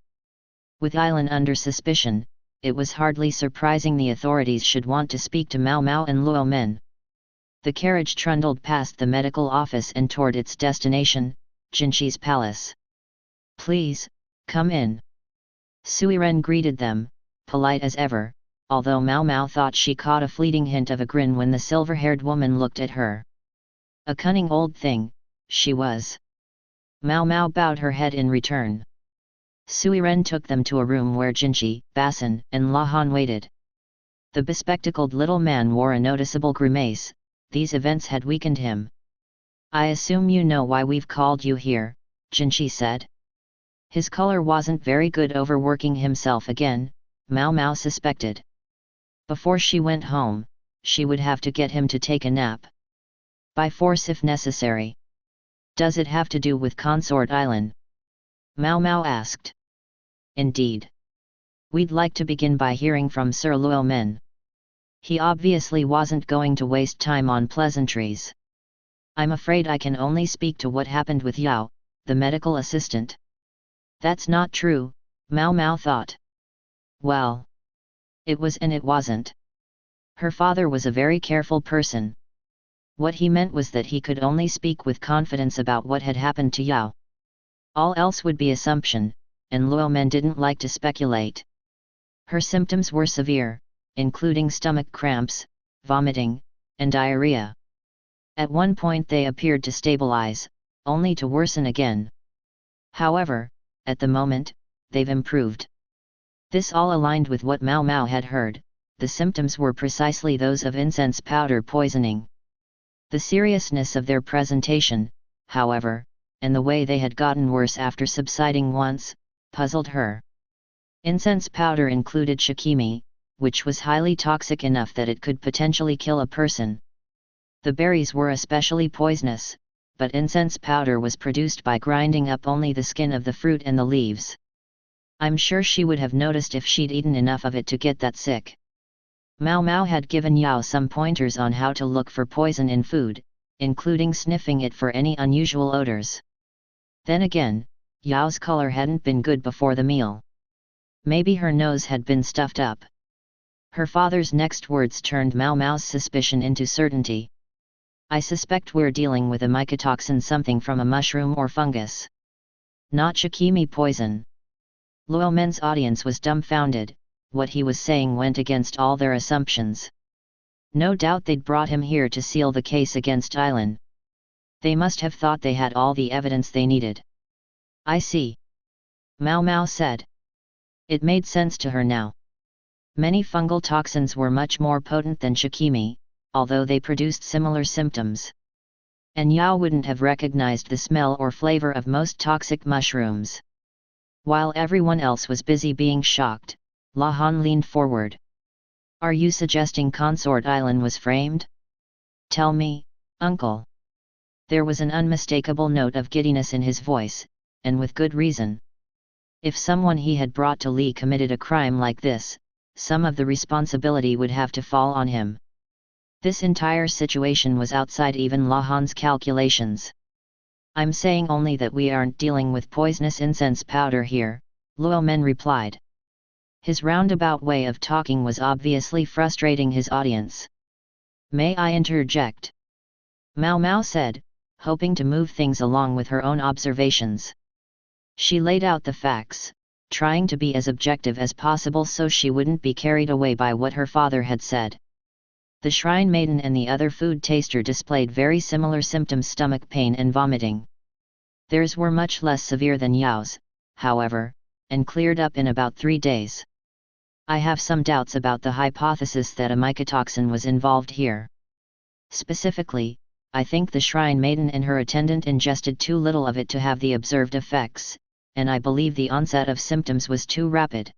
With Ailan under suspicion, it was hardly surprising the authorities should want to speak to Mao Mao and Luo Men. The carriage trundled past the medical office and toward its destination, Jinqi's palace. "Please, come in." Suiren greeted them, polite as ever, although Mao Mao thought she caught a fleeting hint of a grin when the silver-haired woman looked at her. A cunning old thing, she was. Mao Mao bowed her head in return. Suiren took them to a room where Jinchi, Basin, and Lahan waited. The bespectacled little man wore a noticeable grimace. These events had weakened him. "I assume you know why we've called you here," Jinchi said. His color wasn't very good, overworking himself again, Mao Mao suspected. Before she went home, she would have to get him to take a nap. By force if necessary. "Does it have to do with Consort Island?" Mao Mao asked. "Indeed. We'd like to begin by hearing from Sir Luomen." He obviously wasn't going to waste time on pleasantries. "I'm afraid I can only speak to what happened with Yao, the medical assistant." That's not true, Mao Mao thought. Well, it was and it wasn't. Her father was a very careful person. What he meant was that he could only speak with confidence about what had happened to Yao. All else would be assumption, and Luomen didn't like to speculate. Her symptoms were severe, including stomach cramps, vomiting, and diarrhea. At one point they appeared to stabilize, only to worsen again. However, at the moment, they've improved. This all aligned with what Mao Mao had heard. The symptoms were precisely those of incense powder poisoning. The seriousness of their presentation, however, and the way they had gotten worse after subsiding once, puzzled her. Incense powder included shikimi, which was highly toxic enough that it could potentially kill a person. The berries were especially poisonous, but incense powder was produced by grinding up only the skin of the fruit and the leaves. I'm sure she would have noticed if she'd eaten enough of it to get that sick. Mao Mao had given Yao some pointers on how to look for poison in food, including sniffing it for any unusual odors. Then again, Yao's color hadn't been good before the meal. Maybe her nose had been stuffed up. Her father's next words turned Mao Mao's suspicion into certainty. I suspect we're dealing with a mycotoxin, something from a mushroom or fungus. Not shikimi poison. Luomen's audience was dumbfounded. What he was saying went against all their assumptions. No doubt they'd brought him here to seal the case against Island. They must have thought they had all the evidence they needed. I see. Mao Mao said. It made sense to her now. Many fungal toxins were much more potent than shikimi, although they produced similar symptoms. And Yao wouldn't have recognized the smell or flavor of most toxic mushrooms. While everyone else was busy being shocked, Lahan leaned forward. Are you suggesting Consort Island was framed? Tell me, uncle. There was an unmistakable note of giddiness in his voice, and with good reason. If someone he had brought to Li committed a crime like this, some of the responsibility would have to fall on him. This entire situation was outside even Lahan's calculations. I'm saying only that we aren't dealing with poisonous incense powder here, Luomen replied. His roundabout way of talking was obviously frustrating his audience. May I interject? Mao Mao said, hoping to move things along with her own observations. She laid out the facts, trying to be as objective as possible so she wouldn't be carried away by what her father had said. The shrine maiden and the other food taster displayed very similar symptoms: stomach pain and vomiting. Theirs were much less severe than Yao's, however, and cleared up in about 3 days. I have some doubts about the hypothesis that a mycotoxin was involved here. Specifically, I think the shrine maiden and her attendant ingested too little of it to have the observed effects, and I believe the onset of symptoms was too rapid.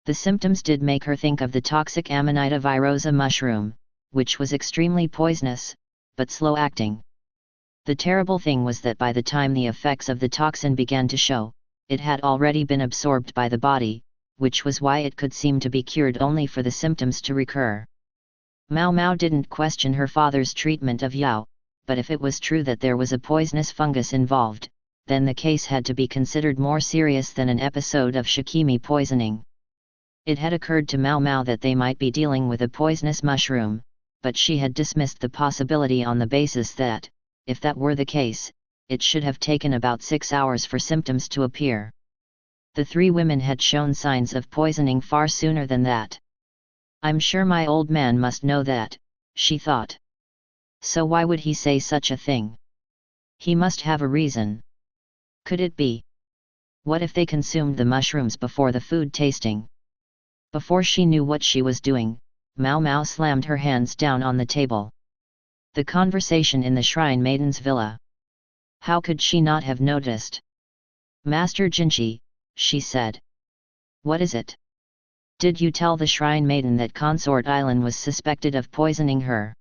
The symptoms did make her think of the toxic Amanita virosa mushroom, which was extremely poisonous, but slow-acting. The terrible thing was that by the time the effects of the toxin began to show, it had already been absorbed by the body, which was why it could seem to be cured only for the symptoms to recur. Mao Mao didn't question her father's treatment of Yao, but if it was true that there was a poisonous fungus involved, then the case had to be considered more serious than an episode of shikimi poisoning. It had occurred to Mao Mao that they might be dealing with a poisonous mushroom, but she had dismissed the possibility on the basis that, if that were the case, it should have taken about 6 hours for symptoms to appear. The 3 women had shown signs of poisoning far sooner than that. I'm sure my old man must know that, she thought. So why would he say such a thing? He must have a reason. Could it be? What if they consumed the mushrooms before the food tasting? Before she knew what she was doing, Mao Mao slammed her hands down on the table. The conversation in the Shrine Maiden's villa. How could she not have noticed? Master Jinchi, she said. What is it? Did you tell the Shrine Maiden that Consort Island was suspected of poisoning her?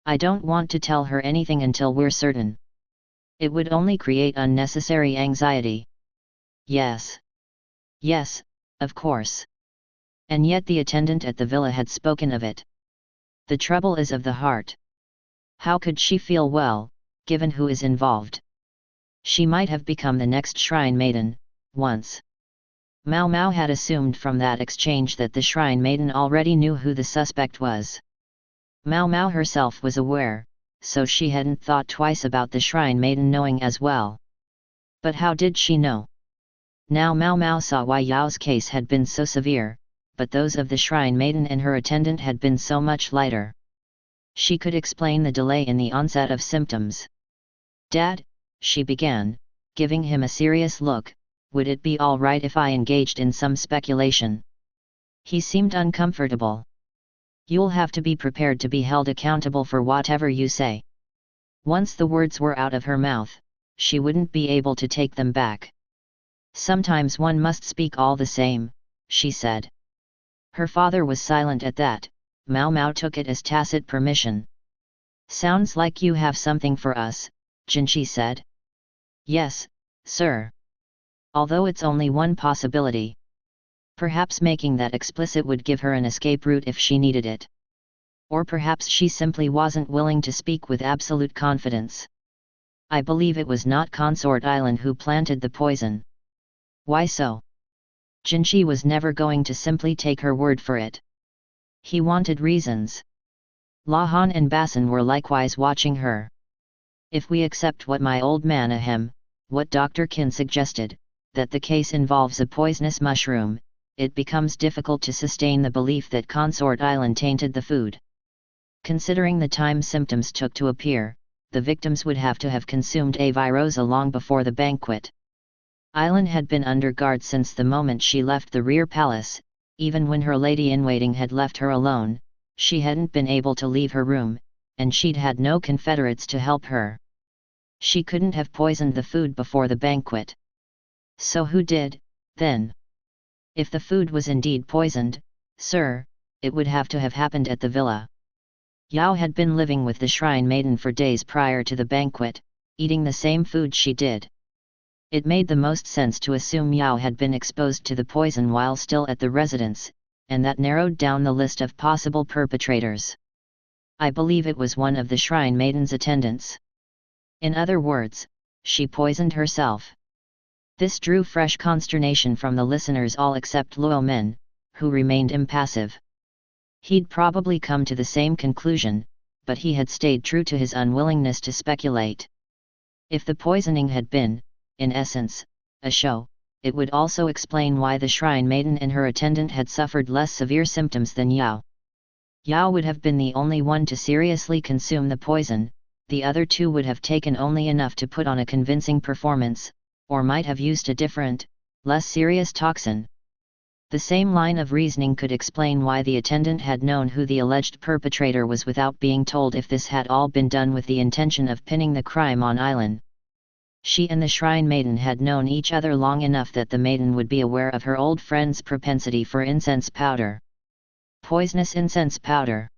I don't want to tell her anything until we're certain. It would only create unnecessary anxiety. Yes. Yes, of course. And yet the attendant at the villa had spoken of it. The trouble is of the heart. How could she feel well, given who is involved? She might have become the next Shrine Maiden, once. Mao Mao had assumed from that exchange that the Shrine Maiden already knew who the suspect was. Mao Mao herself was aware, so she hadn't thought twice about the Shrine Maiden knowing as well. But how did she know? Now Mao Mao saw why Yao's case had been so severe, but those of the Shrine Maiden and her attendant had been so much lighter. She could explain the delay in the onset of symptoms. Dad, she began, giving him a serious look, would it be all right if I engaged in some speculation? He seemed uncomfortable. You'll have to be prepared to be held accountable for whatever you say. Once the words were out of her mouth, she wouldn't be able to take them back. Sometimes one must speak all the same, she said. Her father was silent at that. Mao Mao took it as tacit permission. Sounds like you have something for us, Jinchi said. Yes, sir. Although it's only one possibility. Perhaps making that explicit would give her an escape route if she needed it. Or perhaps she simply wasn't willing to speak with absolute confidence. I believe it was not Consort Island who planted the poison. Why so? Jinchi was never going to simply take her word for it. He wanted reasons. Lahan and Basin were likewise watching her. If we accept what my old man what Dr. Kin suggested, that the case involves a poisonous mushroom, it becomes difficult to sustain the belief that Consort Island tainted the food. Considering the time symptoms took to appear, the victims would have to have consumed a virosa long before the banquet. Island had been under guard since the moment she left the rear palace. Even when her lady-in-waiting had left her alone, she hadn't been able to leave her room, and she'd had no confederates to help her. She couldn't have poisoned the food before the banquet. So who did, then? If the food was indeed poisoned, sir, it would have to have happened at the villa. Yao had been living with the Shrine Maiden for days prior to the banquet, eating the same food she did. It made the most sense to assume Yao had been exposed to the poison while still at the residence, and that narrowed down the list of possible perpetrators. I believe it was one of the Shrine Maiden's attendants. In other words, she poisoned herself. This drew fresh consternation from the listeners all except Luo Men, who remained impassive. He'd probably come to the same conclusion, but he had stayed true to his unwillingness to speculate. If the poisoning had been, in essence, a show, it would also explain why the Shrine Maiden and her attendant had suffered less severe symptoms than Yao. Yao would have been the only one to seriously consume the poison, the other two would have taken only enough to put on a convincing performance, or might have used a different, less serious toxin. The same line of reasoning could explain why the attendant had known who the alleged perpetrator was without being told if this had all been done with the intention of pinning the crime on Island. She and the Shrine Maiden had known each other long enough that the maiden would be aware of her old friend's propensity for incense powder. Poisonous incense powder.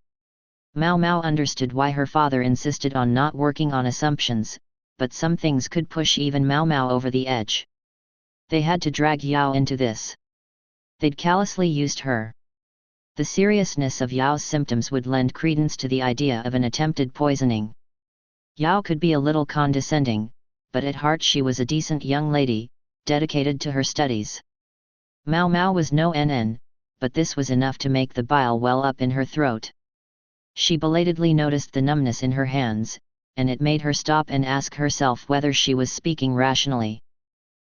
Mao Mao understood why her father insisted on not working on assumptions, but some things could push even Mao Mao over the edge. They had to drag Yao into this. They'd callously used her. The seriousness of Yao's symptoms would lend credence to the idea of an attempted poisoning. Yao could be a little condescending, but at heart she was a decent young lady, dedicated to her studies. Mao Mao was no NN, but this was enough to make the bile well up in her throat. She belatedly noticed the numbness in her hands, and it made her stop and ask herself whether she was speaking rationally.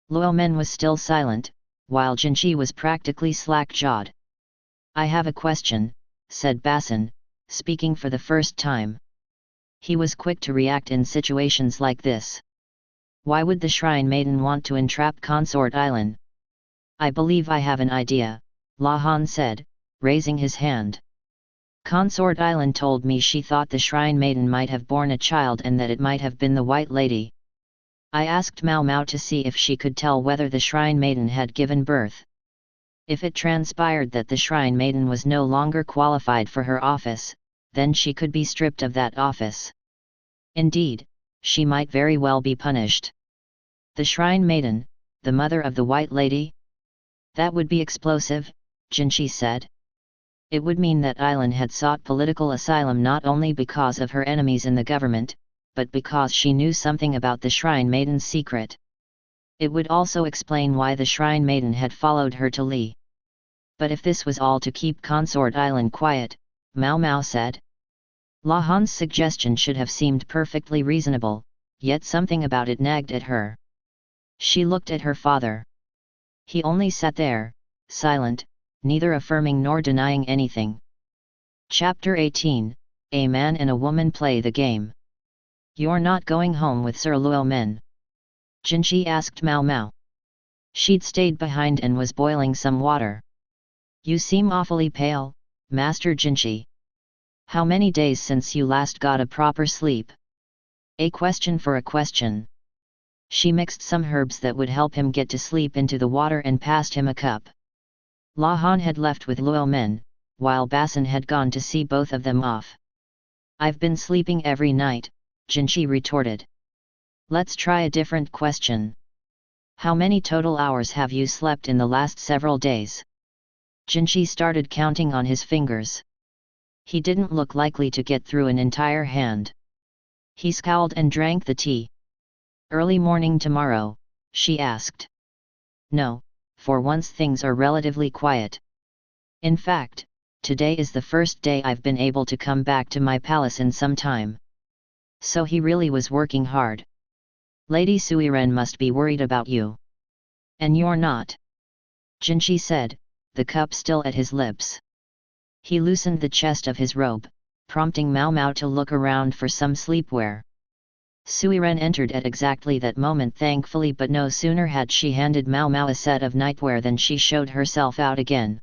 Luomen was still silent, while Jinchi was practically slack-jawed. "I have a question," said Basin, speaking for the first time. He was quick to react in situations like this. Why would the Shrine Maiden want to entrap Consort Island? "I believe I have an idea," Lahan said, raising his hand. "Consort Island told me she thought the Shrine Maiden might have borne a child and that it might have been the White Lady. I asked Mao Mao to see if she could tell whether the Shrine Maiden had given birth. If it transpired that the Shrine Maiden was no longer qualified for her office, then she could be stripped of that office. Indeed, she might very well be punished. The Shrine Maiden, the mother of the White Lady? That would be explosive," Jinchi said. "It would mean that Ailan had sought political asylum not only because of her enemies in the government, but because she knew something about the Shrine Maiden's secret. It would also explain why the Shrine Maiden had followed her to Li. But if this was all to keep Consort Island quiet," Mao Mao said. Lahan's suggestion should have seemed perfectly reasonable, yet something about it nagged at her. She looked at her father. He only sat there, silent, neither affirming nor denying anything. Chapter 18, A Man and a Woman Play the Game. "You're not going home with Sir Luomen?" Jinchi asked Mao Mao. She'd stayed behind and was boiling some water. "You seem awfully pale, Master Jinchi. How many days since you last got a proper sleep?" "A question for a question." She mixed some herbs that would help him get to sleep into the water and passed him a cup. Lahan had left with Luomen, while Basin had gone to see both of them off. "I've been sleeping every night," Jinchi retorted. "Let's try a different question. How many total hours have you slept in the last several days?" Jinchi started counting on his fingers. He didn't look likely to get through an entire hand. He scowled and drank the tea. "Early morning tomorrow?" she asked. "No, for once things are relatively quiet. In fact, today is the first day I've been able to come back to my palace in some time." So he really was working hard. "Lady Suiren must be worried about you. And you're not," Jinchi said, the cup still at his lips. He loosened the chest of his robe, prompting Mao Mao to look around for some sleepwear. Suiren entered at exactly that moment thankfully, but no sooner had she handed Mao Mao a set of nightwear than she showed herself out again.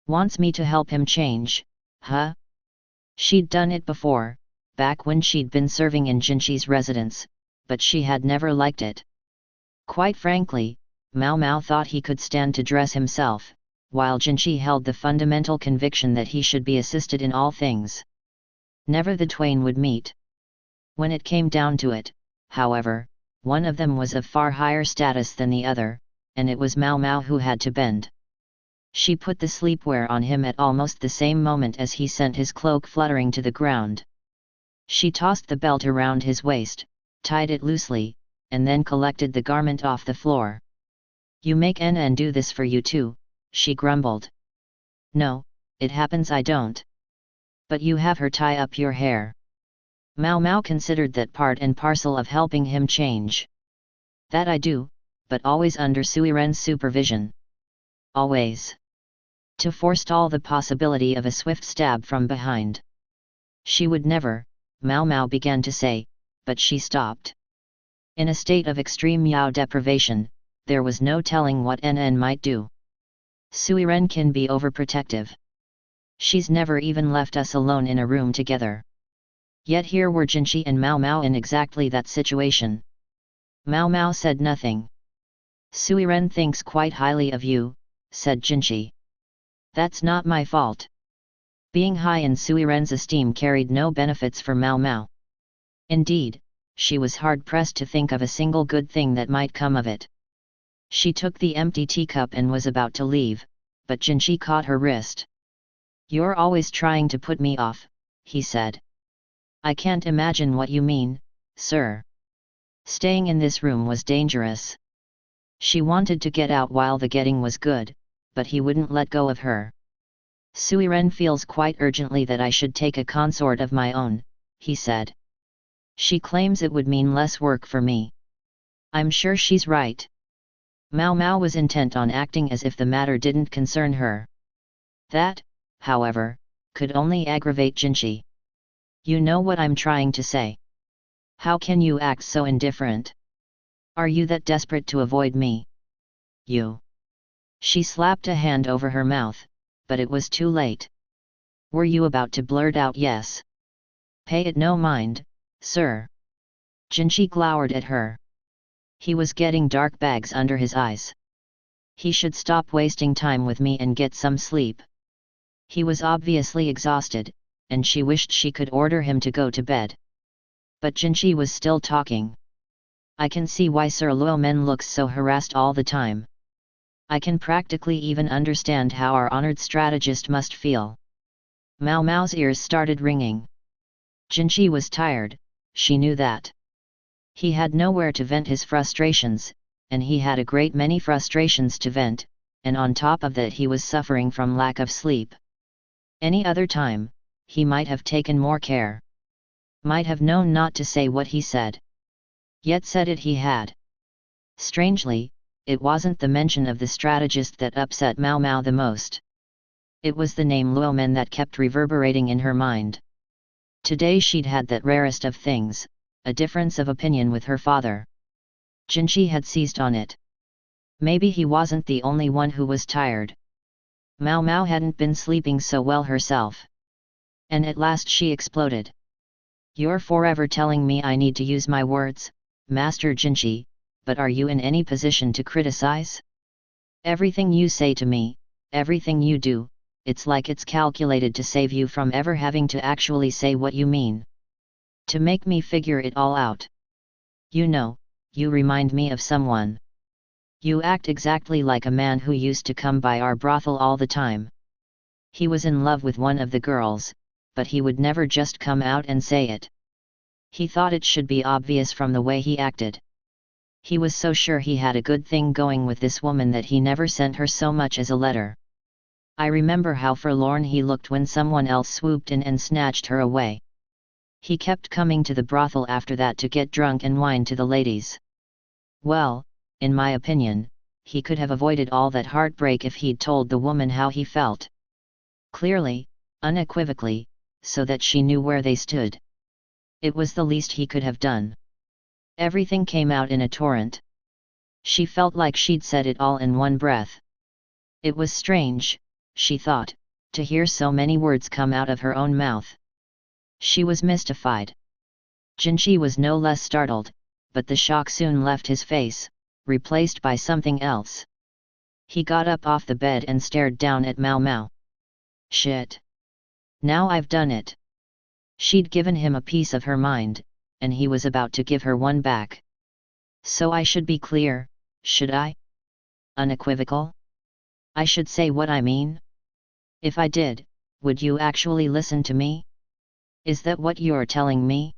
"Wants me to help him change, huh?" She'd done it before, back when she'd been serving in Jinchi's residence, but she had never liked it. Quite frankly, Mao Mao thought he could stand to dress himself, while Jinchi held the fundamental conviction that he should be assisted in all things. Never the twain would meet. When it came down to it, however, one of them was of far higher status than the other, and it was Mao Mao who had to bend. She put the sleepwear on him at almost the same moment as he sent his cloak fluttering to the ground. She tossed the belt around his waist, tied it loosely, and then collected the garment off the floor. "You make N do this for you too," she grumbled. "No, it happens I don't." "But you have her tie up your hair." Mao Mao considered that part and parcel of helping him change. "That I do, but always under Suiren's supervision. Always. To forestall the possibility of a swift stab from behind." She would never, Mao Mao began to say, but she stopped. In a state of extreme Yao deprivation, there was no telling what NN might do. Suiren can be overprotective. She's never even left us alone in a room together. Yet here were Jinchi and Mao Mao in exactly that situation. Mao Mao said nothing. "Suiren thinks quite highly of you," said Jinchi. "That's not my fault." Being high in Suiren's esteem carried no benefits for Mao Mao. Indeed, she was hard-pressed to think of a single good thing that might come of it. She took the empty teacup and was about to leave, but Jinchi caught her wrist. "You're always trying to put me off," he said. "I can't imagine what you mean, sir. Staying in this room was dangerous." She wanted to get out while the getting was good, but he wouldn't let go of her. "Suiren feels quite urgently that I should take a consort of my own," he said. She claims it would mean less work for me. I'm sure she's right. Mao Mao was intent on acting as if the matter didn't concern her. That, however, could only aggravate Jinchi. You know what I'm trying to say. How can you act so indifferent? Are you that desperate to avoid me? You. She slapped a hand over her mouth, but it was too late. Were you about to blurt out yes? Pay it no mind, sir. Jinchi glowered at her. He was getting dark bags under his eyes. He should stop wasting time with me and get some sleep. He was obviously exhausted, and she wished she could order him to go to bed. But Jinchi was still talking. I can see why Sir Luomen looks so harassed all the time. I can practically even understand how our honored strategist must feel. Mao Mao's ears started ringing. Jinchi was tired, she knew that. He had nowhere to vent his frustrations, and he had a great many frustrations to vent, and on top of that he was suffering from lack of sleep. Any other time, he might have taken more care. Might have known not to say what he said. Yet said it he had. Strangely, it wasn't the mention of the strategist that upset Mao Mao the most. It was the name Luomen that kept reverberating in her mind. Today she'd had that rarest of things, a difference of opinion with her father. Jinchi had seized on it. Maybe he wasn't the only one who was tired. Mao Mao hadn't been sleeping so well herself. And at last she exploded. You're forever telling me I need to use my words, Master Jinchi, but are you in any position to criticize? Everything you say to me, everything you do, it's like it's calculated to save you from ever having to actually say what you mean. To make me figure it all out. You know, you remind me of someone. You act exactly like a man who used to come by our brothel all the time. He was in love with one of the girls, but he would never just come out and say it. He thought it should be obvious from the way he acted. He was so sure he had a good thing going with this woman that he never sent her so much as a letter. I remember how forlorn he looked when someone else swooped in and snatched her away. He kept coming to the brothel after that to get drunk and whine to the ladies. Well, in my opinion, he could have avoided all that heartbreak if he'd told the woman how he felt. Clearly, unequivocally, so that she knew where they stood. It was the least he could have done. Everything came out in a torrent. She felt like she'd said it all in one breath. It was strange, she thought, to hear so many words come out of her own mouth. She was mystified. Jinchi was no less startled, but the shock soon left his face, replaced by something else. He got up off the bed and stared down at Mao Mao. Shit! Now I've done it. She'd given him a piece of her mind, and he was about to give her one back. So I should be clear, should I? Unequivocal? I should say what I mean? If I did, would you actually listen to me? Is that what you're telling me?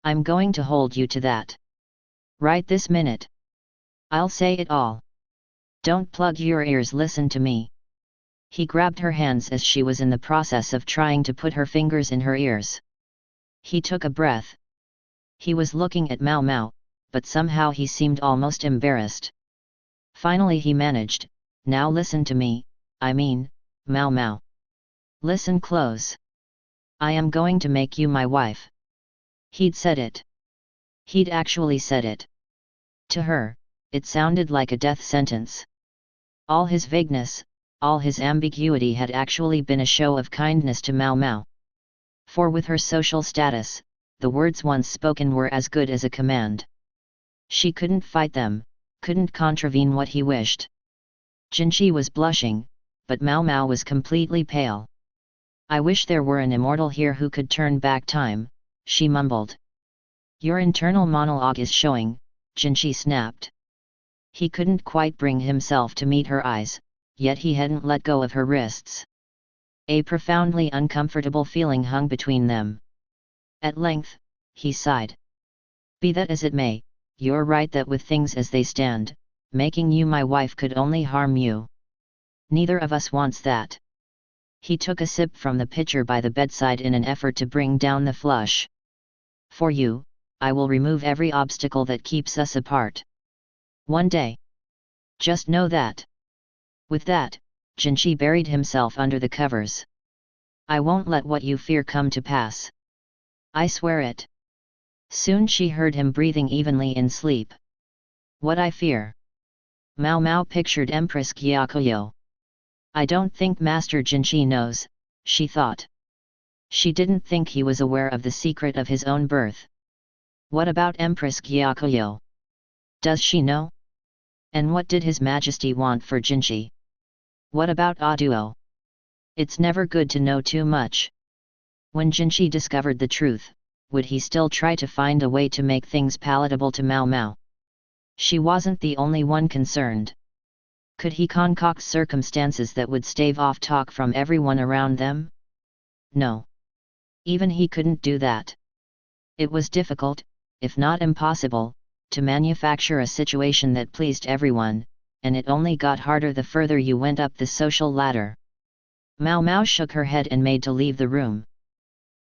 I'm going to hold you to that. Right this minute. I'll say it all. Don't plug your ears, listen to me. He grabbed her hands as she was in the process of trying to put her fingers in her ears. He took a breath. He was looking at Mao Mao, but somehow he seemed almost embarrassed. Finally he managed, now listen to me, I mean, Mao Mao. Listen close. I am going to make you my wife. He'd said it. He'd actually said it. To her, it sounded like a death sentence. All his vagueness, all his ambiguity had actually been a show of kindness to Mao Mao. For with her social status, the words once spoken were as good as a command. She couldn't fight them, couldn't contravene what he wished. Jinchi was blushing, but Mao Mao was completely pale. I wish there were an immortal here who could turn back time, she mumbled. Your internal monologue is showing, Jinchi snapped. He couldn't quite bring himself to meet her eyes, yet he hadn't let go of her wrists. A profoundly uncomfortable feeling hung between them. At length, he sighed. Be that as it may, you're right that with things as they stand, making you my wife could only harm you. Neither of us wants that. He took a sip from the pitcher by the bedside in an effort to bring down the flush. For you, I will remove every obstacle that keeps us apart. One day. Just know that. With that, Jinchi buried himself under the covers. I won't let what you fear come to pass. I swear it. Soon she heard him breathing evenly in sleep. What I fear? Mao Mao pictured Empress Gyakuyo. I don't think Master Jinchi knows, she thought. She didn't think he was aware of the secret of his own birth. What about Empress Gyakuyo? Does she know? And what did His Majesty want for Jinchi? What about Aduo? It's never good to know too much. When Jinchi discovered the truth, would he still try to find a way to make things palatable to Mao Mao? She wasn't the only one concerned. Could he concoct circumstances that would stave off talk from everyone around them? No. Even he couldn't do that. It was difficult, if not impossible, to manufacture a situation that pleased everyone, and it only got harder the further you went up the social ladder. Mao Mao shook her head and made to leave the room.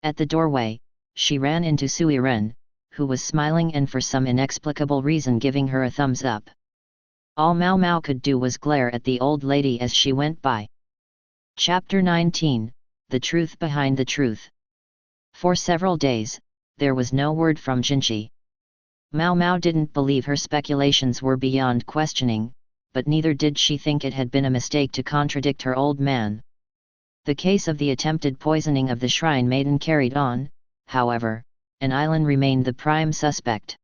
At the doorway, she ran into Suiren, who was smiling and for some inexplicable reason giving her a thumbs up. All Mao Mao could do was glare at the old lady as she went by. Chapter 19, The Truth Behind the Truth. For several days, there was no word from Jinchi. Mao Mao didn't believe her speculations were beyond questioning, but neither did she think it had been a mistake to contradict her old man. The case of the attempted poisoning of the shrine maiden carried on, however, and Ailan remained the prime suspect.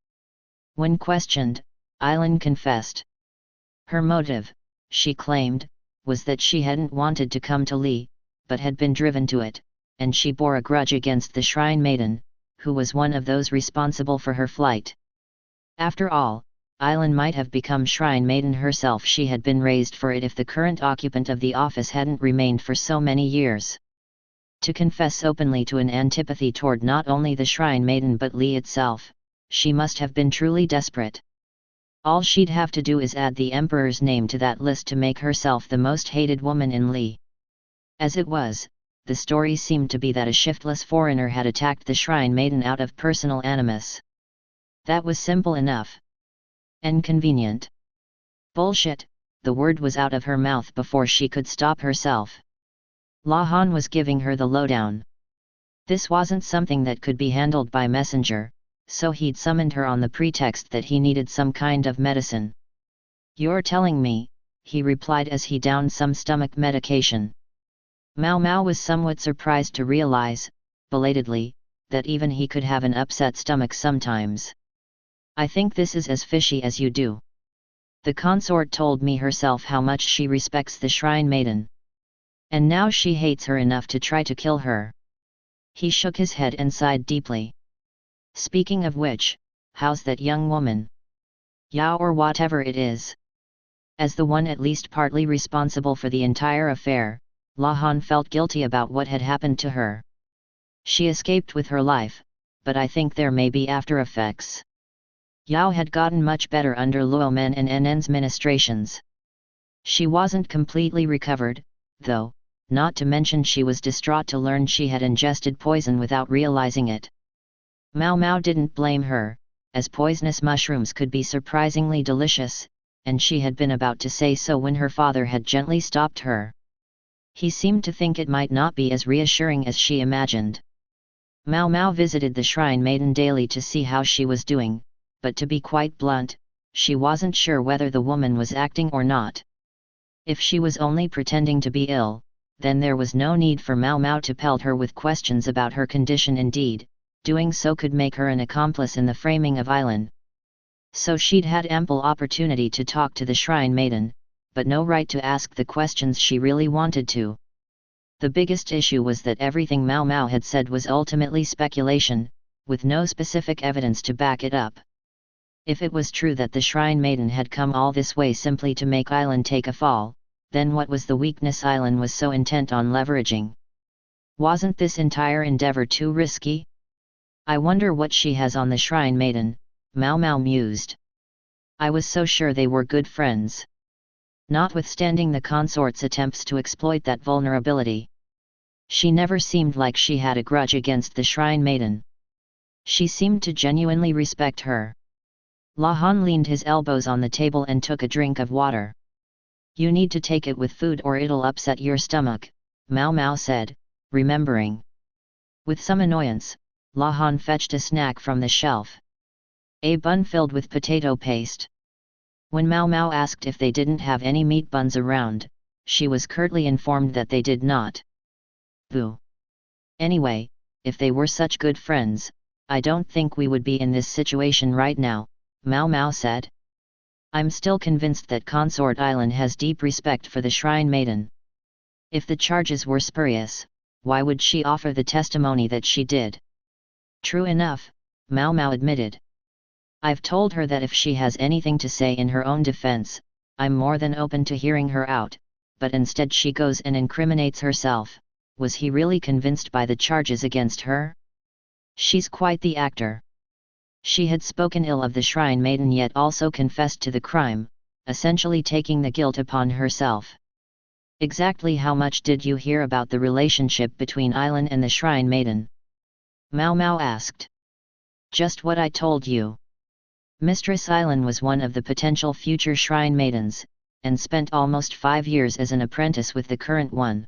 When questioned, Ailan confessed. Her motive, she claimed, was that she hadn't wanted to come to Li, but had been driven to it, and she bore a grudge against the shrine maiden, who was one of those responsible for her flight. After all, Ailan might have become shrine maiden herself. She had been raised for it if the current occupant of the office hadn't remained for so many years. To confess openly to an antipathy toward not only the shrine maiden but Li itself, she must have been truly desperate. All she'd have to do is add the emperor's name to that list to make herself the most hated woman in Li. As it was, the story seemed to be that a shiftless foreigner had attacked the shrine maiden out of personal animus. That was simple enough. And convenient. Bullshit, the word was out of her mouth before she could stop herself. La Han was giving her the lowdown. This wasn't something that could be handled by messenger, so he'd summoned her on the pretext that he needed some kind of medicine. You're telling me, he replied as he downed some stomach medication. Mao Mao was somewhat surprised to realize, belatedly, that even he could have an upset stomach sometimes. I think this is as fishy as you do. The consort told me herself how much she respects the shrine maiden. And now she hates her enough to try to kill her. He shook his head and sighed deeply. Speaking of which, how's that young woman? Yao or whatever it is. As the one at least partly responsible for the entire affair, La Han felt guilty about what had happened to her. She escaped with her life, but I think there may be after effects. Yao had gotten much better under Luo Men and NN's ministrations. She wasn't completely recovered, though, not to mention she was distraught to learn she had ingested poison without realizing it. Mao Mao didn't blame her, as poisonous mushrooms could be surprisingly delicious, and she had been about to say so when her father had gently stopped her. He seemed to think it might not be as reassuring as she imagined. Mao Mao visited the shrine maiden daily to see how she was doing, but to be quite blunt, she wasn't sure whether the woman was acting or not. If she was only pretending to be ill, then there was no need for Mao Mao to pelt her with questions about her condition. Indeed, doing so could make her an accomplice in the framing of Ailan. So she'd had ample opportunity to talk to the shrine maiden, but no right to ask the questions she really wanted to. The biggest issue was that everything Mao Mao had said was ultimately speculation, with no specific evidence to back it up. If it was true that the shrine maiden had come all this way simply to make Ailan take a fall, then what was the weakness Ailan was so intent on leveraging? Wasn't this entire endeavor too risky? I wonder what she has on the shrine maiden, Mao Mao mused. I was so sure they were good friends. Notwithstanding the consort's attempts to exploit that vulnerability. She never seemed like she had a grudge against the shrine maiden. She seemed to genuinely respect her. Lahan leaned his elbows on the table and took a drink of water. You need to take it with food or it'll upset your stomach, Mao Mao said, remembering. With some annoyance, Lahan fetched a snack from the shelf. A bun filled with potato paste. When Mao Mao asked if they didn't have any meat buns around, she was curtly informed that they did not. Boo. Anyway, if they were such good friends, I don't think we would be in this situation right now, Mao Mao said. I'm still convinced that Consort Island has deep respect for the Shrine Maiden. If the charges were spurious, why would she offer the testimony that she did? True enough, Mao Mao admitted. I've told her that if she has anything to say in her own defense, I'm more than open to hearing her out, but instead she goes and incriminates herself. Was he really convinced by the charges against her? She's quite the actor. She had spoken ill of the Shrine Maiden yet also confessed to the crime, essentially taking the guilt upon herself. Exactly how much did you hear about the relationship between Island and the Shrine Maiden? Mao Mao asked. Just what I told you. Mistress Island was one of the potential future Shrine Maidens, and spent almost 5 years as an apprentice with the current one.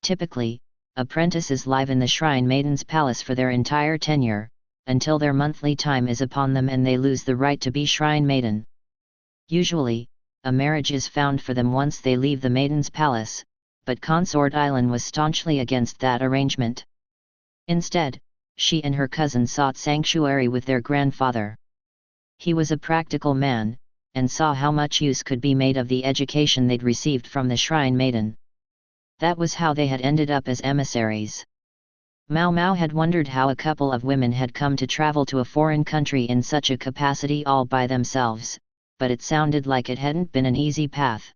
Typically, apprentices live in the Shrine Maiden's palace for their entire tenure, until their monthly time is upon them and they lose the right to be Shrine Maiden. Usually, a marriage is found for them once they leave the Maiden's palace, but Consort Island was staunchly against that arrangement. Instead, she and her cousin sought sanctuary with their grandfather. He was a practical man, and saw how much use could be made of the education they'd received from the Shrine Maiden. That was how they had ended up as emissaries. Mao Mao had wondered how a couple of women had come to travel to a foreign country in such a capacity all by themselves, but it sounded like it hadn't been an easy path.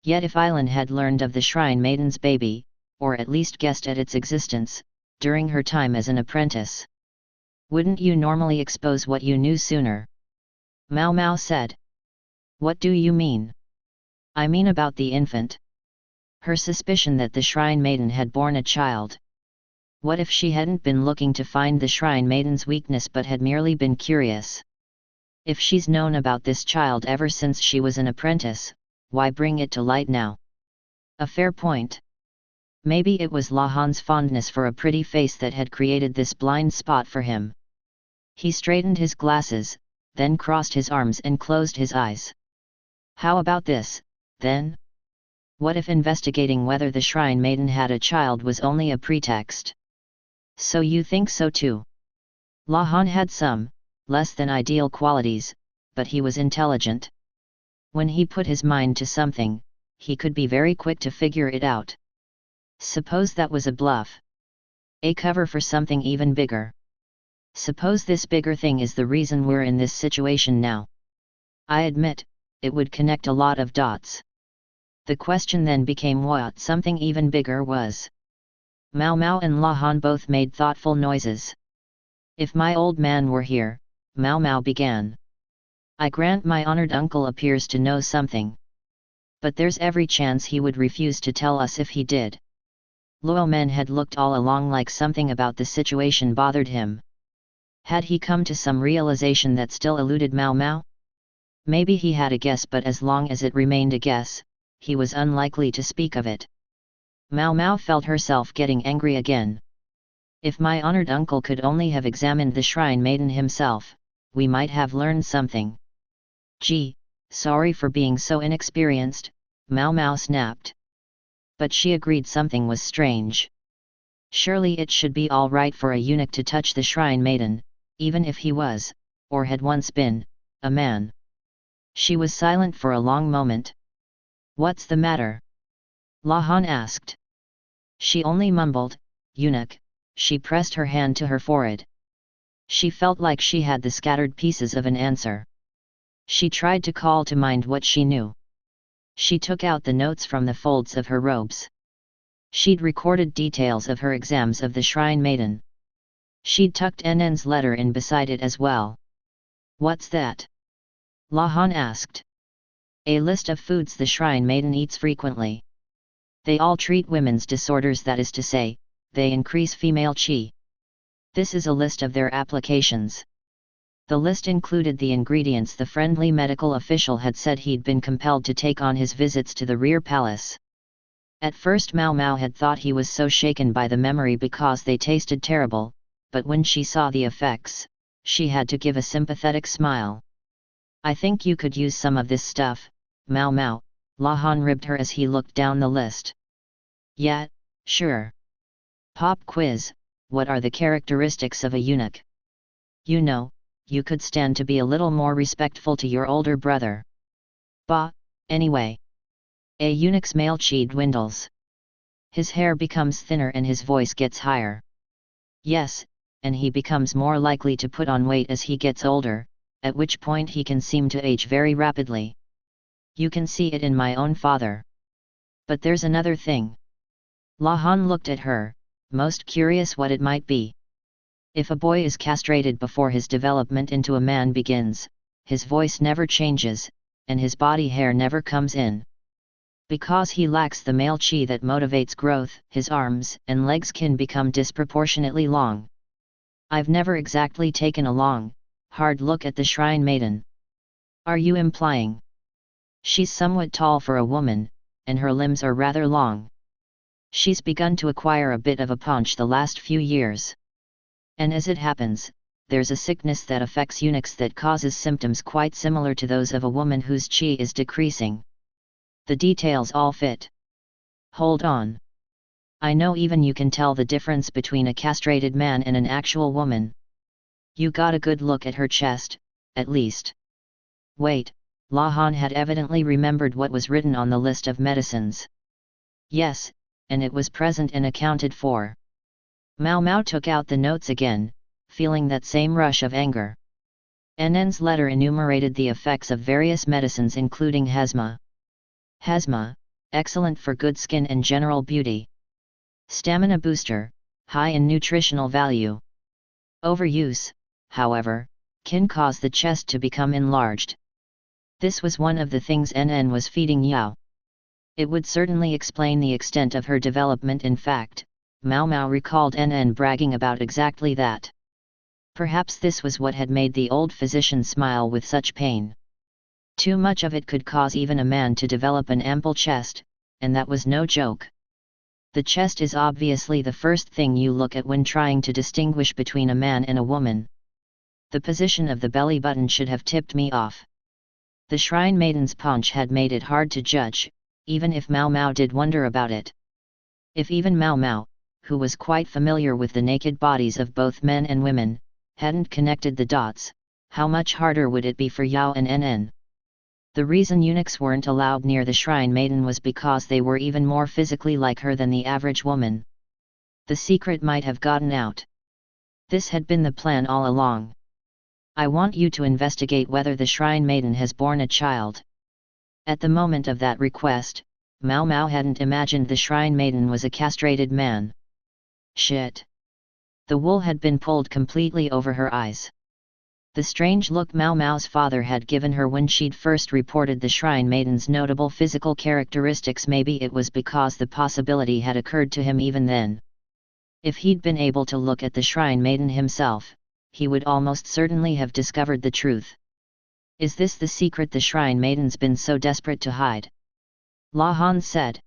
Yet if Island had learned of the Shrine Maiden's baby, or at least guessed at its existence, during her time as an apprentice. Wouldn't you normally expose what you knew sooner? Mao Mao said. What do you mean? I mean about the infant. Her suspicion that the Shrine Maiden had borne a child. What if she hadn't been looking to find the Shrine Maiden's weakness but had merely been curious? If she's known about this child ever since she was an apprentice, why bring it to light now? A fair point. Maybe it was Lahan's fondness for a pretty face that had created this blind spot for him. He straightened his glasses, then crossed his arms and closed his eyes. How about this, then? What if investigating whether the Shrine Maiden had a child was only a pretext? So you think so too? Lahan had some, less than ideal qualities, but he was intelligent. When he put his mind to something, he could be very quick to figure it out. Suppose that was a bluff. A cover for something even bigger. Suppose this bigger thing is the reason we're in this situation now. I admit, it would connect a lot of dots. The question then became what something even bigger was. Mao Mao and Lahan both made thoughtful noises. If my old man were here, Mao Mao began. I grant my honored uncle appears to know something. But there's every chance he would refuse to tell us if he did. Luo Men had looked all along like something about the situation bothered him. Had he come to some realization that still eluded Mao Mao? Maybe he had a guess, but as long as it remained a guess, he was unlikely to speak of it. Mao Mao felt herself getting angry again. If my honored uncle could only have examined the Shrine Maiden himself, we might have learned something. Gee, sorry for being so inexperienced, Mao Mao snapped. But she agreed something was strange. Surely it should be all right for a eunuch to touch the Shrine Maiden, even if he was, or had once been, a man. She was silent for a long moment. What's the matter? Lahan asked. She only mumbled, eunuch. She pressed her hand to her forehead. She felt like she had the scattered pieces of an answer. She tried to call to mind what she knew. She took out the notes from the folds of her robes. She'd recorded details of her exams of the Shrine Maiden. She'd tucked NN's letter in beside it as well. What's that? Lahan asked. A list of foods the Shrine Maiden eats frequently. They all treat women's disorders, that is to say, they increase female chi. This is a list of their applications. The list included the ingredients the friendly medical official had said he'd been compelled to take on his visits to the rear palace. At first Mao Mao had thought he was so shaken by the memory because they tasted terrible, but when she saw the effects, she had to give a sympathetic smile. I think you could use some of this stuff, Mao Mao, Lahan ribbed her as he looked down the list. Yeah, sure. Pop quiz, what are the characteristics of a eunuch? You know, you could stand to be a little more respectful to your older brother. Bah, anyway. A eunuch's male chi dwindles. His hair becomes thinner and his voice gets higher. Yes, and he becomes more likely to put on weight as he gets older, at which point he can seem to age very rapidly. You can see it in my own father. But there's another thing. Lahan looked at her, most curious what it might be. If a boy is castrated before his development into a man begins, his voice never changes, and his body hair never comes in. Because he lacks the male chi that motivates growth, his arms and legs can become disproportionately long. I've never exactly taken a long, hard look at the shrine maiden. Are you implying? She's somewhat tall for a woman, and her limbs are rather long. She's begun to acquire a bit of a paunch the last few years. And as it happens, there's a sickness that affects eunuchs that causes symptoms quite similar to those of a woman whose chi is decreasing. The details all fit. Hold on. I know even you can tell the difference between a castrated man and an actual woman. You got a good look at her chest, at least. Wait, Lahan had evidently remembered what was written on the list of medicines. Yes, and it was present and accounted for. Mao Mao took out the notes again, feeling that same rush of anger. NN's letter enumerated the effects of various medicines including Hasma. Hasma, excellent for good skin and general beauty. Stamina booster, high in nutritional value. Overuse, however, can cause the chest to become enlarged. This was one of the things NN was feeding Yao. It would certainly explain the extent of her development. In fact, Mao Mao recalled NN bragging about exactly that. Perhaps this was what had made the old physician smile with such pain. Too much of it could cause even a man to develop an ample chest, and that was no joke. The chest is obviously the first thing you look at when trying to distinguish between a man and a woman. The position of the belly button should have tipped me off. The shrine maiden's paunch had made it hard to judge, even if Mao Mao did wonder about it. If even Mao Mao, who was quite familiar with the naked bodies of both men and women, hadn't connected the dots, how much harder would it be for Yao and NN? The reason eunuchs weren't allowed near the shrine maiden was because they were even more physically like her than the average woman. The secret might have gotten out. This had been the plan all along. I want you to investigate whether the shrine maiden has borne a child. At the moment of that request, Mao Mao hadn't imagined the shrine maiden was a castrated man. Shit. The wool had been pulled completely over her eyes. The strange look Mao Mao's father had given her when she'd first reported the shrine maiden's notable physical characteristics, maybe it was because the possibility had occurred to him even then. If he'd been able to look at the shrine maiden himself, he would almost certainly have discovered the truth. Is this the secret the shrine maiden's been so desperate to hide? Lahan said.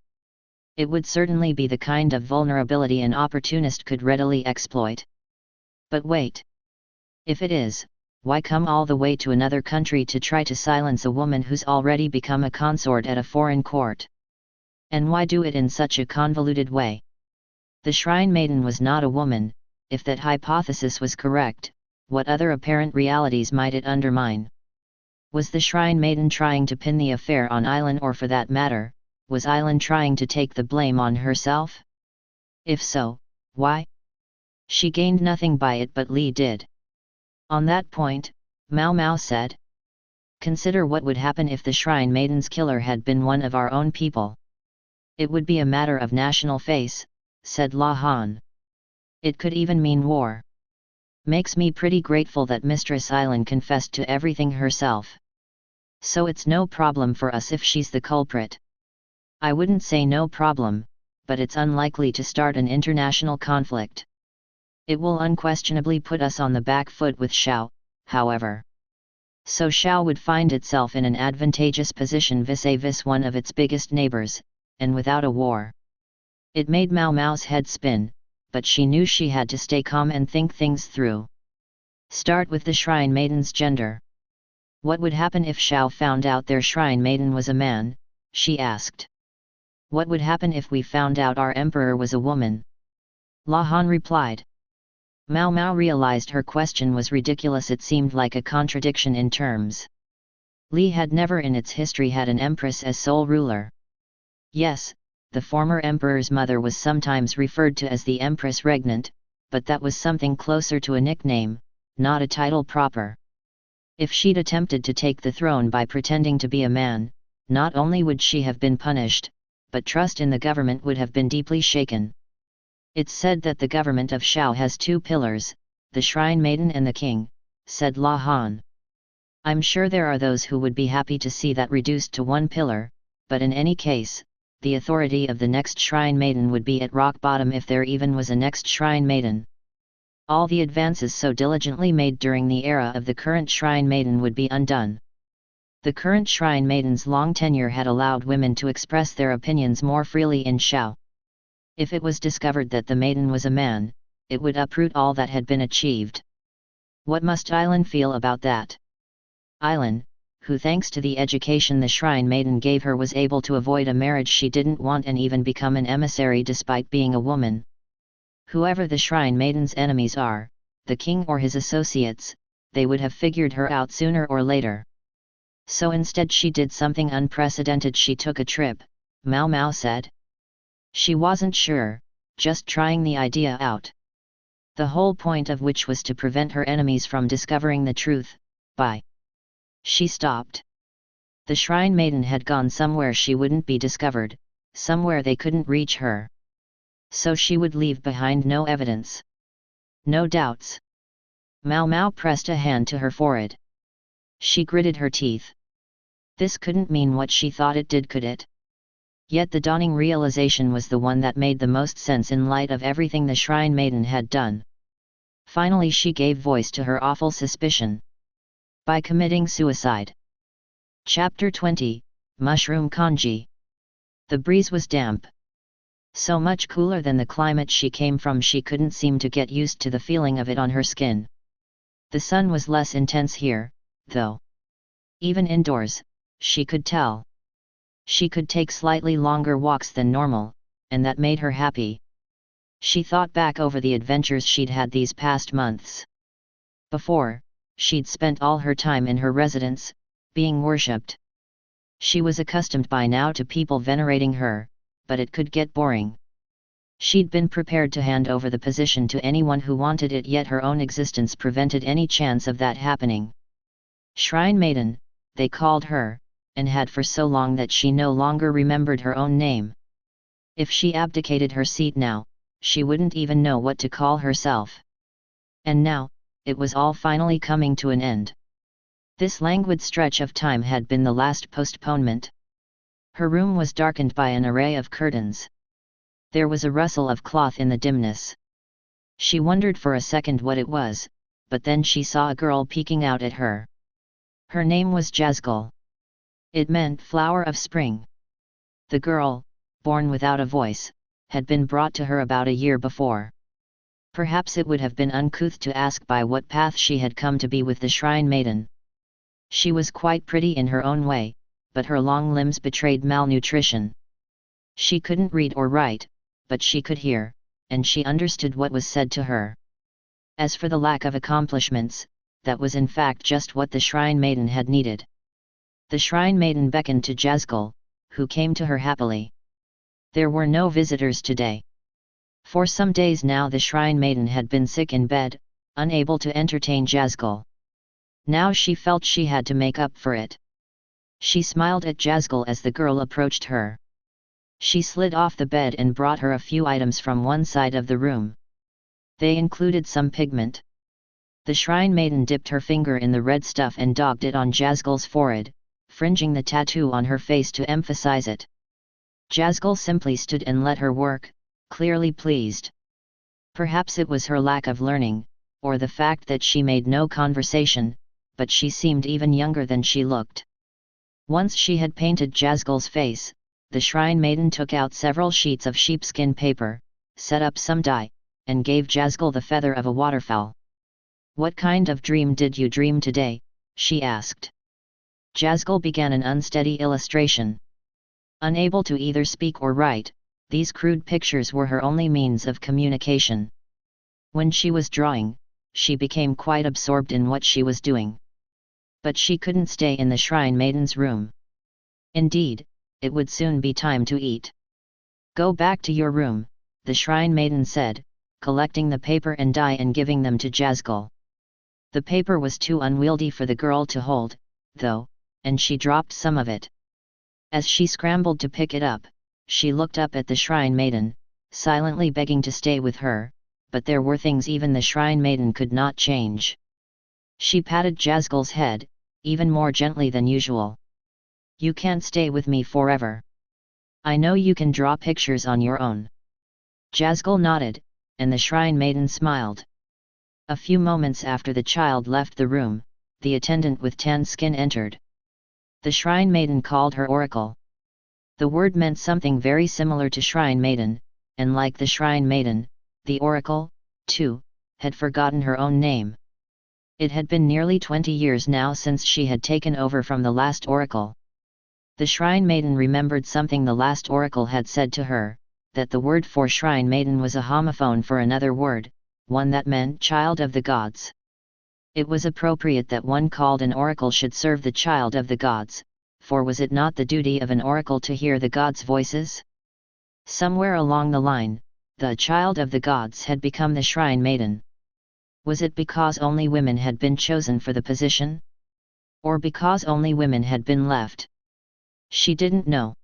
It would certainly be the kind of vulnerability an opportunist could readily exploit. But wait. If it is, why come all the way to another country to try to silence a woman who's already become a consort at a foreign court? And why do it in such a convoluted way? The shrine maiden was not a woman. If that hypothesis was correct, what other apparent realities might it undermine? Was the shrine maiden trying to pin the affair on Ailan, or for that matter, was Ailan trying to take the blame on herself? If so, why? She gained nothing by it, but Li did. On that point, Mao Mao said, "Consider what would happen if the shrine maiden's killer had been one of our own people." "It would be a matter of national face," said Lahan. "It could even mean war. Makes me pretty grateful that Mistress Ailan confessed to everything herself. So it's no problem for us if she's the culprit. I wouldn't say no problem, but it's unlikely to start an international conflict. It will unquestionably put us on the back foot with Shao, however. So Shao would find itself in an advantageous position vis-a-vis one of its biggest neighbors, and without a war. It made Mao Mao's head spin, but she knew she had to stay calm and think things through. Start with the Shrine Maiden's gender. What would happen if Shao found out their Shrine Maiden was a man, she asked. What would happen if we found out our emperor was a woman? La Han replied. Mao Mao realized her question was ridiculous. It seemed like a contradiction in terms. Li had never in its history had an empress as sole ruler. Yes, the former emperor's mother was sometimes referred to as the Empress Regnant, but that was something closer to a nickname, not a title proper. If she'd attempted to take the throne by pretending to be a man, not only would she have been punished, but trust in the government would have been deeply shaken. It's said that the government of Shao has two pillars, the Shrine Maiden and the King, said La Han. I'm sure there are those who would be happy to see that reduced to one pillar, but in any case, the authority of the next Shrine Maiden would be at rock bottom if there even was a next Shrine Maiden. All the advances so diligently made during the era of the current Shrine Maiden would be undone. The current Shrine Maiden's long tenure had allowed women to express their opinions more freely in Shao. If it was discovered that the maiden was a man, it would uproot all that had been achieved. What must Ailan feel about that? Ailan, who thanks to the education the Shrine Maiden gave her was able to avoid a marriage she didn't want and even become an emissary despite being a woman. Whoever the Shrine Maiden's enemies are, the king or his associates, they would have figured her out sooner or later. So instead she did something unprecedented. She took a trip, Mao Mao said. She wasn't sure, just trying the idea out. The whole point of which was to prevent her enemies from discovering the truth, by. She stopped. The Shrine Maiden had gone somewhere she wouldn't be discovered, somewhere they couldn't reach her. So she would leave behind no evidence. No doubts. Mao Mao pressed a hand to her forehead. She gritted her teeth. This couldn't mean what she thought it did, could it? Yet the dawning realization was the one that made the most sense in light of everything the Shrine Maiden had done. Finally she gave voice to her awful suspicion. By committing suicide. Chapter 20, Mushroom Kanji. The breeze was damp. So much cooler than the climate she came from she couldn't seem to get used to the feeling of it on her skin. The sun was less intense here, though. Even indoors, she could tell. She could take slightly longer walks than normal, and that made her happy. She thought back over the adventures she'd had these past months. Before, she'd spent all her time in her residence, being worshipped. She was accustomed by now to people venerating her, but it could get boring. She'd been prepared to hand over the position to anyone who wanted it, yet her own existence prevented any chance of that happening. Shrine Maiden, they called her, and had for so long that she no longer remembered her own name. If she abdicated her seat now, she wouldn't even know what to call herself. And now, it was all finally coming to an end. This languid stretch of time had been the last postponement. Her room was darkened by an array of curtains. There was a rustle of cloth in the dimness. She wondered for a second what it was, but then she saw a girl peeking out at her. Her name was Jazgul. It meant flower of spring. The girl, born without a voice, had been brought to her about a year before. Perhaps it would have been uncouth to ask by what path she had come to be with the Shrine Maiden. She was quite pretty in her own way, but her long limbs betrayed malnutrition. She couldn't read or write, but she could hear, and she understood what was said to her. As for the lack of accomplishments, that was in fact just what the Shrine Maiden had needed. The Shrine Maiden beckoned to Jazgul, who came to her happily. There were no visitors today. For some days now the Shrine Maiden had been sick in bed, unable to entertain Jazgul. Now she felt she had to make up for it. She smiled at Jazgul as the girl approached her. She slid off the bed and brought her a few items from one side of the room. They included some pigment. The Shrine Maiden dipped her finger in the red stuff and daubed it on Jazgul's forehead, fringing the tattoo on her face to emphasize it. Jazgul simply stood and let her work, clearly pleased. Perhaps it was her lack of learning, or the fact that she made no conversation, but she seemed even younger than she looked. Once she had painted Jazgal's face, the shrine maiden took out several sheets of sheepskin paper, set up some dye, and gave Jazgal the feather of a waterfowl. "What kind of dream did you dream today?" she asked. Jazgal began an unsteady illustration. Unable to either speak or write, these crude pictures were her only means of communication. When she was drawing, she became quite absorbed in what she was doing. But she couldn't stay in the shrine maiden's room. Indeed, it would soon be time to eat. "Go back to your room," the shrine maiden said, collecting the paper and dye and giving them to Jazgal. The paper was too unwieldy for the girl to hold, though, and she dropped some of it. As she scrambled to pick it up, she looked up at the shrine maiden, silently begging to stay with her, but there were things even the shrine maiden could not change. She patted Jazgal's head, even more gently than usual. "You can't stay with me forever. I know you can draw pictures on your own." Jazgal nodded, and the shrine maiden smiled. A few moments after the child left the room, the attendant with tan skin entered. The shrine maiden called her oracle. The word meant something very similar to shrine maiden, and like the shrine maiden, the oracle, too, had forgotten her own name. It had been nearly 20 years now since she had taken over from the last oracle. The shrine maiden remembered something the last oracle had said to her, that the word for shrine maiden was a homophone for another word, one that meant child of the gods. It was appropriate that one called an oracle should serve the child of the gods, for was it not the duty of an oracle to hear the gods' voices? Somewhere along the line, the child of the gods had become the shrine maiden. Was it because only women had been chosen for the position? Or because only women had been left? She didn't know.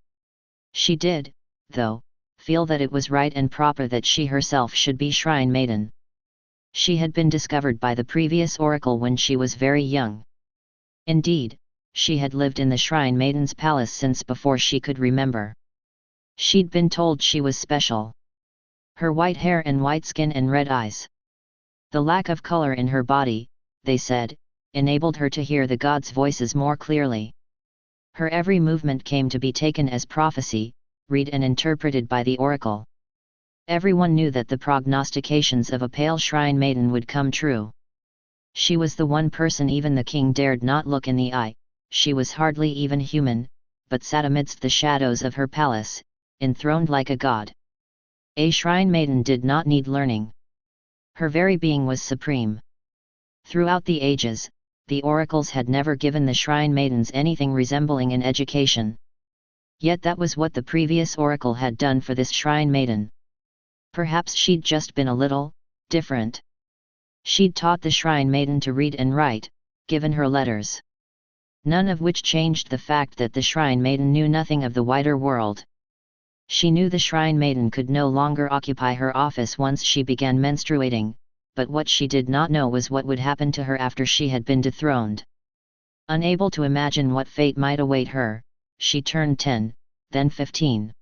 She did, though, feel that it was right and proper that she herself should be shrine maiden. She had been discovered by the previous oracle when she was very young. Indeed, she had lived in the shrine maiden's palace since before she could remember. She'd been told she was special. Her white hair and white skin and red eyes. The lack of color in her body, they said, enabled her to hear the gods' voices more clearly. Her every movement came to be taken as prophecy, read and interpreted by the oracle. Everyone knew that the prognostications of a pale shrine maiden would come true. She was the one person even the king dared not look in the eye. She was hardly even human, but sat amidst the shadows of her palace, enthroned like a god. A shrine maiden did not need learning. Her very being was supreme. Throughout the ages, the oracles had never given the shrine maidens anything resembling an education. Yet that was what the previous oracle had done for this shrine maiden. Perhaps she'd just been a little different. She'd taught the shrine maiden to read and write, given her letters. None of which changed the fact that the shrine maiden knew nothing of the wider world. She knew the shrine maiden could no longer occupy her office once she began menstruating, but what she did not know was what would happen to her after she had been dethroned. Unable to imagine what fate might await her, she turned 10, then 15.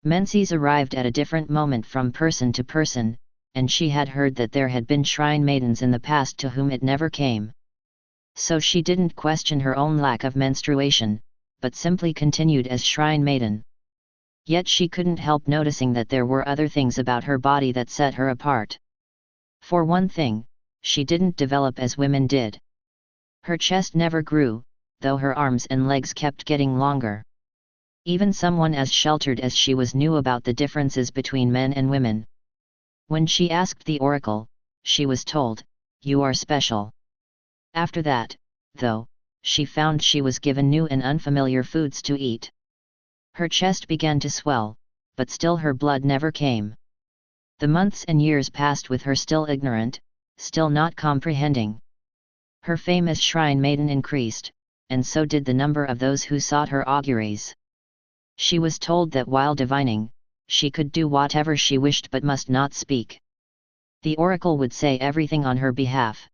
Menses arrived at a different moment from person to person, and she had heard that there had been shrine maidens in the past to whom it never came. So she didn't question her own lack of menstruation, but simply continued as shrine maiden. Yet she couldn't help noticing that there were other things about her body that set her apart. For one thing, she didn't develop as women did. Her chest never grew, though her arms and legs kept getting longer. Even someone as sheltered as she was knew about the differences between men and women. When she asked the oracle, she was told, "You are special." After that, though, she found she was given new and unfamiliar foods to eat. Her chest began to swell, but still her blood never came. The months and years passed with her still ignorant, still not comprehending. Her fame as shrine maiden increased, and so did the number of those who sought her auguries. She was told that while divining, she could do whatever she wished but must not speak. The oracle would say everything on her behalf.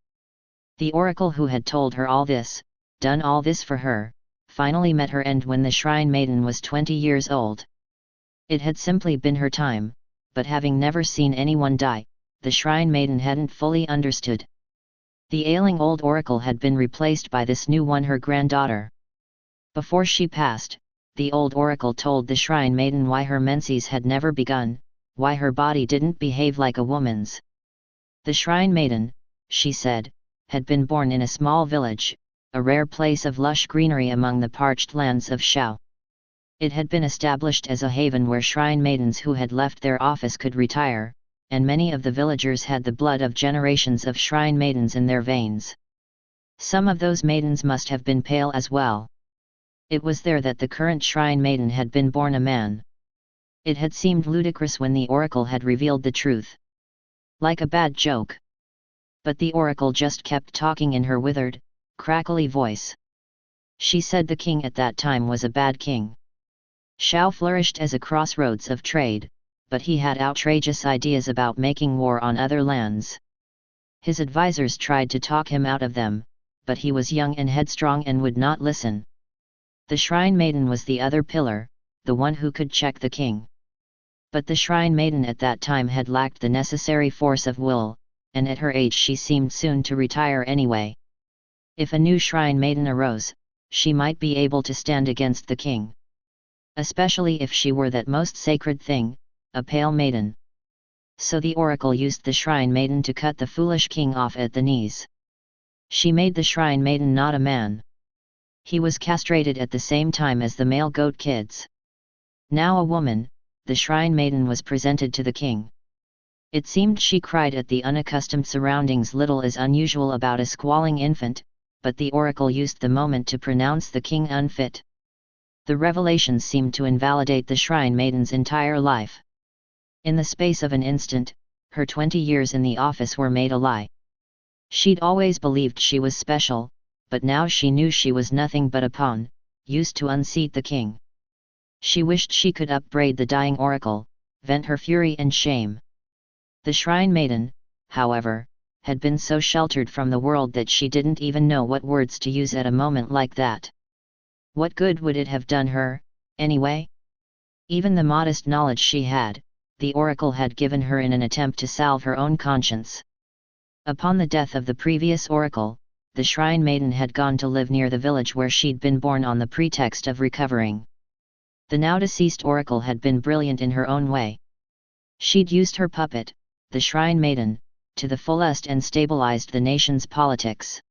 The oracle who had told her all this, done all this for her, finally met her end when the shrine maiden was 20 years old. It had simply been her time, but having never seen anyone die, the shrine maiden hadn't fully understood. The ailing old oracle had been replaced by this new one, her granddaughter. Before she passed, the old oracle told the shrine maiden why her menses had never begun, why her body didn't behave like a woman's. The shrine maiden, she said, had been born in a small village, a rare place of lush greenery among the parched lands of Shao. It had been established as a haven where shrine maidens who had left their office could retire, and many of the villagers had the blood of generations of shrine maidens in their veins. Some of those maidens must have been pale as well. It was there that the current shrine maiden had been born a man. It had seemed ludicrous when the oracle had revealed the truth. Like a bad joke. But the oracle just kept talking in her withered, crackly voice. She said the king at that time was a bad king. Shao flourished as a crossroads of trade, but he had outrageous ideas about making war on other lands. His advisors tried to talk him out of them, but he was young and headstrong and would not listen. The shrine maiden was the other pillar, the one who could check the king. But the shrine maiden at that time had lacked the necessary force of will, and at her age she seemed soon to retire anyway. If a new shrine maiden arose, she might be able to stand against the king. Especially if she were that most sacred thing, a pale maiden. So the oracle used the shrine maiden to cut the foolish king off at the knees. She made the shrine maiden not a man. He was castrated at the same time as the male goat kids. Now a woman, the shrine maiden was presented to the king. It seemed she cried at the unaccustomed surroundings. Little is unusual about a squalling infant, but the oracle used the moment to pronounce the king unfit. The revelations seemed to invalidate the shrine maiden's entire life. In the space of an instant, her 20 years in the office were made a lie. She'd always believed she was special, but now she knew she was nothing but a pawn, used to unseat the king. She wished she could upbraid the dying oracle, vent her fury and shame. The shrine maiden, however, had been so sheltered from the world that she didn't even know what words to use at a moment like that. What good would it have done her, anyway? Even the modest knowledge she had, the oracle had given her in an attempt to salve her own conscience. Upon the death of the previous oracle, the shrine maiden had gone to live near the village where she'd been born on the pretext of recovering. The now deceased oracle had been brilliant in her own way. She'd used her puppet, the shrine maiden, to the fullest and stabilized the nation's politics.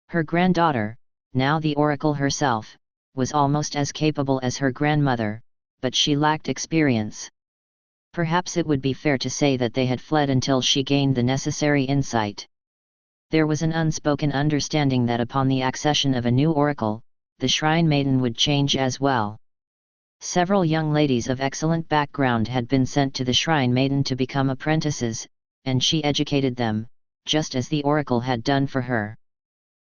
Her granddaughter, now the oracle herself, was almost as capable as her grandmother, but she lacked experience. Perhaps it would be fair to say that they had fled until she gained the necessary insight. There was an unspoken understanding that upon the accession of a new oracle, the shrine maiden would change as well. Several young ladies of excellent background had been sent to the shrine maiden to become apprentices, and she educated them, just as the oracle had done for her.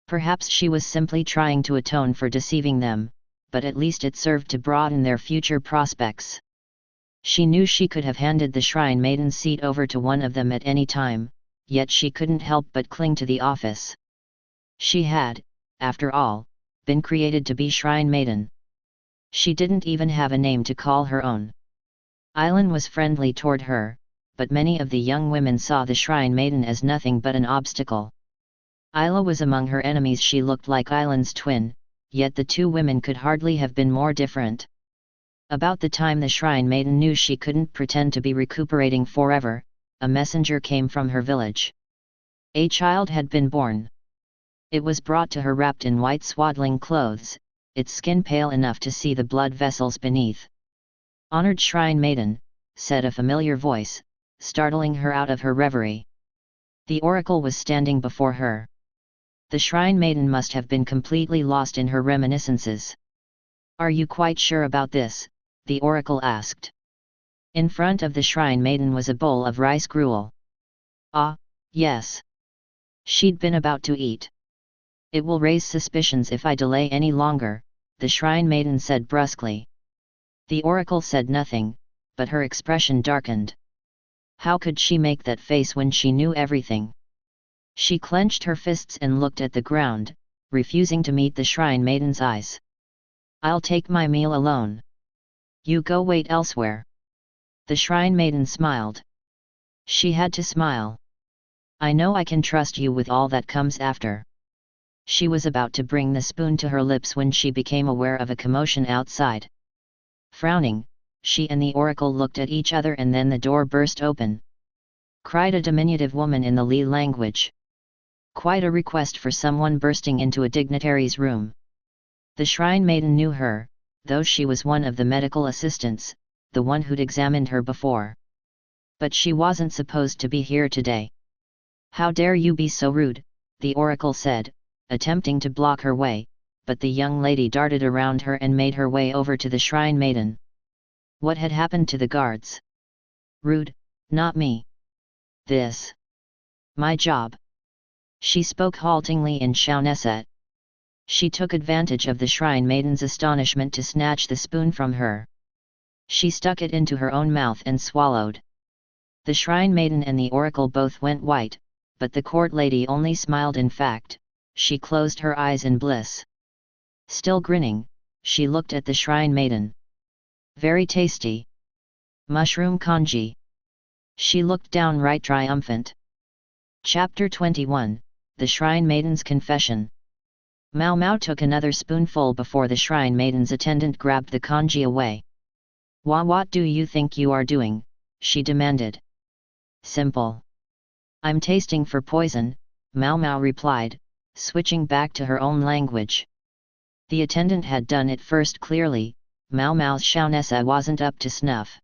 Perhaps she was simply trying to atone for deceiving them, but at least it served to broaden their future prospects. She knew she could have handed the shrine maiden's seat over to one of them at any time, yet she couldn't help but cling to the office. She had, after all, been created to be shrine maiden. She didn't even have a name to call her own. Ailan was friendly toward her, but many of the young women saw the shrine maiden as nothing but an obstacle. Isla was among her enemies. She looked like Ailan's twin, yet the two women could hardly have been more different. About the time the shrine maiden knew she couldn't pretend to be recuperating forever, a messenger came from her village. A child had been born. It was brought to her wrapped in white swaddling clothes, its skin pale enough to see the blood vessels beneath. "Honored shrine maiden," said a familiar voice, startling her out of her reverie. The oracle was standing before her. The shrine maiden must have been completely lost in her reminiscences. "Are you quite sure about this?" the oracle asked. In front of the shrine maiden was a bowl of rice gruel. "Ah, yes." She'd been about to eat. "It will raise suspicions if I delay any longer," the shrine maiden said brusquely. The oracle said nothing, but her expression darkened. How could she make that face when she knew everything? She clenched her fists and looked at the ground, refusing to meet the shrine maiden's eyes. "I'll take my meal alone. You go wait elsewhere." The shrine maiden smiled. She had to smile. I know I can trust you with all that comes after. She was about to bring the spoon to her lips when she became aware of a commotion outside. Frowning, she and the oracle looked at each other, and then the door burst open. Cried a diminutive woman in the Li language. Quite a request for someone bursting into a dignitary's room. The shrine maiden knew her, though she was one of the medical assistants, the one who'd examined her before. But she wasn't supposed to be here today. How dare you be so rude, the oracle said, attempting to block her way, but the young lady darted around her and made her way over to the shrine maiden. What had happened to the guards? Rude, not me. This. My job. She spoke haltingly in Shaoneset. She took advantage of the shrine maiden's astonishment to snatch the spoon from her. She stuck it into her own mouth and swallowed. The shrine maiden and the oracle both went white, but the court lady only smiled. In fact, she closed her eyes in bliss. Still grinning, she looked at the shrine maiden. Very tasty. Mushroom congee. She looked downright triumphant. Chapter 21, The Shrine Maiden's Confession. Mao Mao took another spoonful before the shrine maiden's attendant grabbed the congee away. What do you think you are doing? She demanded. Simple. I'm tasting for poison, Mao Mao replied, switching back to her own language. The attendant had done it first clearly. Mao Mao's Shaonesa wasn't up to snuff.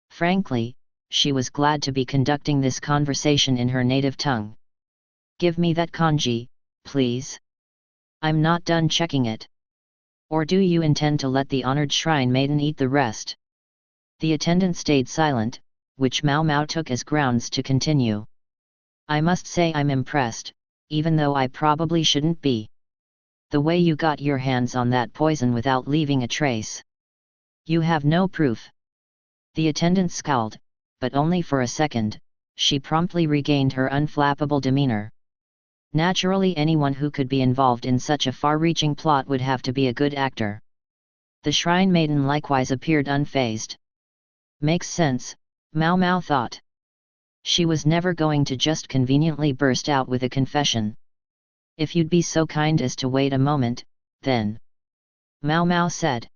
Frankly, she was glad to be conducting this conversation in her native tongue. Give me that congee, please. I'm not done checking it. Or do you intend to let the honored shrine maiden eat the rest? The attendant stayed silent, which Mao Mao took as grounds to continue. I must say I'm impressed, even though I probably shouldn't be. The way you got your hands on that poison without leaving a trace. You have no proof. The attendant scowled, but only for a second. She promptly regained her unflappable demeanor. Naturally, anyone who could be involved in such a far-reaching plot would have to be a good actor. The shrine maiden likewise appeared unfazed. Makes sense, Mao Mao thought. She was never going to just conveniently burst out with a confession. If you'd be so kind as to wait a moment, then. Mao Mao said.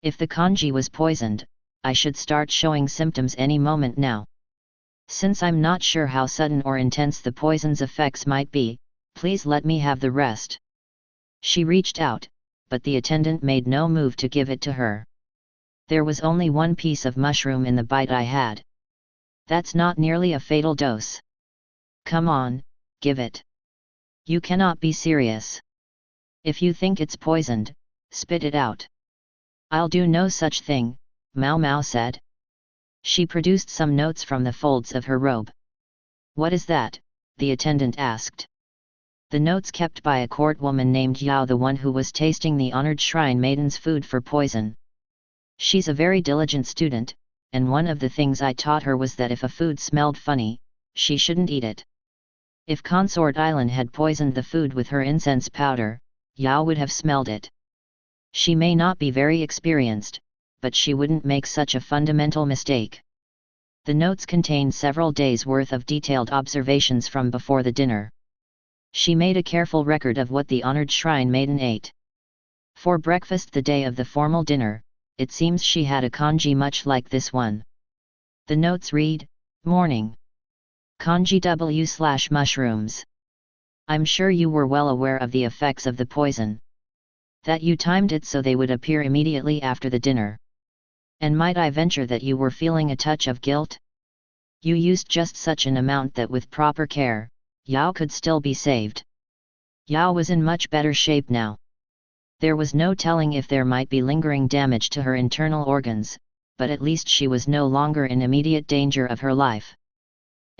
If the congee was poisoned, I should start showing symptoms any moment now. Since I'm not sure how sudden or intense the poison's effects might be, please let me have the rest. She reached out, but the attendant made no move to give it to her. There was only one piece of mushroom in the bite I had. That's not nearly a fatal dose. Come on, give it. You cannot be serious. If you think it's poisoned, spit it out. I'll do no such thing, Mao Mao said. She produced some notes from the folds of her robe. What is that? The attendant asked. The notes kept by a court woman named Yao, the one who was tasting the honored shrine maiden's food for poison. She's a very diligent student, and one of the things I taught her was that if a food smelled funny, she shouldn't eat it. If Consort Island had poisoned the food with her incense powder, Yao would have smelled it. She may not be very experienced, but she wouldn't make such a fundamental mistake. The notes contained several days' worth of detailed observations from before the dinner. She made a careful record of what the honored shrine maiden ate. For breakfast the day of the formal dinner, it seems she had a congee much like this one. The notes read, Morning. Congee W/mushrooms. I'm sure you were well aware of the effects of the poison. That you timed it so they would appear immediately after the dinner. And might I venture that you were feeling a touch of guilt? You used just such an amount that with proper care, Yao could still be saved. Yao was in much better shape now. There was no telling if there might be lingering damage to her internal organs, but at least she was no longer in immediate danger of her life.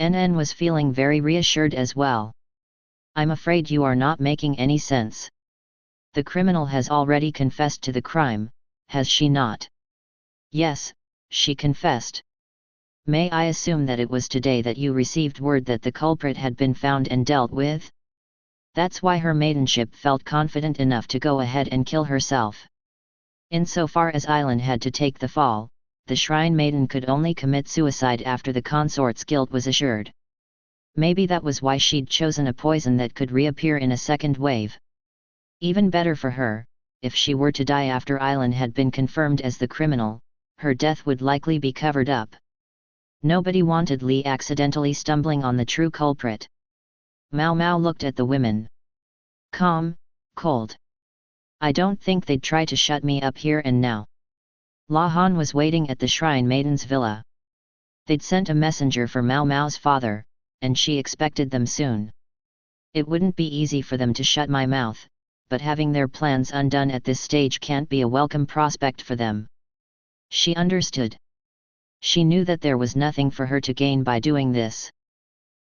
NN was feeling very reassured as well. I'm afraid you are not making any sense. The criminal has already confessed to the crime, has she not? Yes, she confessed. May I assume that it was today that you received word that the culprit had been found and dealt with? That's why her maidenship felt confident enough to go ahead and kill herself. Insofar as Island had to take the fall, the shrine maiden could only commit suicide after the consort's guilt was assured. Maybe that was why she'd chosen a poison that could reappear in a second wave. Even better for her, if she were to die after Aileen had been confirmed as the criminal, her death would likely be covered up. Nobody wanted Lee accidentally stumbling on the true culprit. Mao Mao looked at the women. Calm, cold. I don't think they'd try to shut me up here and now. La Han was waiting at the shrine maiden's villa. They'd sent a messenger for Mao Mao's father, and she expected them soon. It wouldn't be easy for them to shut my mouth, but having their plans undone at this stage can't be a welcome prospect for them. She understood. She knew that there was nothing for her to gain by doing this.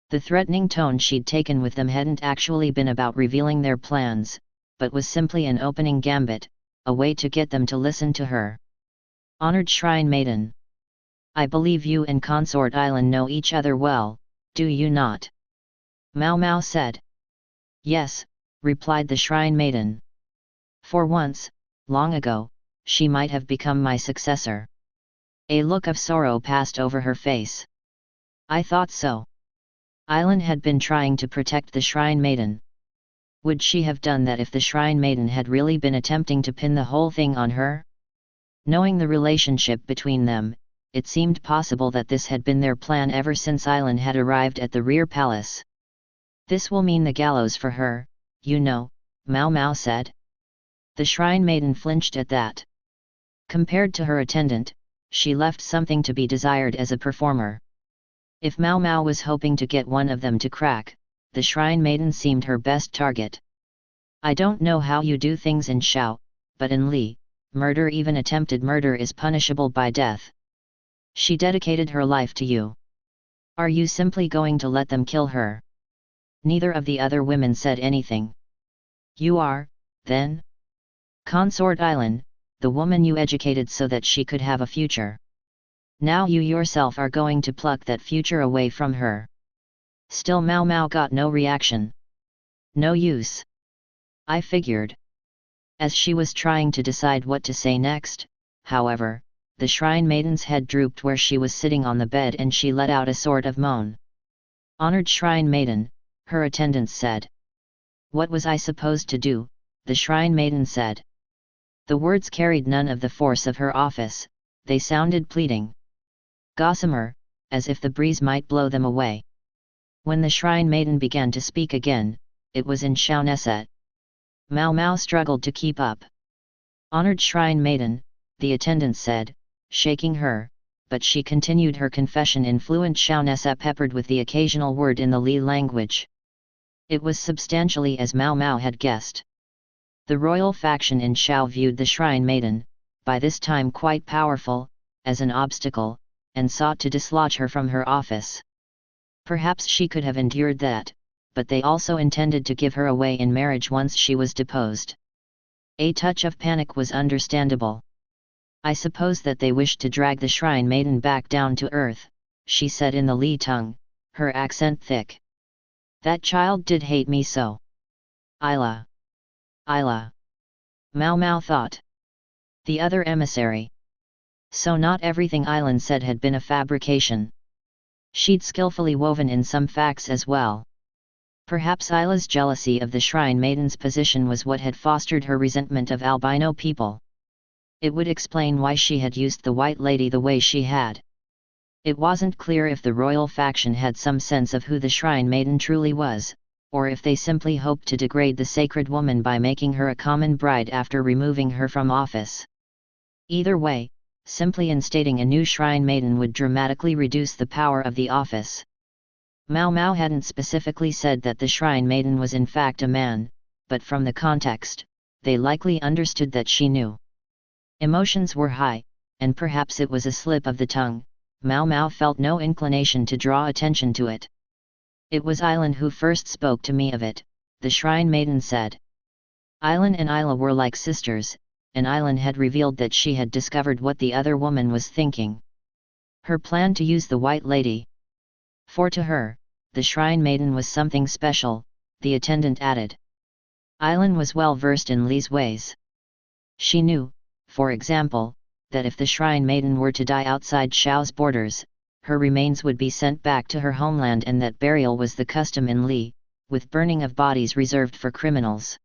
The threatening tone she'd taken with them hadn't actually been about revealing their plans, but was simply an opening gambit, a way to get them to listen to her. Honored Shrine Maiden. I believe you and Consort Aileen know each other well, do you not? Mao Mao said. Yes, replied the Shrine Maiden. For once, long ago, she might have become my successor. A look of sorrow passed over her face. I thought so. Aileen had been trying to protect the Shrine Maiden. Would she have done that if the Shrine Maiden had really been attempting to pin the whole thing on her? Knowing the relationship between them, it seemed possible that this had been their plan ever since Aileen had arrived at the rear palace. This will mean the gallows for her, you know, Mao Mao said. The Shrine Maiden flinched at that. Compared to her attendant, she left something to be desired as a performer. If Mao Mao was hoping to get one of them to crack, the Shrine Maiden seemed her best target. I don't know how you do things in Shao, but in Li, murder, even attempted murder, is punishable by death. She dedicated her life to you. Are you simply going to let them kill her? Neither of the other women said anything. You are, then? Consort Aileen, the woman you educated so that she could have a future. Now you yourself are going to pluck that future away from her. Still Mao Mao got no reaction. No use. I figured. As she was trying to decide what to say next, however, the Shrine Maiden's head drooped where she was sitting on the bed and she let out a sort of moan. Honored Shrine Maiden, her attendant said. What was I supposed to do? The Shrine Maiden said. The words carried none of the force of her office, they sounded pleading. Gossamer, as if the breeze might blow them away. When the Shrine Maiden began to speak again, it was in Shaoneset. Mao Mao struggled to keep up. Honored Shrine Maiden, the attendant said, shaking her, but she continued her confession in fluent Shaoneset peppered with the occasional word in the Li language. It was substantially as Mao Mao had guessed. The royal faction in Shao viewed the Shrine Maiden, by this time quite powerful, as an obstacle, and sought to dislodge her from her office. Perhaps she could have endured that, but they also intended to give her away in marriage once she was deposed. A touch of panic was understandable. I suppose that they wished to drag the Shrine Maiden back down to earth, she said in the Li tongue, her accent thick. That child did hate me so. Isla. Mao Mao thought. The other emissary. So not everything Aileen said had been a fabrication. She'd skillfully woven in some facts as well. Perhaps Isla's jealousy of the Shrine Maiden's position was what had fostered her resentment of albino people. It would explain why she had used the White Lady the way she had. It wasn't clear if the royal faction had some sense of who the Shrine Maiden truly was, or if they simply hoped to degrade the sacred woman by making her a common bride after removing her from office. Either way, simply instating a new Shrine Maiden would dramatically reduce the power of the office. Mao Mao hadn't specifically said that the Shrine Maiden was in fact a man, but from the context, they likely understood that she knew. Emotions were high, and perhaps it was a slip of the tongue. Mao Mao felt no inclination to draw attention to it. It was Aileen who first spoke to me of it, the Shrine Maiden said. Aileen and Isla were like sisters, and Aileen had revealed that she had discovered what the other woman was thinking. Her plan to use the White Lady. For to her, the Shrine Maiden was something special, the attendant added. Aileen was well versed in Li's ways. She knew, for example, that if the shrine maiden were to die outside Xiao's borders, her remains would be sent back to her homeland, and that burial was the custom in Li, with burning of bodies reserved for criminals.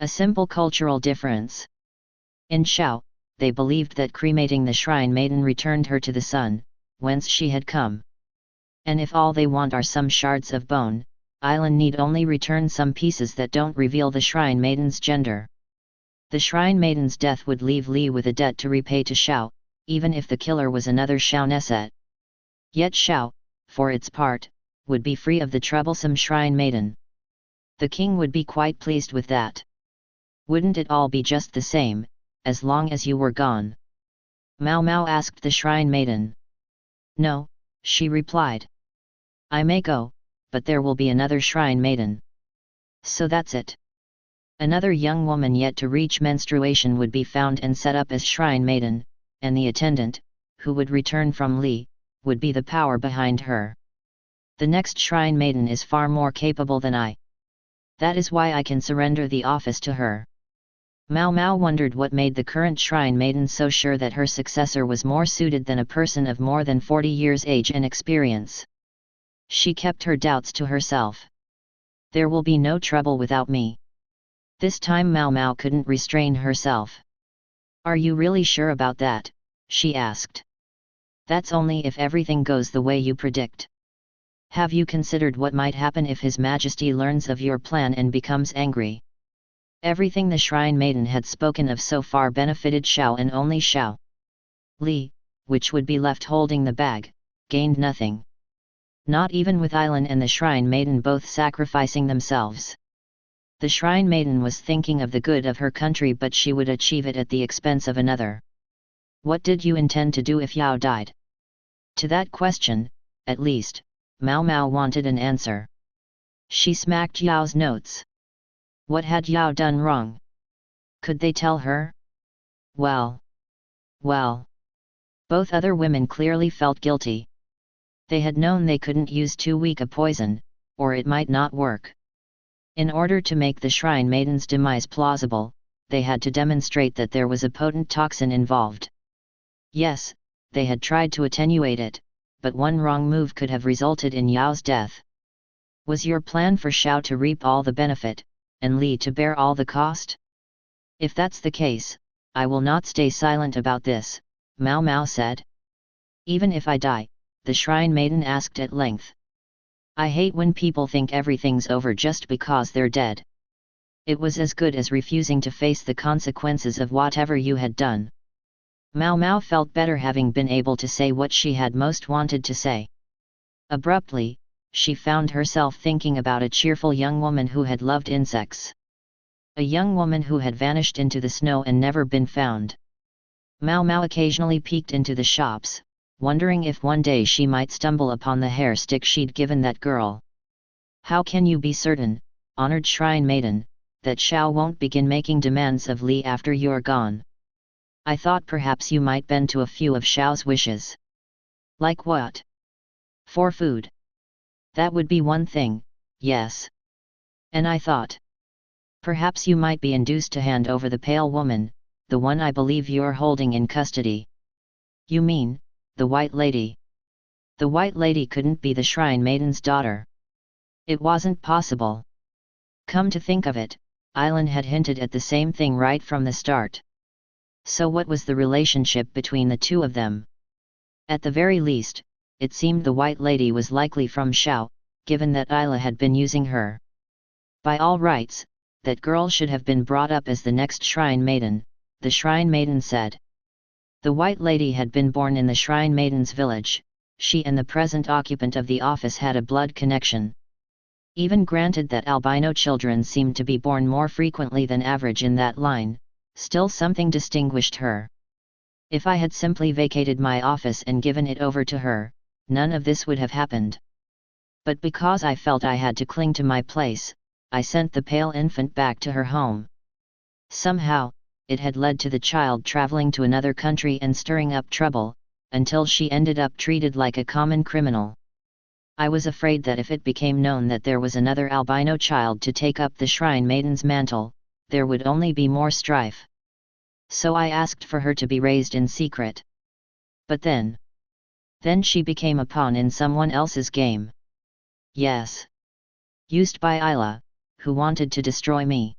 A simple cultural difference. In Xiao, they believed that cremating the shrine maiden returned her to the sun, whence she had come. And if all they want are some shards of bone, Island need only return some pieces that don't reveal the shrine maiden's gender. The shrine maiden's death would leave Li with a debt to repay to Xiao, even if the killer was another Xiao Neset. Yet Xiao, for its part, would be free of the troublesome shrine maiden. The king would be quite pleased with that. Wouldn't it all be just the same, as long as you were gone? Mao Mao asked the shrine maiden. No, she replied. I may go, but there will be another shrine maiden. So that's it. Another young woman yet to reach menstruation would be found and set up as shrine maiden, and the attendant, who would return from Li, would be the power behind her. The next shrine maiden is far more capable than I. That is why I can surrender the office to her. Mao Mao wondered what made the current shrine maiden so sure that her successor was more suited than a person of more than 40 years age and experience. She kept her doubts to herself. There will be no trouble without me. This time Mao Mao couldn't restrain herself. Are you really sure about that? She asked. That's only if everything goes the way you predict. Have you considered what might happen if His Majesty learns of your plan and becomes angry? Everything the shrine maiden had spoken of so far benefited Xiao and only Xiao. Li, which would be left holding the bag, gained nothing. Not even with Ailan and the shrine maiden both sacrificing themselves. The shrine maiden was thinking of the good of her country, but she would achieve it at the expense of another. What did you intend to do if Yao died? To that question, at least, Mao Mao wanted an answer. She smacked Yao's notes. What had Yao done wrong? Could they tell her? Well. Both other women clearly felt guilty. They had known they couldn't use too weak a poison, or it might not work. In order to make the shrine maiden's demise plausible, they had to demonstrate that there was a potent toxin involved. Yes, they had tried to attenuate it, but one wrong move could have resulted in Yao's death. Was your plan for Xiao to reap all the benefit, and Li to bear all the cost? If that's the case, I will not stay silent about this, Mao Mao said. Even if I die, the shrine maiden asked at length. I hate when people think everything's over just because they're dead. It was as good as refusing to face the consequences of whatever you had done. Mao Mao felt better having been able to say what she had most wanted to say. Abruptly, she found herself thinking about a cheerful young woman who had loved insects. A young woman who had vanished into the snow and never been found. Mao Mao occasionally peeked into the shops, wondering if one day she might stumble upon the hair stick she'd given that girl. How can you be certain, honored shrine maiden, that Xiao won't begin making demands of Li after you're gone? I thought perhaps you might bend to a few of Xiao's wishes. Like what? For food. That would be one thing, yes. And I thought, perhaps you might be induced to hand over the pale woman, the one I believe you're holding in custody. You mean, the White Lady? The White Lady couldn't be the shrine maiden's daughter. It wasn't possible. Come to think of it, Ailan had hinted at the same thing right from the start. So what was the relationship between the two of them? At the very least, it seemed the White Lady was likely from Xiao, given that Ayla had been using her. By all rights, that girl should have been brought up as the next shrine maiden, the shrine maiden said. The White Lady had been born in the shrine maiden's village. She and the present occupant of the office had a blood connection. Even granted that albino children seemed to be born more frequently than average in that line, still something distinguished her. If I had simply vacated my office and given it over to her, none of this would have happened. But because I felt I had to cling to my place, I sent the pale infant back to her home. Somehow, it had led to the child traveling to another country and stirring up trouble, until she ended up treated like a common criminal. I was afraid that if it became known that there was another albino child to take up the shrine maiden's mantle, there would only be more strife. So I asked for her to be raised in secret. But then she became a pawn in someone else's game. Yes. Used by Isla, who wanted to destroy me.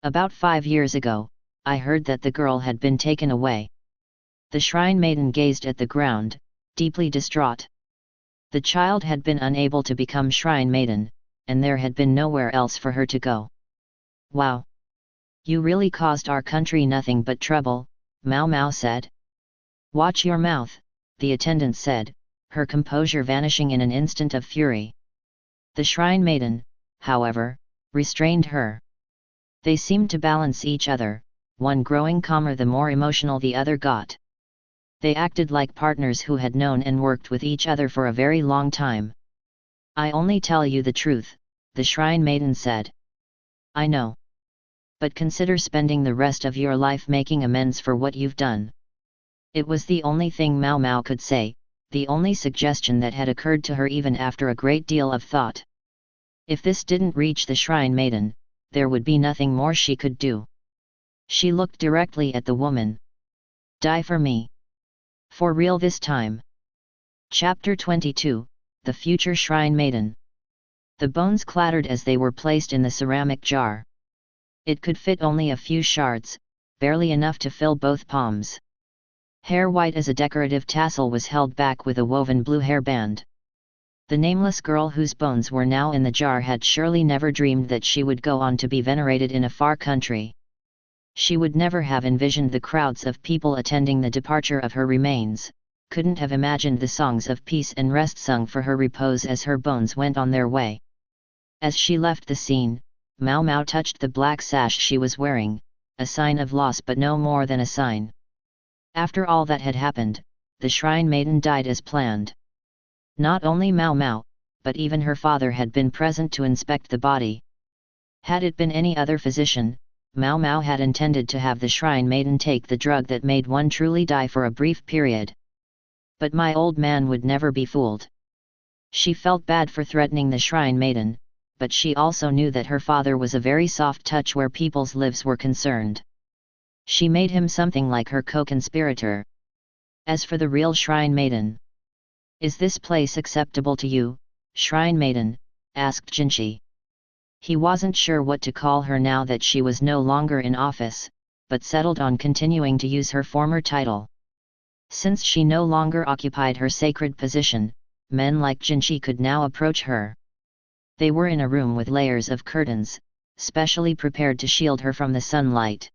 About 5 years ago, I heard that the girl had been taken away. The shrine maiden gazed at the ground, deeply distraught. The child had been unable to become shrine maiden, and there had been nowhere else for her to go. Wow! You really caused our country nothing but trouble, Mao Mao said. Watch your mouth, the attendant said, her composure vanishing in an instant of fury. The shrine maiden, however, restrained her. They seemed to balance each other, one growing calmer the more emotional the other got. They acted like partners who had known and worked with each other for a very long time. I only tell you the truth, the shrine maiden said. I know. But consider spending the rest of your life making amends for what you've done. It was the only thing Mao Mao could say, the only suggestion that had occurred to her even after a great deal of thought. If this didn't reach the shrine maiden, there would be nothing more she could do. She looked directly at the woman. Die for me. For real this time. Chapter 22, The Future Shrine Maiden. The bones clattered as they were placed in the ceramic jar. It could fit only a few shards, barely enough to fill both palms. Hair white as a decorative tassel was held back with a woven blue hairband. The nameless girl whose bones were now in the jar had surely never dreamed that she would go on to be venerated in a far country. She would never have envisioned the crowds of people attending the departure of her remains, couldn't have imagined the songs of peace and rest sung for her repose as her bones went on their way. As she left the scene, Mao Mao touched the black sash she was wearing, a sign of loss but no more than a sign. After all that had happened, the shrine maiden died as planned. Not only Mao Mao, but even her father had been present to inspect the body. Had it been any other physician, Mao Mao had intended to have the shrine maiden take the drug that made one truly die for a brief period. But my old man would never be fooled. She felt bad for threatening the shrine maiden, but she also knew that her father was a very soft touch where people's lives were concerned. She made him something like her co-conspirator. As for the real shrine maiden. Is this place acceptable to you, shrine maiden? Asked Jinshi. He wasn't sure what to call her now that she was no longer in office, but settled on continuing to use her former title. Since she no longer occupied her sacred position, men like Jinshi could now approach her. They were in a room with layers of curtains, specially prepared to shield her from the sunlight.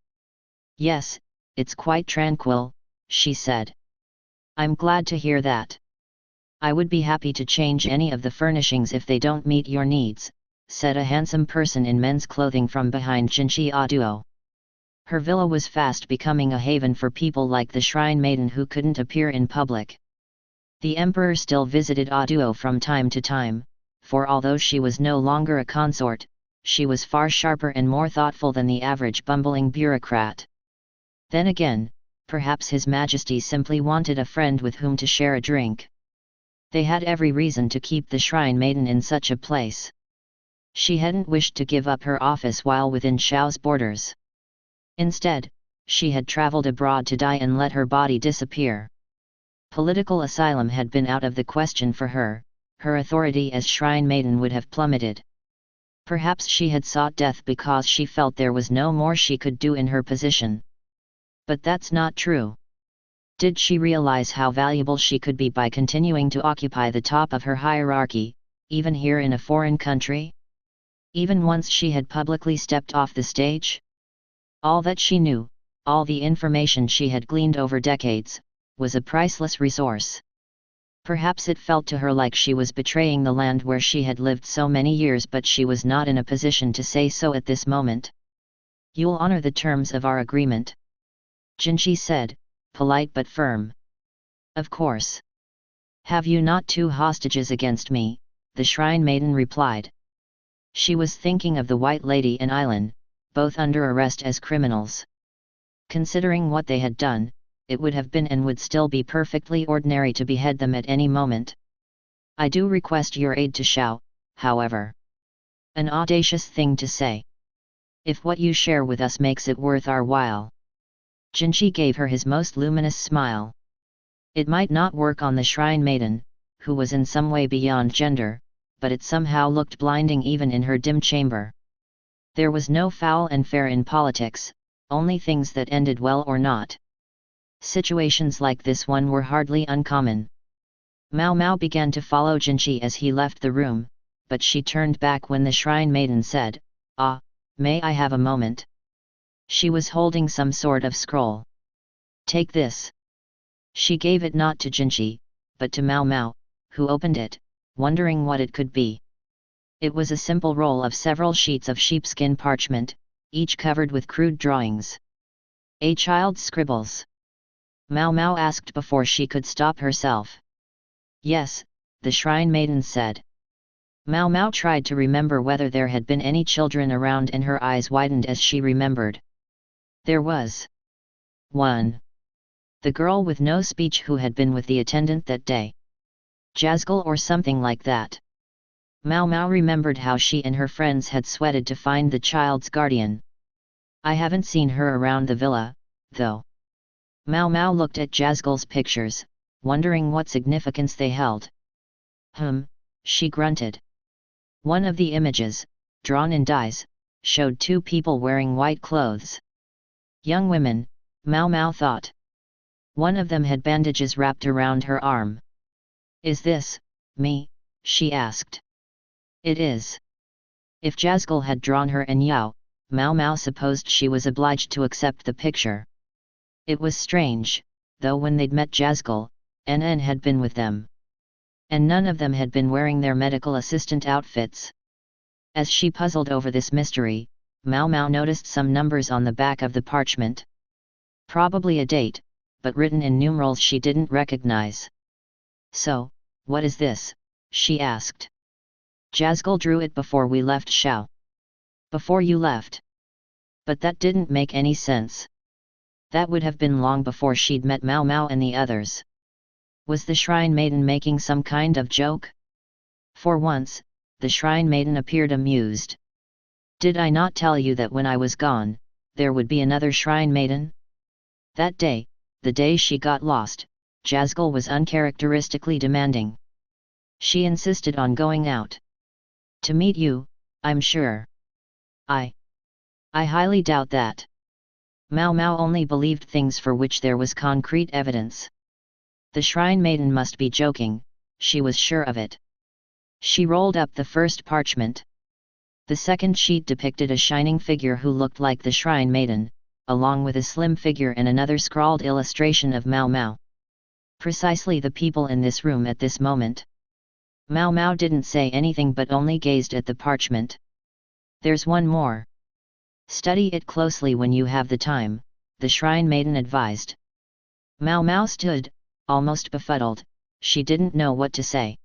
Yes, it's quite tranquil, she said. I'm glad to hear that. I would be happy to change any of the furnishings if they don't meet your needs, said a handsome person in men's clothing from behind Jinshi Aduo. Her villa was fast becoming a haven for people like the shrine maiden who couldn't appear in public. The emperor still visited Aduo from time to time, for although she was no longer a consort, she was far sharper and more thoughtful than the average bumbling bureaucrat. Then again, perhaps His Majesty simply wanted a friend with whom to share a drink. They had every reason to keep the shrine maiden in such a place. She hadn't wished to give up her office while within Shao's borders. Instead, she had traveled abroad to die and let her body disappear. Political asylum had been out of the question for her, her authority as shrine maiden would have plummeted. Perhaps she had sought death because she felt there was no more she could do in her position. But that's not true. Did she realize how valuable she could be by continuing to occupy the top of her hierarchy, even here in a foreign country? Even once she had publicly stepped off the stage? All that she knew, all the information she had gleaned over decades, was a priceless resource. Perhaps it felt to her like she was betraying the land where she had lived so many years, but she was not in a position to say so at this moment. You'll honor the terms of our agreement? Jinshi said, polite but firm. Of course. Have you not 2 hostages against me? The shrine maiden replied. She was thinking of the White Lady and Ailan, both under arrest as criminals. Considering what they had done, it would have been and would still be perfectly ordinary to behead them at any moment. I do request your aid to Shao, however. An audacious thing to say. If what you share with us makes it worth our while. Jinchi gave her his most luminous smile. It might not work on the shrine maiden, who was in some way beyond gender, but it somehow looked blinding even in her dim chamber. There was no foul and fair in politics, only things that ended well or not. Situations like this one were hardly uncommon. Mao Mao began to follow Jinchi as he left the room, but she turned back when the shrine maiden said, "Ah, may I have a moment?" She was holding some sort of scroll. "Take this." She gave it not to Jinchi, but to Mao Mao, who opened it, wondering what it could be. It was a simple roll of several sheets of sheepskin parchment, each covered with crude drawings. "A child's scribbles?" Mao Mao asked before she could stop herself. "Yes," the shrine maiden said. Mao Mao tried to remember whether there had been any children around, and her eyes widened as she remembered. There was one. The girl with no speech who had been with the attendant that day. Jazgal or something like that. Mao Mao remembered how she and her friends had sweated to find the child's guardian. "I haven't seen her around the villa, though." Mao Mao looked at Jazgal's pictures, wondering what significance they held. She grunted. One of the images, drawn in dyes, showed two people wearing white clothes. Young women, Mao Mao thought. One of them had bandages wrapped around her arm. "Is this me?" she asked. "It is." If Jazgal had drawn her and Yao, Mao Mao supposed she was obliged to accept the picture. It was strange, though when they'd met Jazgal, NN had been with them. And none of them had been wearing their medical assistant outfits. As she puzzled over this mystery, Mao Mao noticed some numbers on the back of the parchment. Probably a date, but written in numerals she didn't recognize. "So, what is this?" she asked. "Jazgal drew it before we left Shao." "Before you left?" But that didn't make any sense. That would have been long before she'd met Mao Mao and the others. Was the shrine maiden making some kind of joke? For once, the shrine maiden appeared amused. "Did I not tell you that when I was gone, there would be another shrine maiden?" That day, the day she got lost, Jazgal was uncharacteristically demanding. She insisted on going out. "To meet you, I'm sure." I highly doubt that." Mao Mao only believed things for which there was concrete evidence. The shrine maiden must be joking, she was sure of it. She rolled up the first parchment. The second sheet depicted a shining figure who looked like the shrine maiden, along with a slim figure and another scrawled illustration of Mao Mao. Precisely the people in this room at this moment. Mao Mao didn't say anything but only gazed at the parchment. "There's one more. Study it closely when you have the time," the shrine maiden advised. Mao Mao stood, almost befuddled, she didn't know what to say.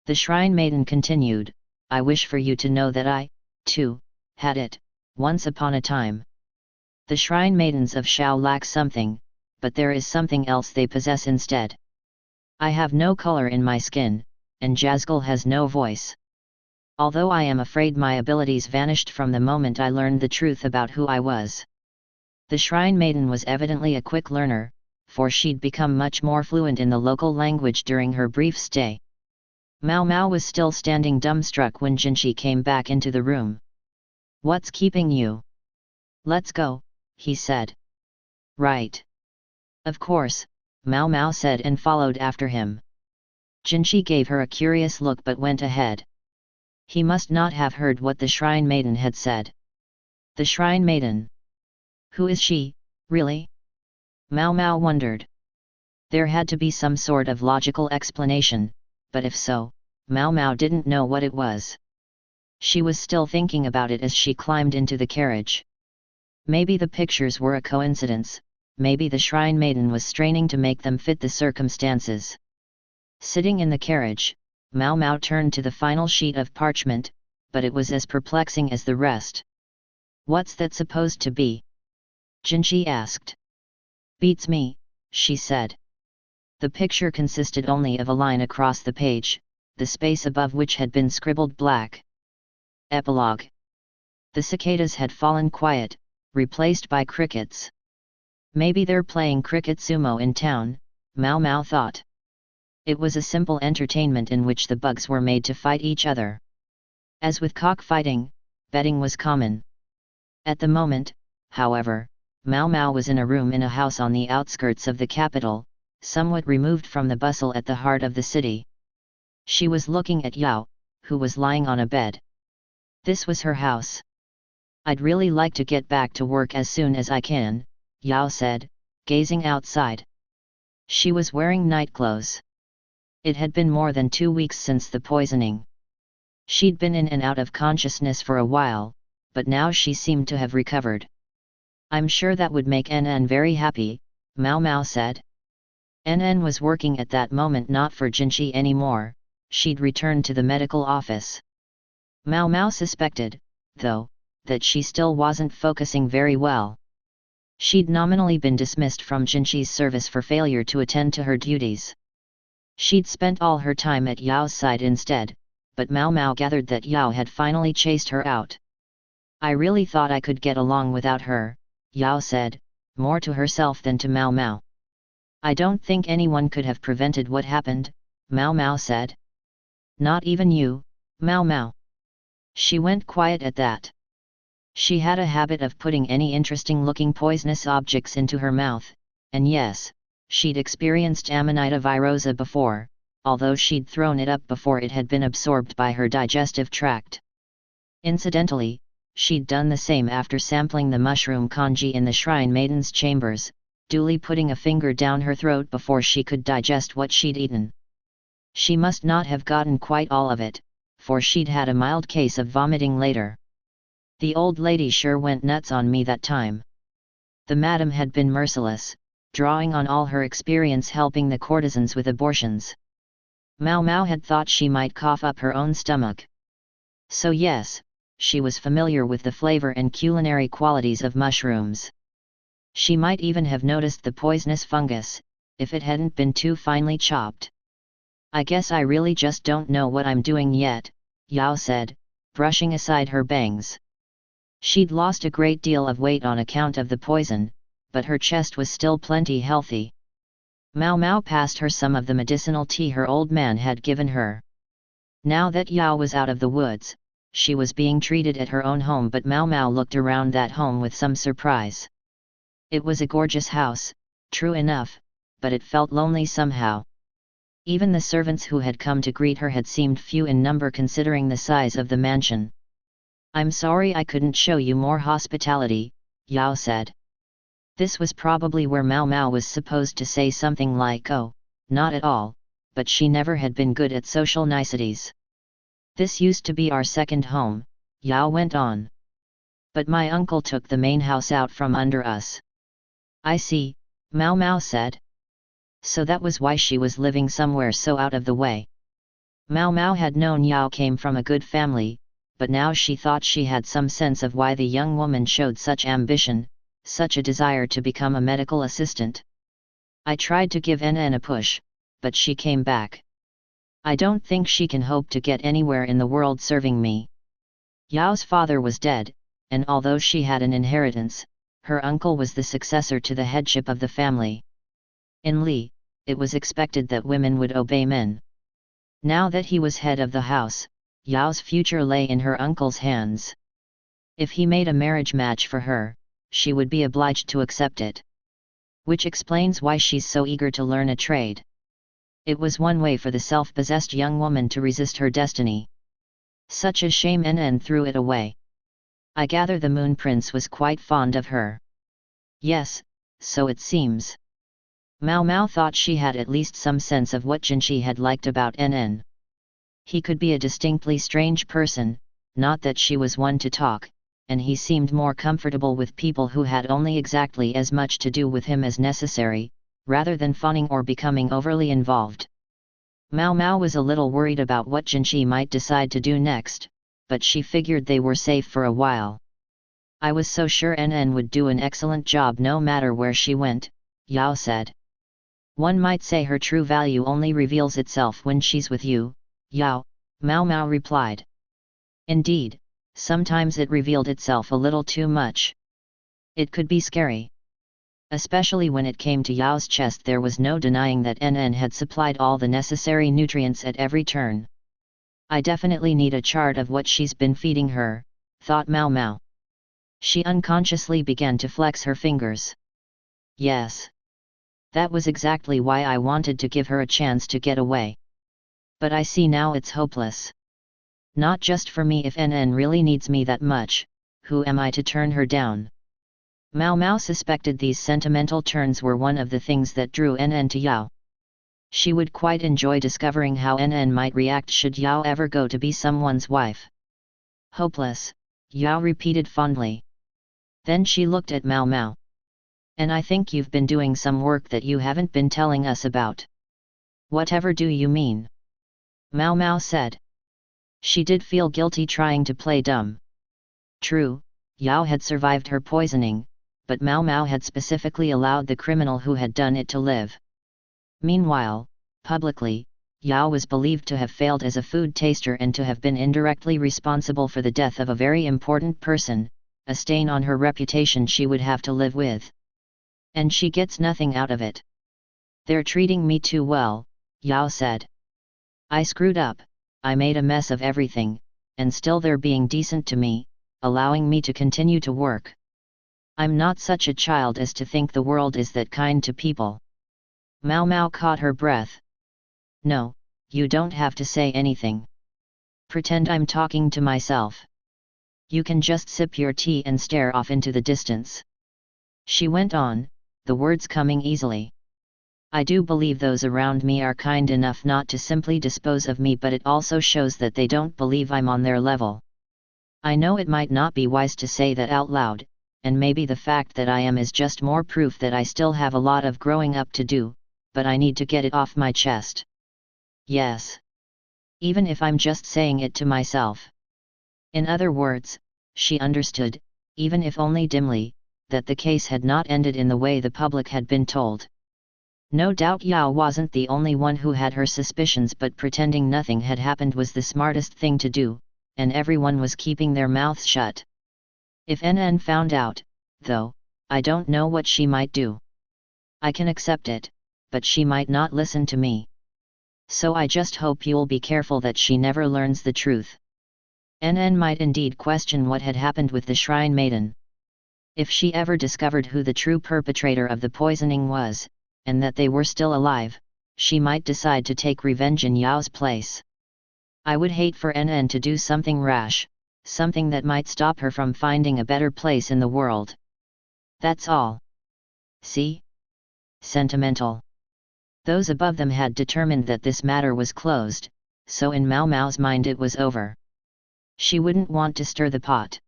The shrine maiden continued, "I wish for you to know that I, too, had it, once upon a time. The shrine maidens of Shao lack something, but there is something else they possess instead. I have no color in my skin, and Jazgal has no voice. Although I am afraid my abilities vanished from the moment I learned the truth about who I was." The shrine maiden was evidently a quick learner, for she'd become much more fluent in the local language during her brief stay. Mao Mao was still standing dumbstruck when Jinchi came back into the room. "What's keeping you?" "Let's go," he said. "Right. Of course," Mao Mao said and followed after him. Jinchi gave her a curious look but went ahead. He must not have heard what the shrine maiden had said. The shrine maiden? Who is she, really? Mao Mao wondered. There had to be some sort of logical explanation, but if so, Mao Mao didn't know what it was. She was still thinking about it as she climbed into the carriage. Maybe the pictures were a coincidence, maybe the shrine maiden was straining to make them fit the circumstances. Sitting in the carriage, Mao Mao turned to the final sheet of parchment, but it was as perplexing as the rest. "What's that supposed to be?" Jinchi asked. "Beats me," she said. The picture consisted only of a line across the page, the space above which had been scribbled black. Epilogue. The cicadas had fallen quiet, replaced by crickets. Maybe they're playing cricket sumo in town, Mao Mao thought. It was a simple entertainment in which the bugs were made to fight each other. As with cockfighting, betting was common. At the moment, however, Mao Mao was in a room in a house on the outskirts of the capital, somewhat removed from the bustle at the heart of the city. She was looking at Yao, who was lying on a bed. This was her house. I'd really like to get back to work as soon as I can, Yao said, gazing outside. She was wearing nightclothes. It had been more than 2 weeks since the poisoning. She'd been in and out of consciousness for a while, but now she seemed to have recovered. I'm sure that would make NN very happy, Mao Mao said. NN was working at that moment not for Jinchi anymore, she'd returned to the medical office. Mao Mao suspected, though, that she still wasn't focusing very well. She'd nominally been dismissed from Jinchi's service for failure to attend to her duties. She'd spent all her time at Yao's side instead, but Mao Mao gathered that Yao had finally chased her out. I really thought I could get along without her, Yao said, more to herself than to Mao Mao. I don't think anyone could have prevented what happened, Mao Mao said. Not even you, Mao Mao. She went quiet at that. She had a habit of putting any interesting-looking poisonous objects into her mouth, and yes, she'd experienced Amanita virosa before, although she'd thrown it up before it had been absorbed by her digestive tract. Incidentally, she'd done the same after sampling the mushroom congee in the Shrine Maiden's chambers, duly putting a finger down her throat before she could digest what she'd eaten. She must not have gotten quite all of it, for she'd had a mild case of vomiting later. The old lady sure went nuts on me that time. The madam had been merciless, drawing on all her experience helping the courtesans with abortions. Mao Mao had thought she might cough up her own stomach. So yes, she was familiar with the flavor and culinary qualities of mushrooms. She might even have noticed the poisonous fungus, if it hadn't been too finely chopped. I guess I really just don't know what I'm doing yet, Yao said, brushing aside her bangs. She'd lost a great deal of weight on account of the poison, but her chest was still plenty healthy. Mao Mao passed her some of the medicinal tea her old man had given her. Now that Yao was out of the woods, she was being treated at her own home, but Mao Mao looked around that home with some surprise. It was a gorgeous house, true enough, but it felt lonely somehow. Even the servants who had come to greet her had seemed few in number considering the size of the mansion. I'm sorry I couldn't show you more hospitality, Yao said. This was probably where Mao Mao was supposed to say something like oh, not at all, but she never had been good at social niceties. This used to be our second home, Yao went on. But my uncle took the main house out from under us. I see, Mao Mao said. So that was why she was living somewhere so out of the way. Mao Mao had known Yao came from a good family, but now she thought she had some sense of why the young woman showed such ambition, such a desire to become a medical assistant. I tried to give NN a push, but she came back. I don't think she can hope to get anywhere in the world serving me. Yao's father was dead, and although she had an inheritance, her uncle was the successor to the headship of the family. In Li, it was expected that women would obey men. Now that he was head of the house, Yao's future lay in her uncle's hands. If he made a marriage match for her, she would be obliged to accept it. Which explains why she's so eager to learn a trade. It was one way for the self-possessed young woman to resist her destiny. Such a shame, NN threw it away. I gather the Moon Prince was quite fond of her. Yes, so it seems. Mao Mao thought she had at least some sense of what Jinchi had liked about NN. He could be a distinctly strange person, not that she was one to talk, and he seemed more comfortable with people who had only exactly as much to do with him as necessary, rather than fawning or becoming overly involved. Mao Mao was a little worried about what Jinchi might decide to do next, but she figured they were safe for a while. I was so sure NN would do an excellent job no matter where she went, Yao said. One might say her true value only reveals itself when she's with you, Yao, Mao Mao replied. Indeed, sometimes it revealed itself a little too much. It could be scary. Especially when it came to Yao's chest, there was no denying that NN had supplied all the necessary nutrients at every turn. I definitely need a chart of what she's been feeding her, thought Mao Mao. She unconsciously began to flex her fingers. Yes. That was exactly why I wanted to give her a chance to get away. But I see now it's hopeless. Not just for me. If NN really needs me that much, who am I to turn her down? Mao Mao suspected these sentimental turns were one of the things that drew NN to Yao. She would quite enjoy discovering how NN might react should Yao ever go to be someone's wife. Hopeless, Yao repeated fondly. Then she looked at Mao Mao. And I think you've been doing some work that you haven't been telling us about. Whatever do you mean? Mao Mao said. She did feel guilty trying to play dumb. True, Yao had survived her poisoning, but Mao Mao had specifically allowed the criminal who had done it to live. Meanwhile, publicly, Yao was believed to have failed as a food taster and to have been indirectly responsible for the death of a very important person, a stain on her reputation she would have to live with. And she gets nothing out of it. They're treating me too well, Yao said. I screwed up, I made a mess of everything, and still they're being decent to me, allowing me to continue to work. I'm not such a child as to think the world is that kind to people. Mao Mao caught her breath. No, you don't have to say anything. Pretend I'm talking to myself. You can just sip your tea and stare off into the distance. She went on, the words coming easily. I do believe those around me are kind enough not to simply dispose of me, but it also shows that they don't believe I'm on their level. I know it might not be wise to say that out loud, and maybe the fact that I am is just more proof that I still have a lot of growing up to do, but I need to get it off my chest. Yes. Even if I'm just saying it to myself. In other words, she understood, even if only dimly, that the case had not ended in the way the public had been told. No doubt Yao wasn't the only one who had her suspicions, but pretending nothing had happened was the smartest thing to do, and everyone was keeping their mouths shut. If NN found out, though, I don't know what she might do. I can accept it, but she might not listen to me. So I just hope you'll be careful that she never learns the truth. NN might indeed question what had happened with the shrine maiden. If she ever discovered who the true perpetrator of the poisoning was, and that they were still alive, she might decide to take revenge in Yao's place. I would hate for NN to do something rash, something that might stop her from finding a better place in the world. That's all. See? Sentimental. Those above them had determined that this matter was closed, so in Mao Mao's mind it was over. She wouldn't want to stir the pot.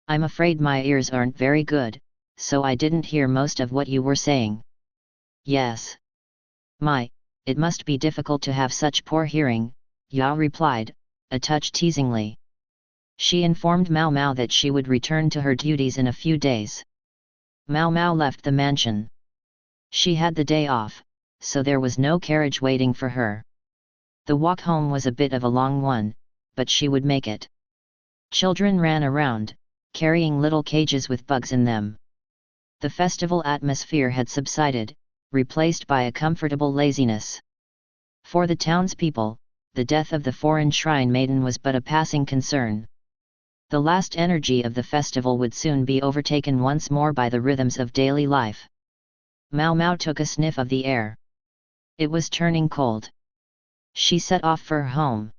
I'm afraid my ears aren't very good, so I didn't hear most of what you were saying. Yes. It must be difficult to have such poor hearing, Yao replied, a touch teasingly. She informed Mao Mao that she would return to her duties in a few days. Mao Mao left the mansion. She had the day off, so there was no carriage waiting for her. The walk home was a bit of a long one, but she would make it. Children ran around, carrying little cages with bugs in them. The festival atmosphere had subsided, replaced by a comfortable laziness. For the townspeople, the death of the foreign shrine maiden was but a passing concern. The last energy of the festival would soon be overtaken once more by the rhythms of daily life. Mao Mao took a sniff of the air. It was turning cold. She set off for home.